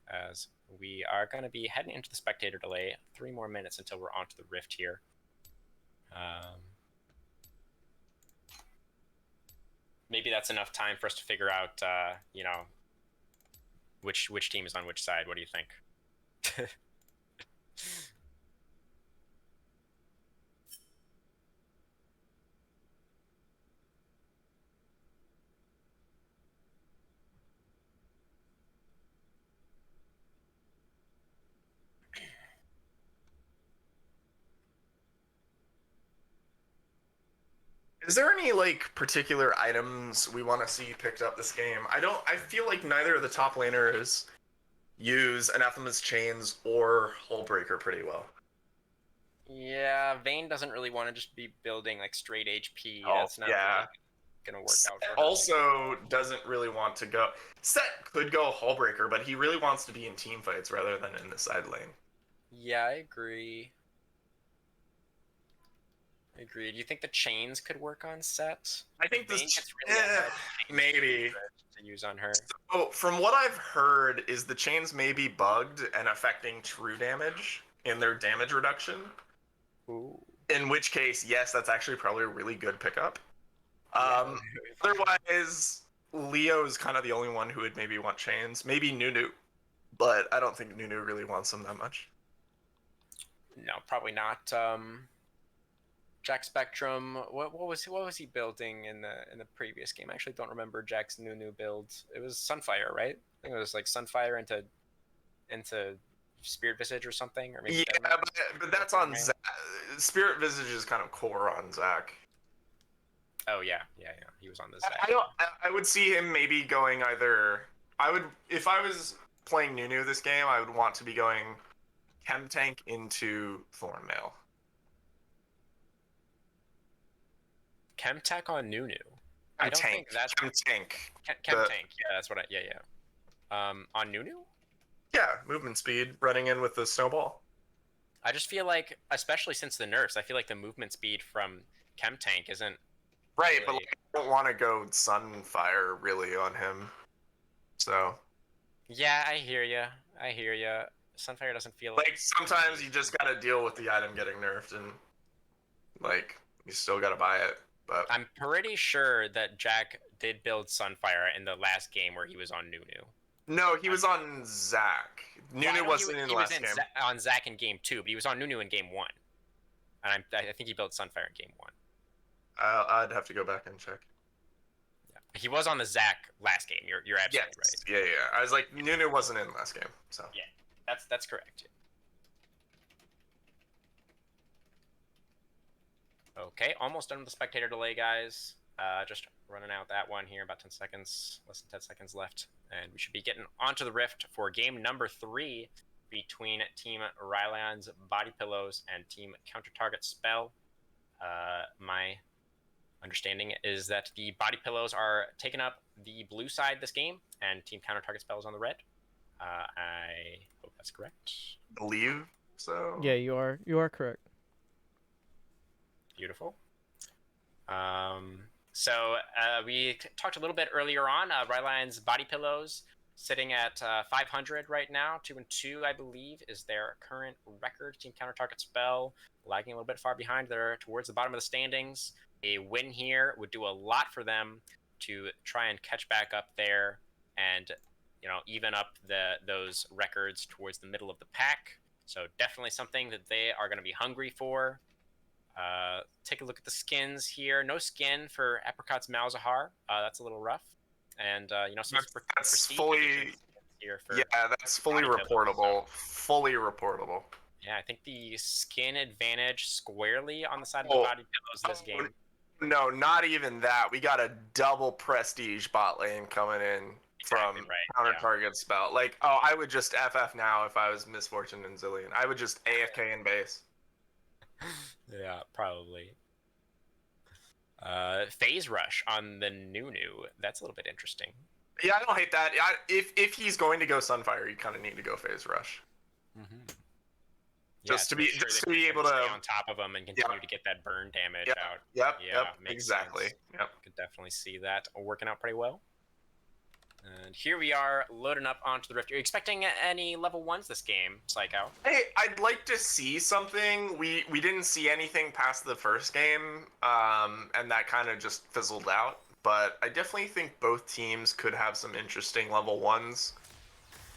as we are going to be heading into the spectator delay. 3 more minutes until we're onto the Rift here. Maybe that's enough time for us to figure out, which team is on which side. What do you think? Is there any like particular items we want to see picked up this game? I feel like neither of the top laners use Anathema's Chains or Hullbreaker pretty well. Yeah, Vayne doesn't really want to just be building like straight HP. Oh, That's not yeah. really gonna work out for her. Also doesn't really want to go. Set could go Hullbreaker, but he really wants to be in team fights rather than in the side lane. Yeah, I agree. I agree. Do you think the chains could work on Set? I think Vayne this gets really ahead. maybe. To use on her. So from what I've heard, is the chains may be bugged and affecting true damage in their damage reduction. Ooh. In which case, yes, that's actually probably a really good pickup. Otherwise, Leo is kind of the only one who would maybe want chains. Maybe Nunu, but I don't think Nunu really wants them that much. No, probably not. Jack Spectrum. What was he building in the previous game? I actually don't remember Jack's new build. It was Sunfire, right? I think it was like Sunfire into Spirit Visage or something, or maybe. Yeah, but that's on Zac. Spirit Visage is kind of core on Zac. Oh yeah. He was on the Zac. I would see him maybe going either. If I was playing Nunu this game, I would want to be going Chem Tank into Thornmail. Chemtech on Nunu. I don't think that's Chem Tank. Chem Tank. Yeah, that's what I. Yeah. On Nunu. Yeah, movement speed, running in with the snowball. I just feel like, especially since the nerfs, I feel like the movement speed from Chem Tank isn't right. really... But like, I don't want to go Sunfire really on him. So. Yeah, I hear ya. Sunfire doesn't feel like sometimes you just gotta deal with the item getting nerfed, and like you still gotta buy it. But I'm pretty sure that Jack did build Sunfire in the last game where he was on Nunu. No, he was on Zac. Nunu wasn't in the last game. On Zac in game 2, but he was on Nunu in game 1. And I think he built Sunfire in game 1. I'd have to go back and check. Yeah. He was on the Zac last game. You're absolutely right. Yeah. I was like, Nunu wasn't in the last game, so. Yeah, that's correct. Okay, almost done with the spectator delay, guys. Just running out that one here, about 10 seconds, less than 10 seconds left. And we should be getting onto the Rift for game number 3 between Team Rylionns Body Pillows and Team Counter Target Spell. My understanding is that the Body Pillows are taking up the blue side this game, and Team Counter Target Spell is on the red. I hope that's correct. Believe so. Yeah, you are correct. Beautiful. So we talked a little bit earlier on. Rylionns Body Pillows sitting at 500 right now. 2-2, I believe, is their current record. Team Counter Target Spell lagging a little bit far behind. They're towards the bottom of the standings. A win here would do a lot for them to try and catch back up there and even up those records towards the middle of the pack. So definitely something that they are going to be hungry for. Take a look at the skins here. No skin for Apricot's Malzahar. That's a little rough. And some that's fully here for that's fully reportable. Fully reportable. Yeah, I think the skin advantage squarely on the side of the Body Pillows this game. No, not even that. We got a double prestige bot lane coming in from Counter Target Spell. Like, I would just FF now if I was Misfortune and Zillion. I would just AFK in base. Yeah, probably. Phase Rush on the Nunu. That's a little bit interesting. Yeah, I don't hate that. If he's going to go Sunfire, you kind of need to go Phase Rush. Mm-hmm. Just to be able to stay on top of him and continue to get that burn damage out. Yep. Exactly. Sense. Yep. Could definitely see that working out pretty well. And here we are loading up onto the Rift. Are you expecting any level 1s this game, Psychout? Hey, I'd like to see something. We didn't see anything past the first game, and that kind of just fizzled out. But I definitely think both teams could have some interesting level 1s.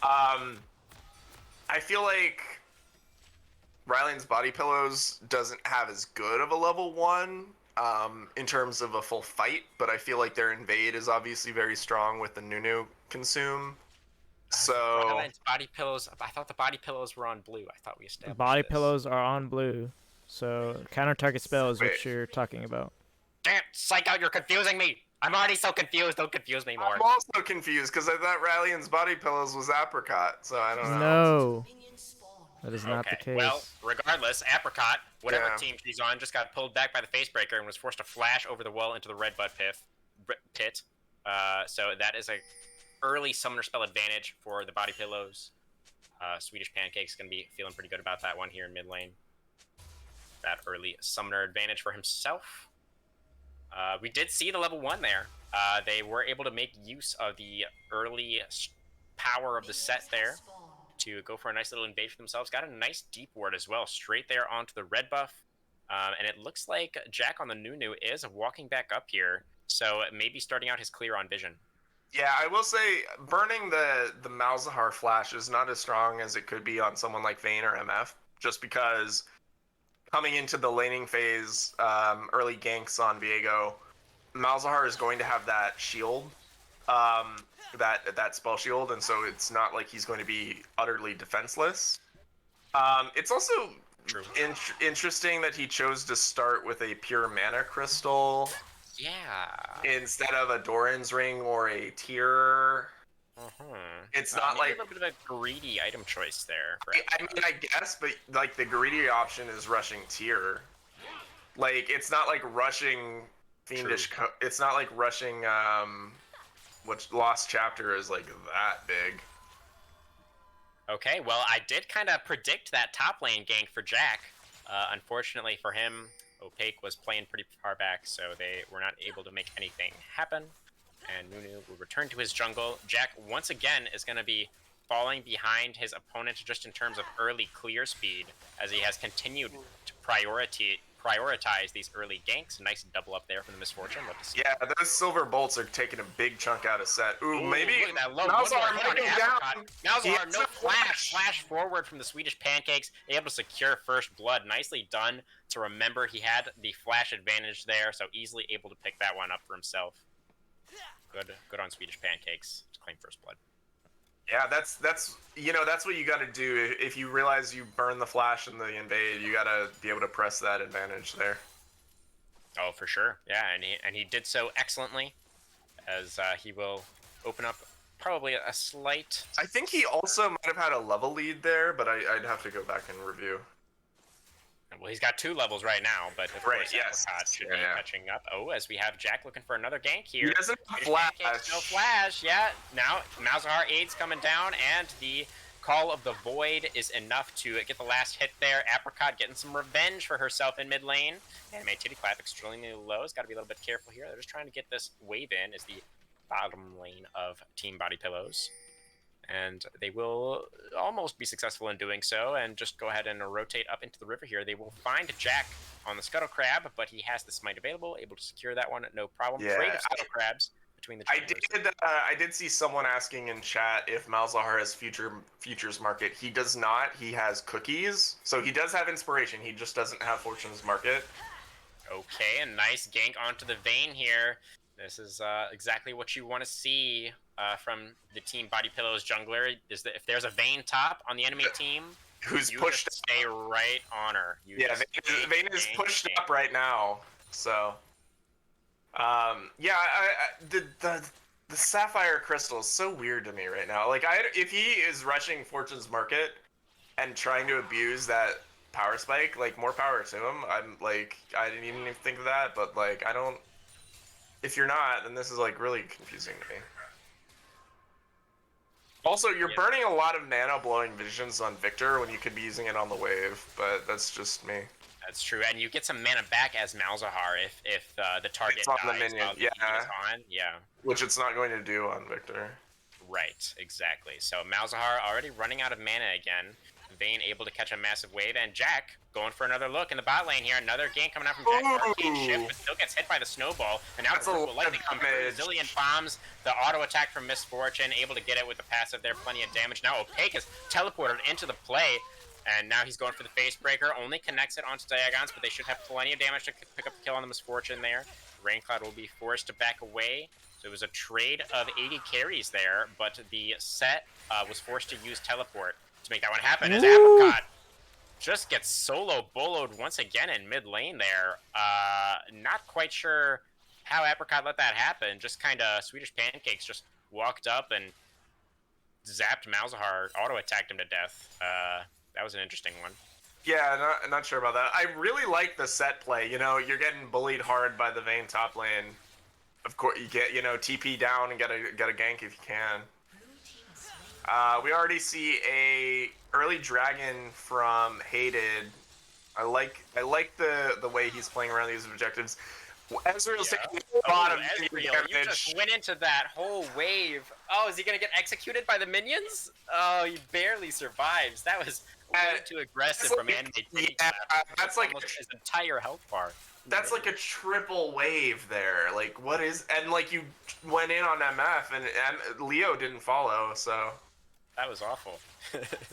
I feel like Rylionns Body Pillows doesn't have as good of a level 1 in terms of a full fight, but I feel like their invade is obviously very strong with the Nunu consume. So Rylionns Body Pillows. I thought the Body Pillows were on blue. I thought we established Body this. Pillows are on blue, so Counter Target Spell is what you're talking about. Damn, Psychout, you're confusing me. I'm already so confused. Don't confuse me more. I'm also confused because I thought Rylionns body pillows was apricot, so I don't know. No, Minions spawn. that is not the Okay. Well, case. regardless, Apricot, whatever Yeah. team she's on, just got pulled back by the face breaker and was forced to flash over the wall into the red butt pit. So that is a early summoner spell advantage for the body pillows. Swedish Pancake's gonna be feeling pretty good about that one here in mid lane. That early summoner advantage for himself. We did see the level 1 there. They were able to make use of the early power of the set there to go for a nice little invade for themselves. Got a nice deep ward as well, straight there onto the red buff. And it looks like Jack on the Nunu is walking back up here, so maybe starting out his clear on vision. Yeah, I will say burning the Malzahar flash is not as strong as it could be on someone like Vayne or MF, just because coming into the laning phase, early ganks on Viego, Malzahar is going to have that shield, that spell shield, and so it's not like he's going to be utterly defenseless. It's also True. interesting that he chose to start with a pure mana crystal Yeah. instead of a Doran's ring or a tier. It's not maybe like a little bit of a greedy item choice there. For I mean, I guess, but like the greedy option is rushing tier. Like it's not like rushing fiendish. It's not like rushing which Lost Chapter is like that big. Okay, well, I did kind of predict that top lane gank for Jack. Unfortunately for him, Opaque was playing pretty far back, so they were not able to make anything happen. And Nunu will return to his jungle. Jack, once again, is going to be falling behind his opponent just in terms of early clear speed, as he has continued to prioritize these early ganks. Nice double up there from the Misfortune. Love to see. Yeah, those silver bolts are taking a big chunk out of set. Ooh, maybe Look at that low Malzahar hit on might go Apricot. down. Malzahar, He no has a flash forward from the Swedish Pancakes, able to secure first blood. Nicely done to remember he had the flash advantage there, so easily able to pick that one up for himself. Good on Swedish Pancakes to claim first blood. Yeah, that's what you got to do. If you realize you burn the flash in the invade, you got to be able to press that advantage there. Oh, for sure. Yeah, and he did so excellently, as he will open up probably a slight... I think he also might have had a level lead there, but I'd have to go back and review. Well, he's got 2 levels right now, but of Right, course, yes. Apricot should Yeah, be yeah. catching up. Oh, as we have Jack looking for another gank here. He doesn't have Swedish flash. Pancakes, no flash, yeah. Now, Malzahar aids coming down, and the Call of the Void is enough to get the last hit there. Apricot getting some revenge for herself in mid lane. And made Titty Clap extremely low. Has got to be a little bit careful here. They're just trying to get this wave in as the bottom lane of Team Body Pillows. And they will almost be successful in doing so, and just go ahead and rotate up into the river here. They will find Jack on the Scuttle Crab, but he has the smite available, able to secure that one, no problem. Yeah, Afraid of Scuttle Crabs between the junglers. I did see someone asking in chat if Malzahar has futures market. He does not. He has cookies, so he does have inspiration. He just doesn't have fortune's market. Okay, a nice gank onto the Vayne here. This is exactly what you want to see from the Team Body Pillows jungler. Is that if there's a Vayne top on the enemy team, Who's you pushed? just stay right on her. Yeah, Vayne is pushed up right now. So, yeah, the Sapphire Crystal is so weird to me right now. Like, if he is rushing Fortune's Market and trying to abuse that power spike, like, more power to him. I'm like, I didn't even think of that, but like, I don't. If you're not, then this is like really confusing to me. Also, you're burning a lot of mana blowing visions on Victor when you could be using it on the wave, but that's just me. That's true, and you get some mana back as Malzahar if the target It's on the dies minion, while the yeah. heat is on. Yeah. Which it's not going to do on Victor. Right, exactly. So Malzahar already running out of mana again. Vayne able to catch a massive wave, and Jack going for another look in the bot lane here. Another gank coming out from Jack. Arcane shift, but still gets hit by the snowball. And now the will likely come through. Zillion bombs. The auto attack from Misfortune, able to get it with the passive there. Plenty of damage. Now Opaque is teleported into the play. And now he's going for the face breaker. Only connects it onto Diagons, but they should have plenty of damage to pick up the kill on the Misfortune there. Raincloud will be forced to back away. So it was a trade of 80 carries there, but the set was forced to use teleport to make that one happen. As Apricot just gets solo boloed once again in mid lane there. Not quite sure how Apricot let that happen. Just kind of Swedish Pancakes just walked up and zapped Malzahar, auto-attacked him to death. That was an interesting one. Yeah, not sure about that. I really like the set play. You know, you're getting bullied hard by the Vayne top lane. Of course, you get, you know, TP down and get a gank if you can. We already see a early dragon from Hated. I like the way he's playing around these objectives. Ezreal's taking a lot of Ezreal, damage. you just went into that whole wave. Oh, is he gonna get executed by the minions? Oh, he barely survives. That was way too aggressive from Anime. Yeah, that's like almost his entire health bar. That's like a triple wave there. Like, what is... And, like, you went in on MF, and Leo didn't follow, so... That was awful.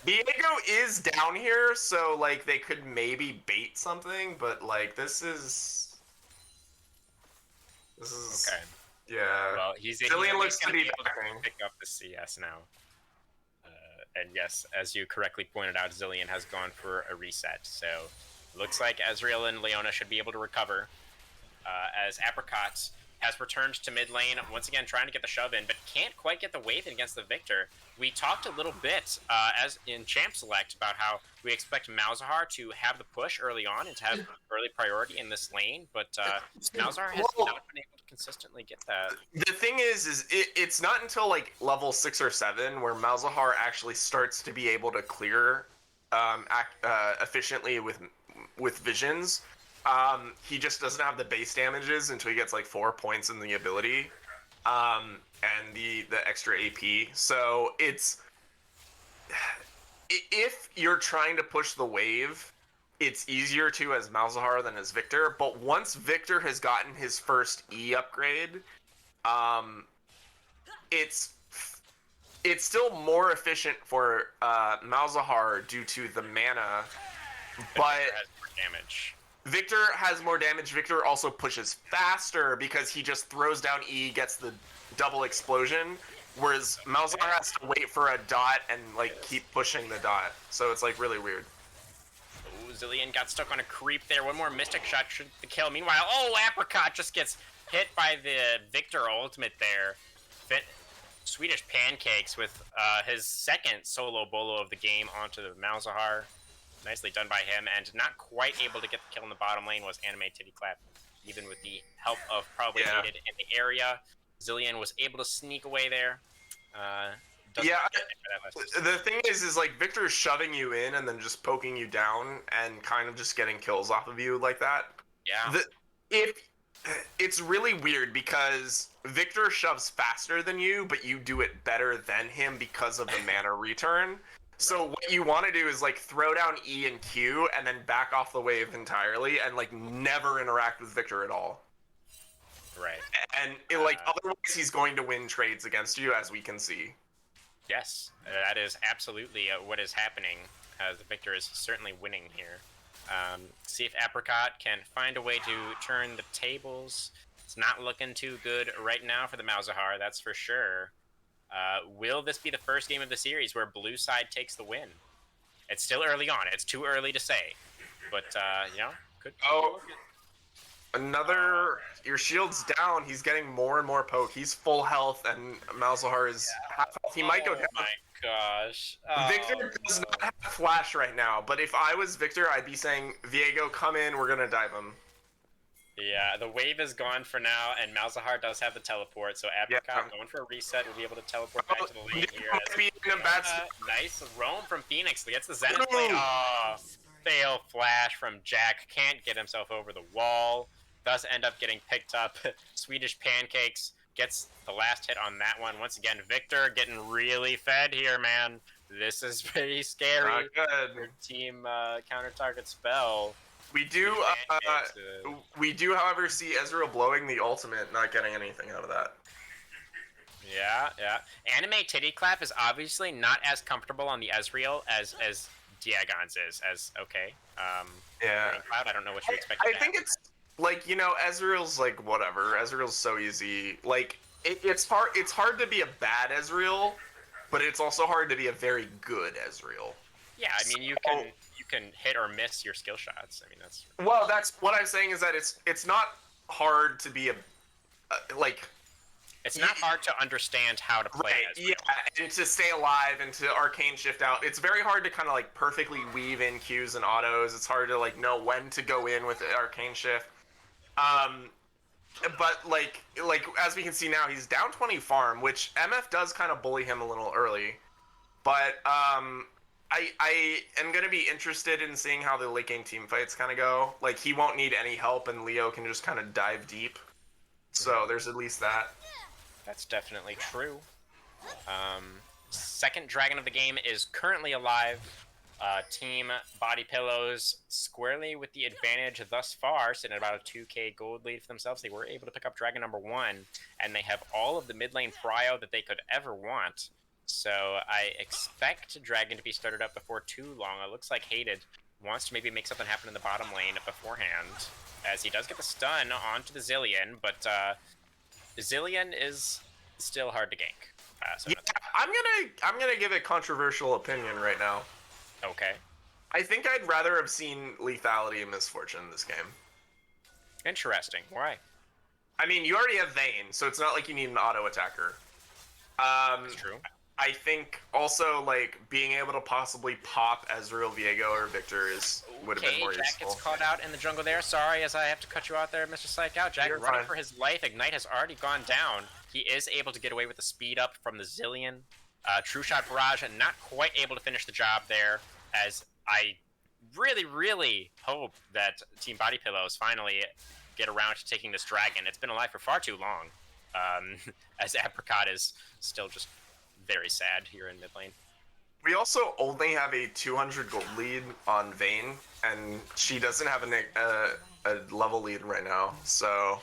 Diego is down here, so, like, they could maybe bait something, but, like, this is... Okay. Yeah. Well, he's Zillion looks gonna to be be able to backing. pick up the CS now. And yes, as you correctly pointed out, Zillion has gone for a reset, so... Looks like Ezreal and Leona should be able to recover, as Apricot has returned to mid lane, once again trying to get the shove in, but can't quite get the wave in against the Victor. We talked a little bit, as in Champ Select, about how we expect Malzahar to have the push early on and to have early priority in this lane, but Malzahar has not been able to consistently get that. The thing is it's not until, like, level 6 or 7 where Malzahar actually starts to be able to clear efficiently with visions. He just doesn't have the base damages until he gets like 4 points in the ability, and the extra AP. So it's, if you're trying to push the wave, it's easier to as Malzahar than as Victor. But once Victor has gotten his first E upgrade, it's still more efficient for Malzahar due to the mana, but Victor has more damage. Victor also pushes faster because he just throws down E, gets the double explosion, whereas Malzahar has to wait for a dot and like keep pushing the dot. So it's like really weird. Ooh, Zillion got stuck on a creep there. One more Mystic Shot should the kill. Meanwhile, Apricot just gets hit by the Victor ultimate there. Swedish Pancakes with his second solo bolo of the game onto the Malzahar. Nicely done by him, and not quite able to get the kill in the bottom lane was Anime Titty Clap, even with the help of probably needed in the area. Zillion was able to sneak away there. The thing is like Victor's shoving you in and then just poking you down and kind of just getting kills off of you like that. Yeah. It's really weird because Victor shoves faster than you, but you do it better than him because of the mana return. So what you want to do is like throw down E and Q and then back off the wave entirely and like never interact with Victor at all. Right. And otherwise he's going to win trades against you, as we can see. Yes, that is absolutely what is happening. The Victor is certainly winning here. See if Apricot can find a way to turn the tables. It's not looking too good right now for the Malzahar, that's for sure. Will this be the first game of the series where blue side takes the win? It's still early on. It's too early to say. But, could another... Your shield's down. He's getting more and more poke. He's full health, and Malzahar is half health. He might go down. Oh my gosh. Victor does not have flash right now, but if I was Victor, I'd be saying, Viego, come in. We're going to dive him. Yeah, the wave is gone for now, and Malzahar does have the teleport, so Apricot going for a reset will be able to teleport back to the lane here. Nice roam from Phoenix. Gets the Zenith lane. Oh, fail flash from Jack. Can't get himself over the wall. Does end up getting picked up. Swedish Pancakes gets the last hit on that one. Once again, Victor getting really fed here, man. This is pretty scary. Not good. Team counter target spell. We do, however, see Ezreal blowing the ultimate, not getting anything out of that. Yeah. Anime Titty Clap is obviously not as comfortable on the Ezreal as Diagon's is. Cloud, I don't know what you expect. I think it's like, Ezreal's like whatever. Ezreal's so easy. Like it's hard to be a bad Ezreal, but it's also hard to be a very good Ezreal. Yeah, I mean you can hit or miss your skill shots. I mean that's. Well, that's what I'm saying is that it's not hard to be a like. It's not hard to understand how to play Right, as yeah, and to stay alive and to arcane shift out, it's very hard to kind of like perfectly weave in Qs and autos. It's hard to like know when to go in with the arcane shift. But like as we can see now, he's down 20 farm, which MF does kind of bully him a little early. But I am gonna be interested in seeing how the late game team fights kind of go. Like he won't need any help, and Leo can just kind of dive deep. So there's at least that. That's definitely true. Second dragon of the game is currently alive. Team Body Pillows squarely with the advantage thus far, sitting at about a 2k gold lead for themselves. They were able to pick up dragon number 1, and they have all of the mid lane prio that they could ever want. So I expect dragon to be started up before too long. It looks like Hated wants to maybe make something happen in the bottom lane beforehand, as he does get the stun onto the Zillion, but Zillion is still hard to gank. So Yeah, I'm gonna give a controversial opinion right now. okay. I think I'd rather have seen lethality and misfortune in this game. Interesting. Why? I mean, you already have Vayne, so it's not like you need an auto attacker. That's true. I think also like being able to possibly pop Ezreal, Viego, or Victor would have been more Jack useful. gets caught out in the jungle there. Sorry, as I have to cut you out there, Mr. Psychout. Jack You're running fine. for his life. Ignite has already gone down. He is able to get away with the speed up from the Zillion. True Shot Barrage, and not quite able to finish the job there, as I really hope that Team Body Pillows finally get around to taking this dragon. It's been alive for far too long, as Apricot is still just very sad here in mid lane. We also only have a 200 gold lead on Vayne, and she doesn't have a level lead right now, so...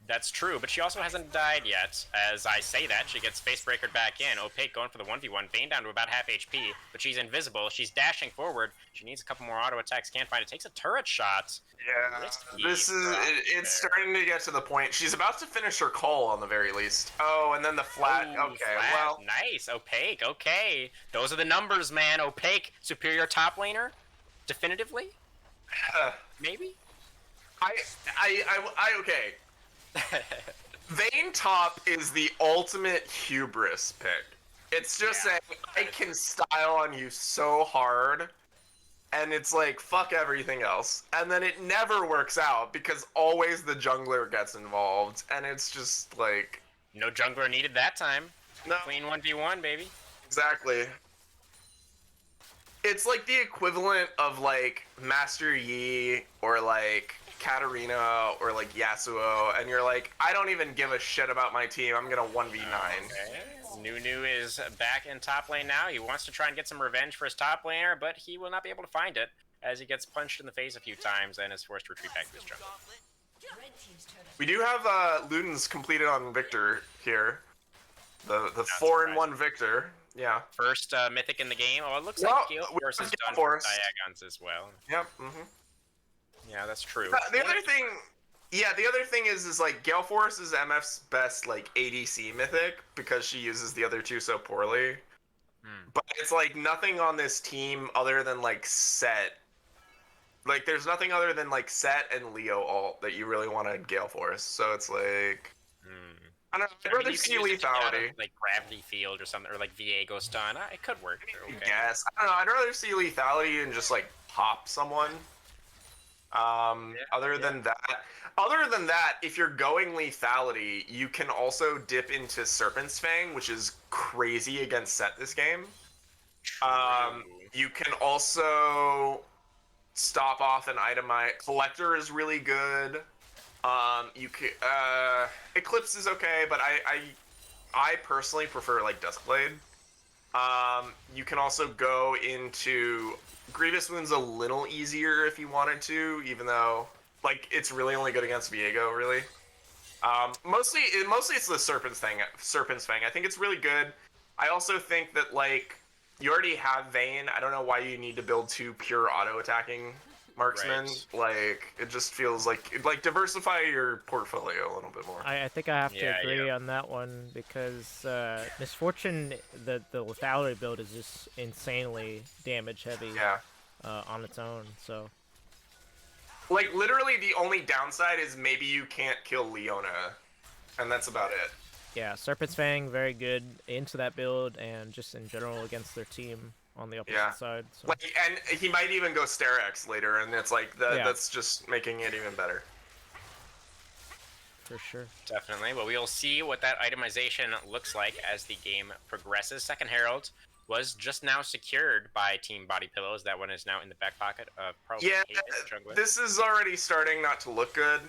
That's true, but she also hasn't died yet. As I say that, she gets face breakered back in. Opaque going for the 1v1. Vayne down to about half HP, but she's invisible. She's dashing forward. She needs a couple more auto attacks. Can't find it. Takes a turret shot. Yeah, it's starting to get to the point. She's about to finish her call on the very least. Oh, and then the flat. Ooh, Okay, flash. well, Nice. Opaque. Okay. Those are the numbers, man. Opaque. Superior top laner. Definitively. Maybe? Okay. Vayne top is the ultimate hubris pick. It's just saying, I can style on you so hard, and it's like, fuck everything else. And then it never works out, because always the jungler gets involved, and it's just like... No jungler needed that time. No, Clean 1v1, baby. exactly. It's like the equivalent of, like, Master Yi, or, like, Katarina, or, like, Yasuo, and you're like, I don't even give a shit about my team, I'm gonna 1v9. Okay. Nunu is back in top lane now. He wants to try and get some revenge for his top laner, but he will not be able to find it, as he gets punched in the face a few times and is forced to retreat back to his jungle. We do have Ludens completed on Victor here. The 4-in-1 Victor. Yeah. First mythic in the game. Oh, it looks Well, like Gale we Force have is Gale done Force. for Diagons as well. Yep. Yeah, that's true. The other thing, the other thing is like Gale Force is MF's best like ADC mythic because she uses the other two so poorly. But it's like nothing on this team other than like Set. Like there's nothing other than like Set and Leo ult that you really want to Gale Force. So it's like I don't know. I'd rather you could see use it to get out of, lethality. like Gravity Field or something, or like Viego stun. It could work. Okay. Yes. I don't know. I'd rather see lethality and just like pop someone. Other than that, if you're going lethality, you can also dip into Serpent's Fang, which is crazy against Set this game. You can also stop off an itemize. Collector is really good. You can Eclipse is okay, but I personally prefer like Duskblade. You can also go into Grievous Wound's a little easier if you wanted to, even though like it's really only good against Viego, really. Mostly it's the Serpent's Fang. I think it's really good. I also think that like you already have Vayne. I don't know why you need to build two pure auto attacking marksmen. Right. Like it just feels like diversify your portfolio a little bit more. I think I have to Yeah, agree yeah. on that one because Misfortune, the lethality build is just insanely damage heavy Yeah. on its own. So Like literally the only downside is maybe you can't kill Leona and that's about it. Yeah, Serpent's Fang very good into that build and just in general against their team on the opposite side. So. Like, and he might even go Sterex later, and it's like that's just making it even better. For sure. Definitely. Well, we'll see what that itemization looks like as the game progresses. Second Herald was just now secured by Team Body Pillows. That one is now in the back pocket of probably this is already starting not to look good.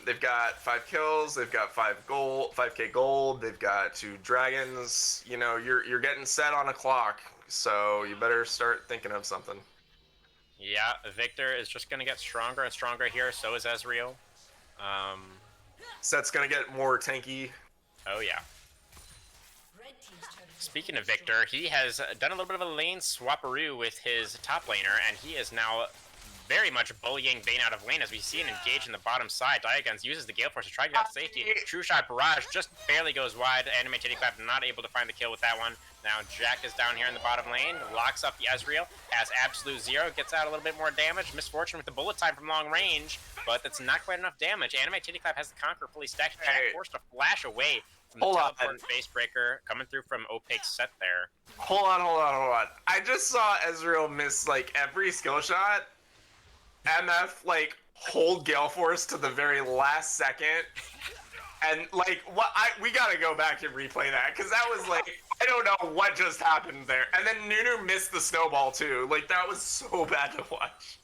They've got 5 kills, they've got 5K gold, they've got 2 dragons. You know, you're getting set on a clock, so you better start thinking of something. Yeah, Victor is just gonna get stronger and stronger here. So is Ezreal. Set's gonna get more tanky. Oh yeah. Speaking of Victor, he has done a little bit of a lane swapperoo with his top laner, and he is now very much bullying Vayne out of lane as we see him engage in the bottom side. Diagon's uses the Gale Force to try to get out safety. True Shot Barrage just barely goes wide. Anime Titty Clap not able to find the kill with that one. Now Jack is down here in the bottom lane, locks up the Ezreal, has absolute zero, gets out a little bit more damage. Misfortune with the bullet time from long range, but that's not quite enough damage. Anime Titty Clap has the Conqueror fully stacked. Jack forced to flash away from the teleport face breaker coming through from Opaque set there. Hold on. I just saw Ezreal miss like every skill shot. MF like hold Gale Force to the very last second, and like we gotta go back and replay that because that was like I don't know what just happened there. And then Nunu missed the snowball too. Like that was so bad to watch.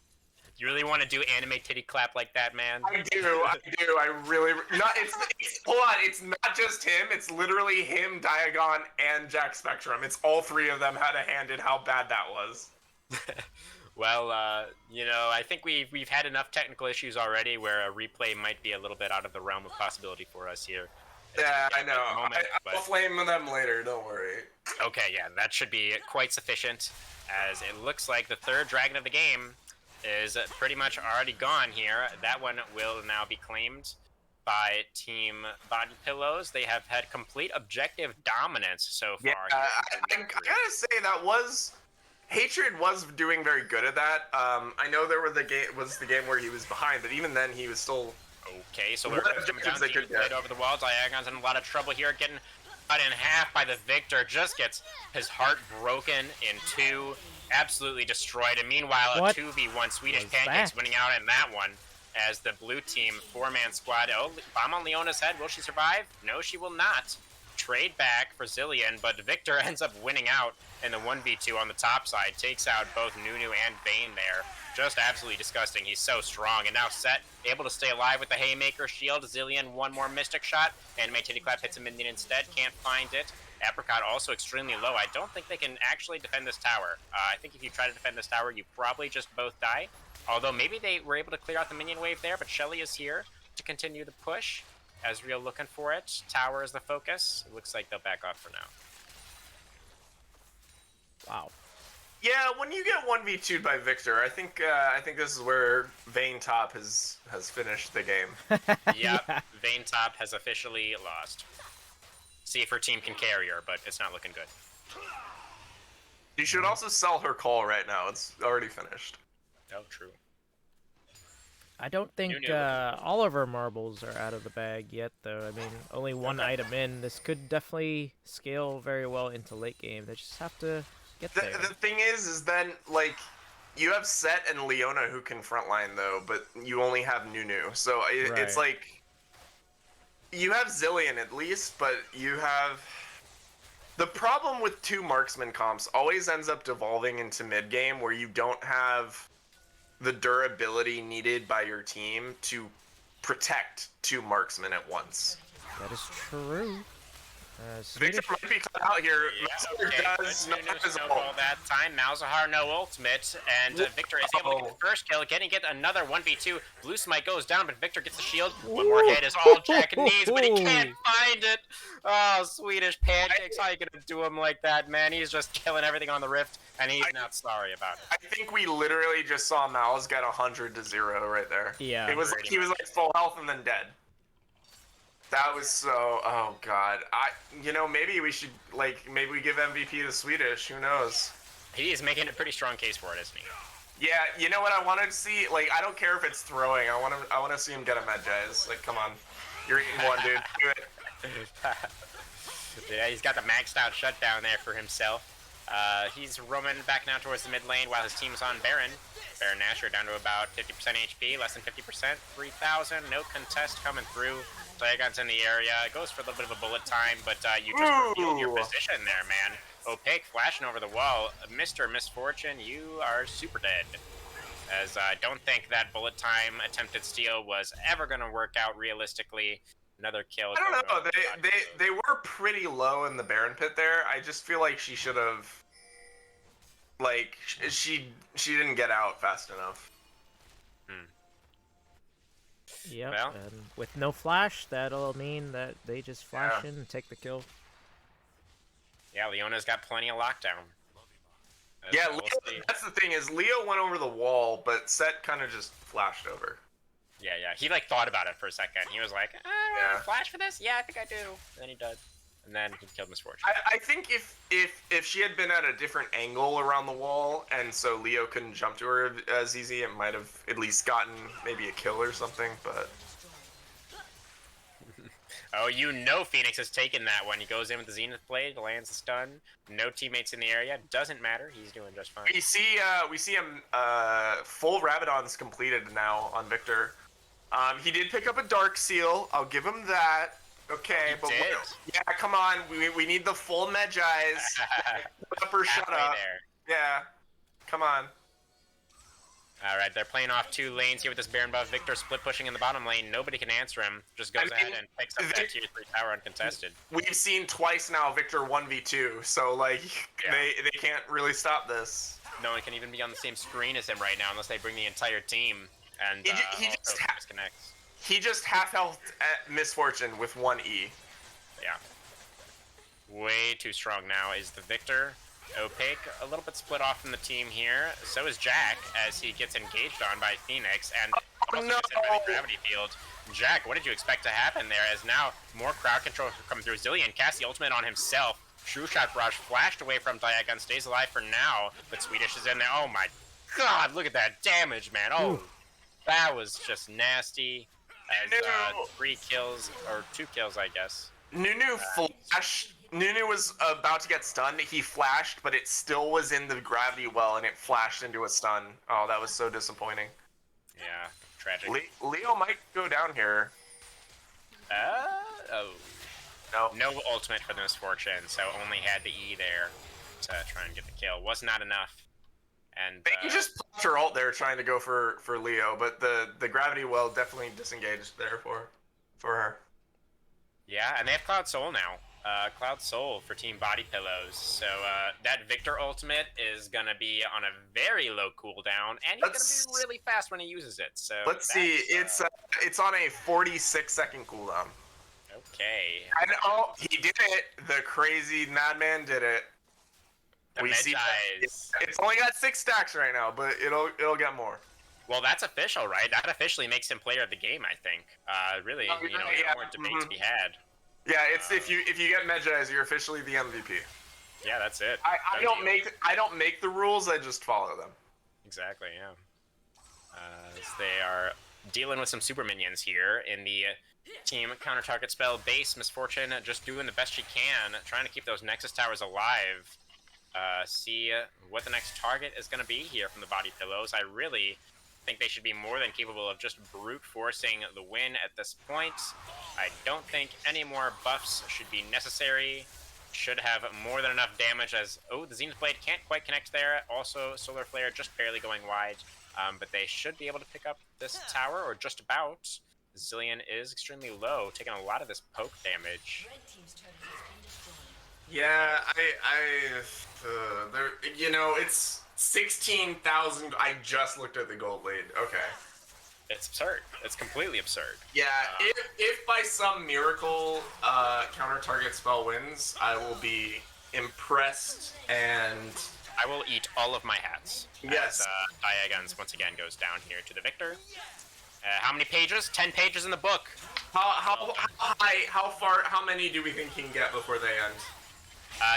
You really want to do Anime Titty Clap like that, man? I do. I really not. Hold on. It's not just him. It's literally him, Diagon, and Jack Spectrum. It's all 3 of them had a hand in how bad that was. Well, you know, I think we've had enough technical issues already where a replay might be a little bit out of the realm of possibility for us here. Yeah, I know. I'll flame them later, don't worry. Okay, yeah, that should be quite sufficient, as it looks like the 3rd dragon of the game is pretty much already gone here. That one will now be claimed by Team Body Pillows. They have had complete objective dominance so far. Yeah, I gotta say that was... Hatred was doing very good at that. I know there was the game where he was behind, but even then he was still... Okay, so we're coming down to over the wall. Diagon's in a lot of trouble here, getting cut in half by the Victor. Just gets his heart broken in 2, absolutely destroyed. And meanwhile, a 2v1 Swedish Pancakes winning out in that one as the blue team 4-man squad. Oh, bomb on Leona's head. Will she survive? No, she will not. Trade back for Zillion, but Victor ends up winning out in the 1v2 on the top side. Takes out both Nunu and Vayne there. Just absolutely disgusting. He's so strong. And now Set able to stay alive with the Haymaker shield. Zillion, one more Mystic Shot. Anime Titty Clap hits a minion instead. Can't find it. Apricot also extremely low. I don't think they can actually defend this tower. I think if you try to defend this tower, you probably just both die. Although maybe they were able to clear out the minion wave there, but Shelly is here to continue the push. Ezreal looking for it. Tower is the focus. It looks like they'll back off for now. Wow. Yeah, when you get 1v2'd by Victor, I think this is where Vayne Top has finished the game. Yep, Vayne Top has officially lost. See if her team can carry her, but it's not looking good. You should also sell her call right now. It's already finished. Oh, true. I don't think all of our marbles are out of the bag yet, though. I mean, only one item in. This could definitely scale very well into late game. They just have to get there. The thing is then, like, you have Set and Leona who can frontline, though, but you only have Nunu. So it's like, you have Zillion at least, but you have... The problem with 2 marksman comps always ends up devolving into mid-game where you don't have the durability needed by your team to protect 2 marksmen at once. That is true. Victor might be cut out here. Yeah, okay, does not snowball that time. Malzahar no ultimate, and Victor is able to get the first kill, getting another 1v2. Blue Smite goes down, but Victor gets the shield. One more hit is all Jack needs, but he can't find it. Oh, Swedish Pancakes, how are you gonna do him like that, man? He's just killing everything on the Rift, and he's not sorry about it. I think we literally just saw Malz get 100-0 right there. Yeah. It was like he was like full health and then dead. That was so, oh god. You know, maybe we should, like, maybe we give MVP to Swedish, who knows? He is making a pretty strong case for it, isn't he? Yeah, you know what I wanted to see? Like, I don't care if it's throwing, I want to see him get a Medjay. Like, come on. You're eating one, dude. Do it. Yeah, he's got the maxed out shutdown there for himself. He's roaming back now towards the mid lane while his team's on Baron. Baron Nashor down to about 50% HP, less than 50%, 3,000, no contest coming through. Psychout's in the area, goes for a little bit of a bullet time, but you just revealed your position there, man. Opaque flashing over the wall. Mr. Misfortune, you are super dead. As I don't think that bullet time attempted steal was ever going to work out realistically. Another kill. I don't know. They were pretty low in the Baron pit there. I just feel like she should have, like, she didn't get out fast enough. Yep, Well. and with no flash, that'll mean that they just flash in and take the kill. Yeah, Leona's got plenty of lockdown. Yeah, We'll Leo, see. that's the thing is Leo went over the wall, but Set kind of just flashed over. Yeah. He like thought about it for a second. He was like, Yeah. flash for this? Yeah, I think I do. And then he did. And then he killed Misfortune. I think if she had been at a different angle around the wall, and so Leo couldn't jump to her as easy, it might have at least gotten maybe a kill or something. But Oh, you know Phoenix has taken that one. He goes in with the Zenith Blade, lands the stun. No teammates in the area. Doesn't matter. He's doing just fine. we see him full Rabadon's completed now on Victor. He did pick up a Dark Seal. I'll give him that. Okay, but did? yeah, come on. We need the full Medjais. Shut up or shut Halfway up. there. Yeah, come on. All right, they're playing off two lanes here with this Baron buff. Victor split pushing in the bottom lane. Nobody can answer him. Just goes ahead and picks up that tier 3 tower uncontested. We've seen twice now Victor 1v2, so like Yeah. they can't really stop this. No one can even be on the same screen as him right now unless they bring the entire team. And He also just disconnects. He just half health at Misfortune with 1E. Yeah. Way too strong now is the Victor. Opaque, a little bit split off from the team here. So is Jack, as he gets engaged on by Phoenix, and also no. gets hit by the gravity field. Jack, what did you expect to happen there? As now more crowd control coming through. Zillion casts the ultimate on himself. True Shot Barrage flashed away from Diagon, stays alive for now, but Swedish is in there. Oh my god, look at that damage, man. Oh, that was just nasty. As 3 kills, or 2 kills, I guess. Nunu flashed. Nunu was about to get stunned. He flashed, but it still was in the gravity well, and it flashed into a stun. Oh, that was so disappointing. Yeah, tragic. Leo might go down here. Oh. No. No ultimate for the Misfortune, so only had the E there to try and get the kill. Was not enough. And They just popped her ult there trying to go for Leo, but the gravity well definitely disengaged there for her. yeah, and they have Cloud Soul now. Cloud Soul for Team Body Pillows. So that Victor ultimate is gonna be on a very low cooldown, and he's gonna be really fast when he uses it. So Let's see. It's on a 46-second cooldown. Okay. And oh, he did it. The crazy madman did it. The We see Medjais. it's only got 6 stacks right now, but it'll get more. Well, that's official, right? That officially makes him player of the game, I think. Really, Oh, no yeah. more debate to be had. Yeah, it's if you get Medjais, you're officially the MVP. Yeah, that's it. I Done don't deal. I don't make the rules. I just follow them. Exactly, yeah. As they are dealing with some super minions here in the team counter target spell base. Misfortune just doing the best she can, trying to keep those Nexus towers alive. See what the next target is going to be here from the Body Pillows. I really think they should be more than capable of just brute forcing the win at this point. I don't think any more buffs should be necessary. Should have more than enough damage as... Oh, the Zenith Blade can't quite connect there. Also, Solar Flare just barely going wide. But they should be able to pick up this tower, or just about. Zillion is extremely low, taking a lot of this poke damage. Red team's turret has been destroyed. Yeah, it's 16,000. I just looked at the gold lead. Okay. It's absurd. It's completely absurd. Yeah, if by some miracle counter target spell wins, I will be impressed and I will eat all of my hats. Yes. As Diagons once again goes down here to the victor. How many pages? 10 pages in the book. how high, how far, how many do we think he can get before they end?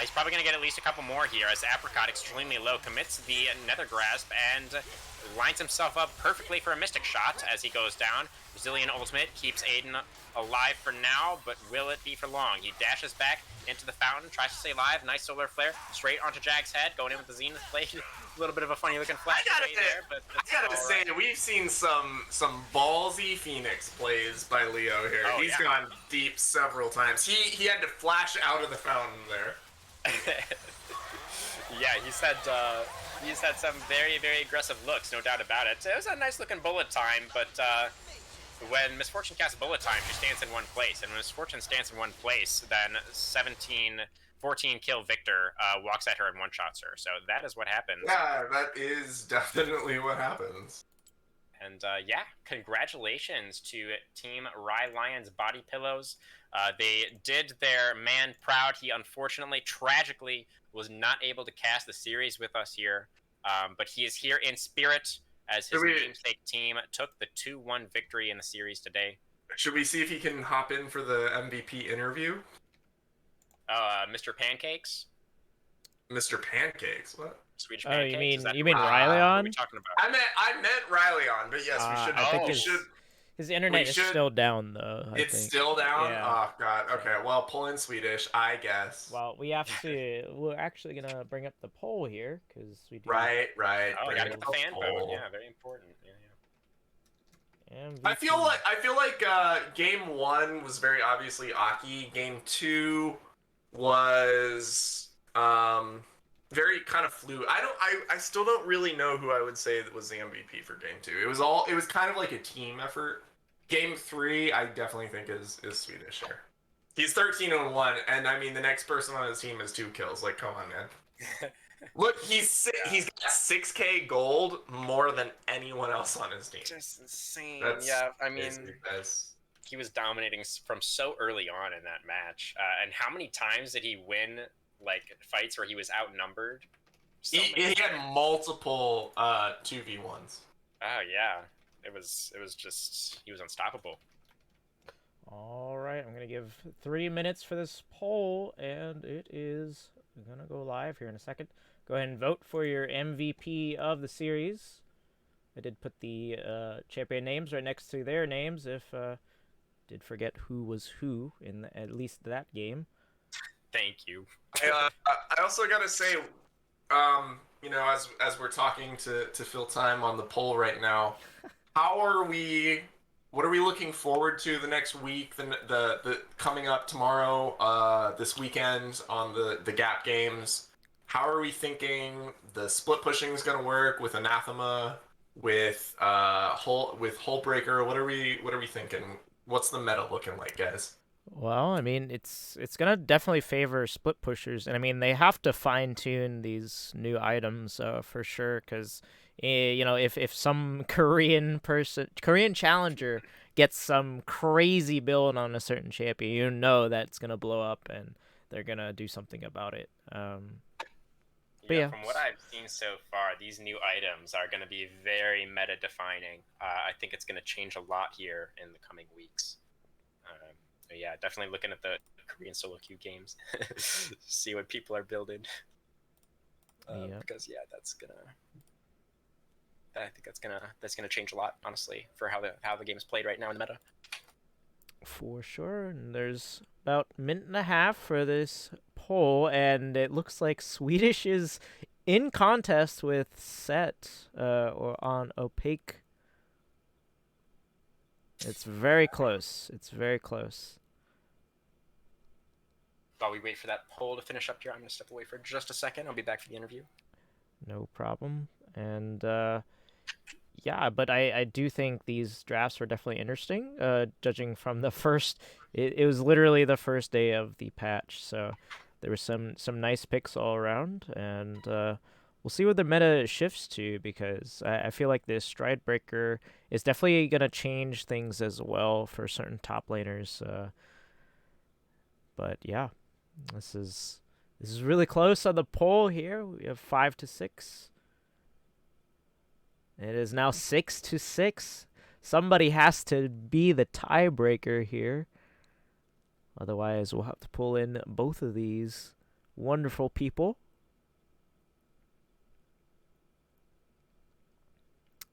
He's probably going to get at least a couple more here as Apricot, extremely low, commits the Nether Grasp and lines himself up perfectly for a Mystic Shot as he goes down. Brazilian ultimate keeps Aiden alive for now, but will it be for long? He dashes back into the fountain, tries to stay alive. Nice solar flare straight onto Jag's head, going in with the Zenith Blade. A little bit of a funny looking flash there, but I gotta say, we've seen some ballsy Phoenix plays by Leo here. Oh, He's gone deep several times. He had to flash out of the fountain there. Yeah, he's had some very, very aggressive looks, no doubt about it. It was a nice looking bullet time, but when Misfortune casts bullet time, she stands in one place, and when Misfortune stands in one place, then 14 kill Victor walks at her and one-shots her. So that is what happens. Yeah, that is definitely what happens. And yeah, congratulations to Team Rylionns Body Pillows. They did their man proud. He unfortunately, tragically, was not able to cast the series with us here. But he is here in spirit as his namesake team took the 2-1 victory in the series today. Should we see if he can hop in for the MVP interview? Mr. Pancakes? Mr. Pancakes? What? Swedish Oh, Pancakes? you mean What are Rylionn? we talking about? I meant Rylionn, but yes, we should. I think we should. his internet is still down, though. I It's think. still down? Yeah. Oh, God. Okay, well, pull in Swedish, I guess. Well, we have to. We're actually gonna bring up the poll here because we do. Right. Oh, Bring gotta up get the fan vote. poll. Yeah, very important. Yeah. MVP. I feel like game 1 was very obviously Aki. Game 2 was very kind of fluid. I still don't really know who I would say that was the MVP for game 2. It was kind of like a team effort. Game 3 I definitely think is Swedish here. He's 13-1, and I mean the next person on his team has 2 kills. Like, come on, man. Look, he's got 6K gold more than anyone else on his team. Just insane. That's yeah, I mean, crazy. he was dominating from so early on in that match. And how many times did he win like fights where he was outnumbered? He had multiple 2v1s. Oh yeah, it was just he was unstoppable. All right, I'm gonna give 3 minutes for this poll, and it is gonna go live here in a second. Go ahead and vote for your MVP of the series. I did put the champion names right next to their names. If did forget who was who in at least that game. Thank you. I also gotta say, you know, as we're talking to fill time on the poll right now, what are we looking forward to the next week? The coming up tomorrow, this weekend on the Gap games. How are we thinking the split pushing is going to work with Anathema, with Hullbreaker? What are we thinking? What's the meta looking like, guys? Well, I mean, it's gonna definitely favor split pushers, and I mean they have to fine tune these new items for sure, because you know if some Korean challenger gets some crazy build on a certain champion, you know that's gonna blow up, and they're gonna do something about it. Yeah, from what I've seen so far, these new items are going to be very meta-defining. I think it's going to change a lot here in the coming weeks. So yeah, definitely looking at the Korean solo queue games, see what people are building. Because yeah, I think that's gonna change a lot, honestly, for how the game's played right now in the meta. For sure, and there's about a minute and a half for this poll, and it looks like Swedish is in contest with Set or on Opaque. It's very close. It's very close. While we wait for that poll to finish up here, I'm gonna step away for just a second. I'll be back for the interview. No problem. And yeah, but I do think these drafts were definitely interesting. Judging from the first, it was literally the first day of the patch, so there were some nice picks all around, and we'll see what the meta shifts to, because I feel like this Stride Breaker is definitely gonna change things as well for certain top laners. But yeah, this is really close on the poll here. We have 5-6. It is now 6-6. Somebody has to be the tiebreaker here. Otherwise, we'll have to pull in both of these wonderful people.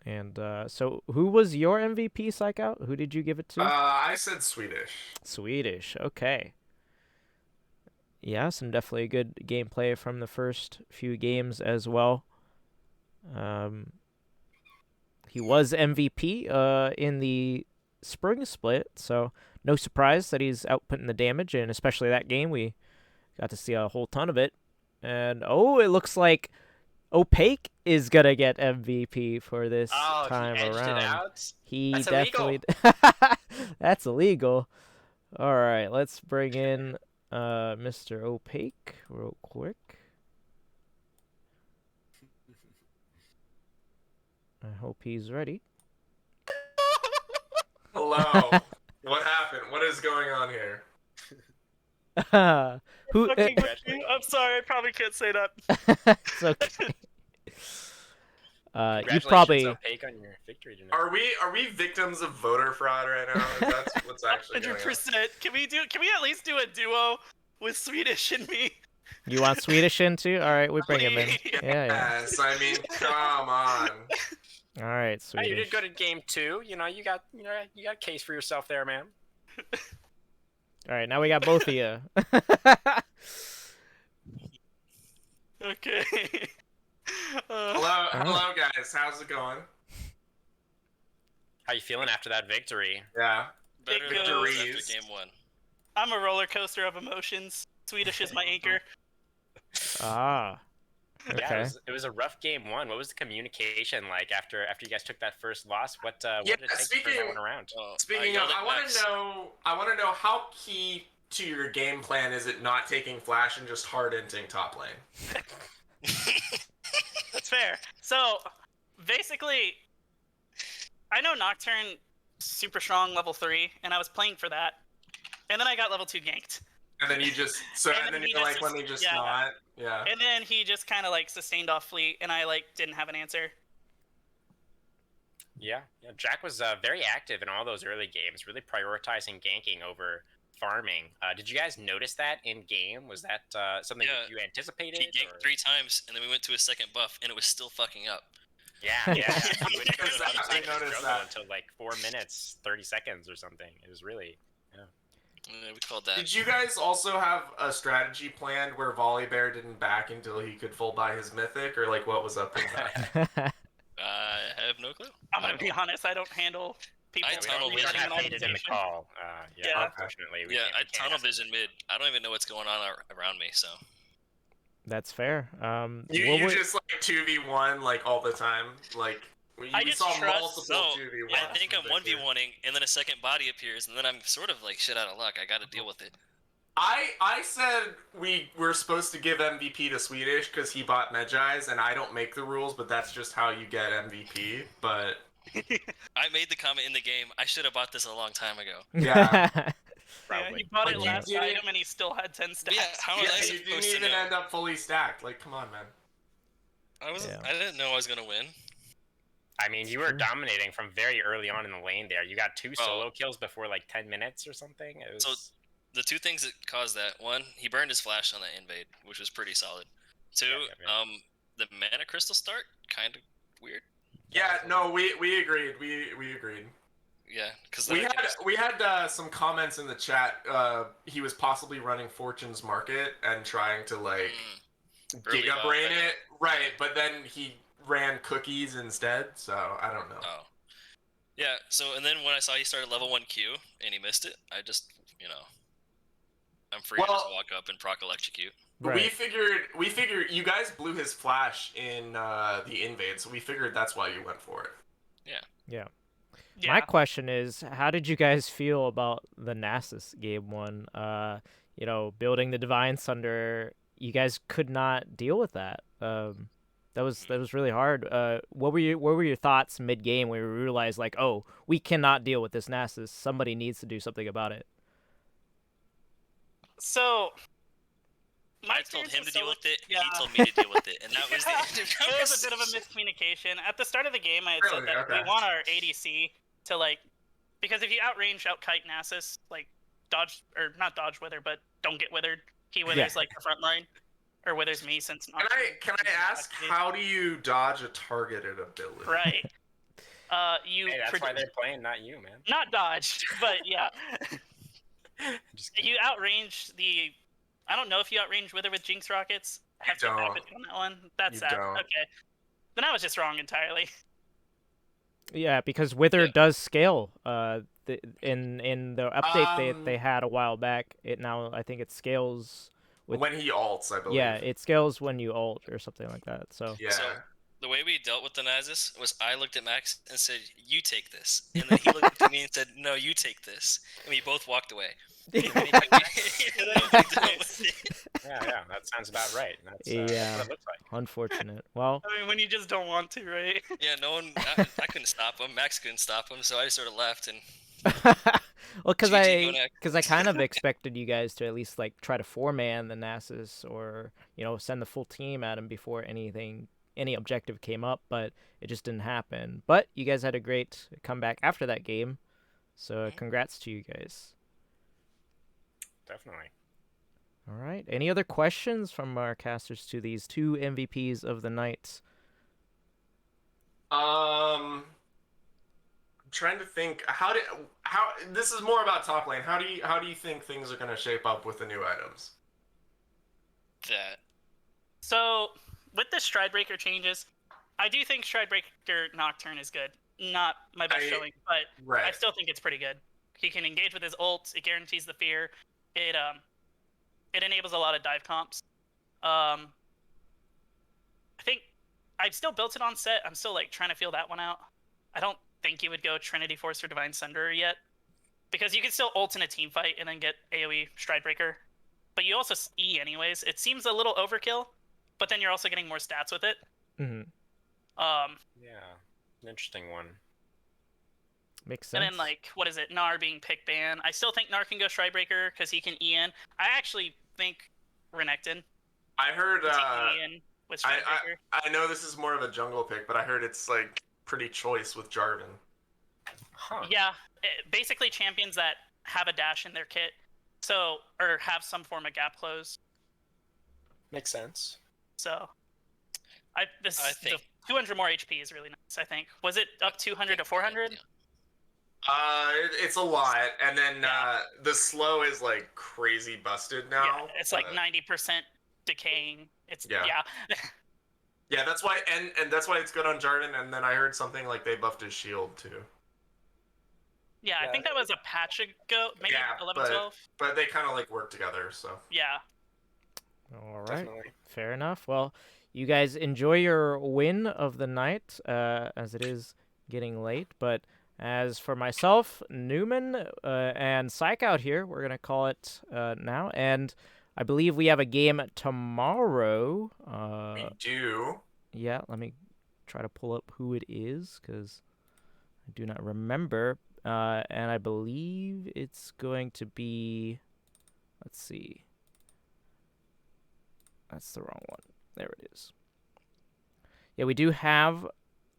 And so, who was your MVP, Psychout? Who did you give it to? I said Swedish. Swedish. Okay. Yeah, some definitely good gameplay from the first few games as well. Um, he was MVP in the spring split, so no surprise that he's outputting the damage, and especially that game we got to see a whole ton of it. And it looks like Opaque is gonna get MVP for this Oh, time he edged around. it out. He That's definitely. That's illegal. All right, let's bring in Mr. Opaque real quick. I hope he's ready. Hello. What happened? What is going on here? Who? Fucking with you. I'm sorry, I probably can't say that. It's okay. You Congratulations, probably. Opaque, on your victory tonight. Are we victims of voter fraud right now? That's what's actually going on. 100%. Can we at least do a duo with Swedish and me? You want Swedish in too? All right, we bring him in. Yeah. Yes, I mean, come on. All right, Hey, Swedish. you did good at game 2. You got a case for yourself there, man. All right, now we got both of you. Okay. Hello, guys. How's it going? How you feeling after that victory? Yeah. Better than victories. after game 1. I'm a roller coaster of emotions. Swedish is my anchor. Ah. Yeah, Okay. it was a rough game 1. What was the communication like after you guys took that first loss? What did it take to turn that one around? Speaking of, I want to know how key to your game plan is it not taking flash and just hard inting top lane? That's fair. So, basically, I know Nocturne super strong level 3, and I was playing for that. And then I got level 2 ganked. And then you just and then he you're just- like, let me just yeah. not. Yeah. And then he just kind of like sustained off fleet, and I like didn't have an answer. Yeah. Jack was very active in all those early games, really prioritizing ganking over farming. Did you guys notice that in game? Was that something that you anticipated? He ganked 3 times, and then we went to a second buff, and it was still fucking up. Yeah. He wouldn't go to I noticed struggle that. until like 4 minutes, 30 seconds or something. It was really. We called that. Did you guys also have a strategy planned where Volley Bear didn't back until he could full buy his mythic, or like what was up with that? I have no clue. I'm gonna be honest, I don't handle people. I tunnel We don't vision. have hated in the call. Yeah. Unfortunately. We Yeah, can't- I we can't tunnel ask them. vision mid. I don't even know what's going on around me, so. That's fair. You just like 2v1 like all the time, like we I just saw trust- multiple No, 2v1s. I think I'm 1v1ing, and then a second body appears, and then I'm sort of like shit out of luck. I gotta deal with it. I said we were supposed to give MVP to Swedish because he bought Medjai's, and I don't make the rules, but that's just how you get MVP. But I made the comment in the game, I should have bought this a long time ago. yeah, Yeah, Probably. he bought But it you last didn't- item and he still had 10 stacks. Yeah, how was I you didn't supposed to even know? end up fully stacked. Like, come on, man. I didn't know I was gonna win. I mean, you were dominating from very early on in the lane there. You got 2 solo kills before like 10 minutes or something. It was... So the 2 things that caused that: 1, he burned his flash on that invade, which was pretty solid. 2, Yeah. the mana crystal start, kind of weird. Yeah, no, we agreed. We agreed. Yeah, because We had some comments in the chat. He was possibly running Fortune's Market and trying to like Early Giga buff, Brain I it, right? But then he ran Cookies instead, so I don't know. Oh. Yeah, so and then when I saw he started level 1 Q and he missed it, I just, I'm free to just walk up and proc electrocute. Right. We figured you guys blew his flash in the invade, so we figured that's why you went for it. Yeah. Yeah. My question is, how did you guys feel about the Nasus game 1? Building the Divine Sunder, you guys could not deal with that. That was really hard. What were your thoughts mid game when you realized like, oh, we cannot deal with this Nasus. Somebody needs to do something about it. So, my I told experience him with to deal solo- with it, yeah. he told me to deal with it, and that was the end of It was a bit of a miscommunication. At the start of the game, I had Really? said that Okay. we want our ADC to like, because if you outrange, outkite Nasus, like dodge or not dodge wither, but don't get withered. He withers like the front line. or Withers me since Can I ask, how do you dodge a targeted ability? Right. You Hey, that's why they're playing, not you, man. not dodge, but yeah. Just kidding. You outrange the. I don't know if you outrange Wither with Jinx rockets. I have to get back with you on that one. That's You sad. don't. Okay. Then I was just wrong entirely. Yeah, because Wither Yeah. does scale. In the update they Um, had a while back, it now I think it scales. With, when he ults, I believe. yeah, it scales when you ult or something like that. So Yeah. So the way we dealt with the Nasus was I looked at Max and said, "You take this," and then he looked at me and said, "No, you take this," and we both walked away. And then he And took then we dealt with it. yeah, that sounds about right. That's, Yeah. that's what it looks like. unfortunate. Well, I mean, when you just don't want to, right? Yeah, no one. I couldn't stop him. Max couldn't stop him, so I just sort of left and. well, because GG, go next. I kind of expected you guys to at least like try to four-man the Nasus or send the full team at him before any objective came up, but it just didn't happen. But you guys had a great comeback after that game, so congrats to you guys. Definitely. All right. Any other questions from our casters to these two MVPs of the night? I'm trying to think. How this is more about top lane. How do you think things are gonna shape up with the new items? That. So, with the Stridebreaker changes, I do think Stridebreaker Nocturne is good. Not my best showing, but Right. I still think it's pretty good. He can engage with his ult. It guarantees the fear. It enables a lot of dive comps. I think I've still built it on set. I'm still like trying to feel that one out. I don't think you would go Trinity Force or Divine Sunderer yet, because you can still ult in a team fight and then get AoE Stridebreaker, but you also E anyways. It seems a little overkill, but then you're also getting more stats with it. Mm-hmm. Yeah, an interesting one. Makes sense. And then like, what is it? Gnar being pick ban. I still think Gnar can go Stridebreaker because he can E in. I actually think Renekton I heard. can E in with Stridebreaker. I know this is more of a jungle pick, but I heard it's like pretty choice with Jarvan. Huh. Yeah, basically champions that have a dash in their kit, so or have some form of gap close. Makes sense. So, I the think- 200 more HP is really nice. I think was it up 200 to 400? Yeah. It's a lot, and then Yeah. the slow is like crazy busted now. Yeah, it's like but- 90% decaying. It's Yeah. Yeah, that's why, and that's why it's good on Jarvan. And then I heard something like they buffed his shield too. Yeah, I think that was a patch ago, maybe Yeah, 11, 12. But they kind of like work together. So Yeah. All right. Definitely. Fair enough. Well, you guys enjoy your win of the night, as it is getting late. But as for myself, Newman, and Psychout here, we're gonna call it now. And I believe we have a game tomorrow. we do. Yeah, let me try to pull up who it is because I do not remember. And I believe it's going to be. Let's see. That's the wrong one. There it is. Yeah, we do have.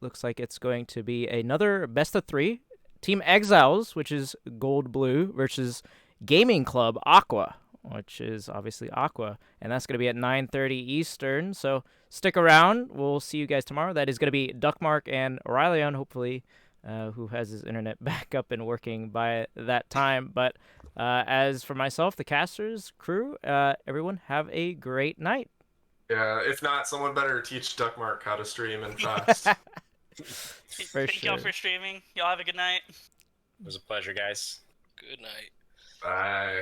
Looks like it's going to be another best of 3. Team Exiles, which is Gold Blue, versus Gaming Club Aqua, which is obviously Aqua. And that's going to be at 9:30 Eastern. So stick around. We'll see you guys tomorrow. That is going to be Duckmark and Rylionns, hopefully, who has his internet back up and working by that time. But as for myself, the casters, crew, everyone have a great night. Yeah, if not, someone better teach Duckmark how to stream and fast. For Thank y'all sure. for streaming. Y'all have a good night. It was a pleasure, guys. Good night. Bye.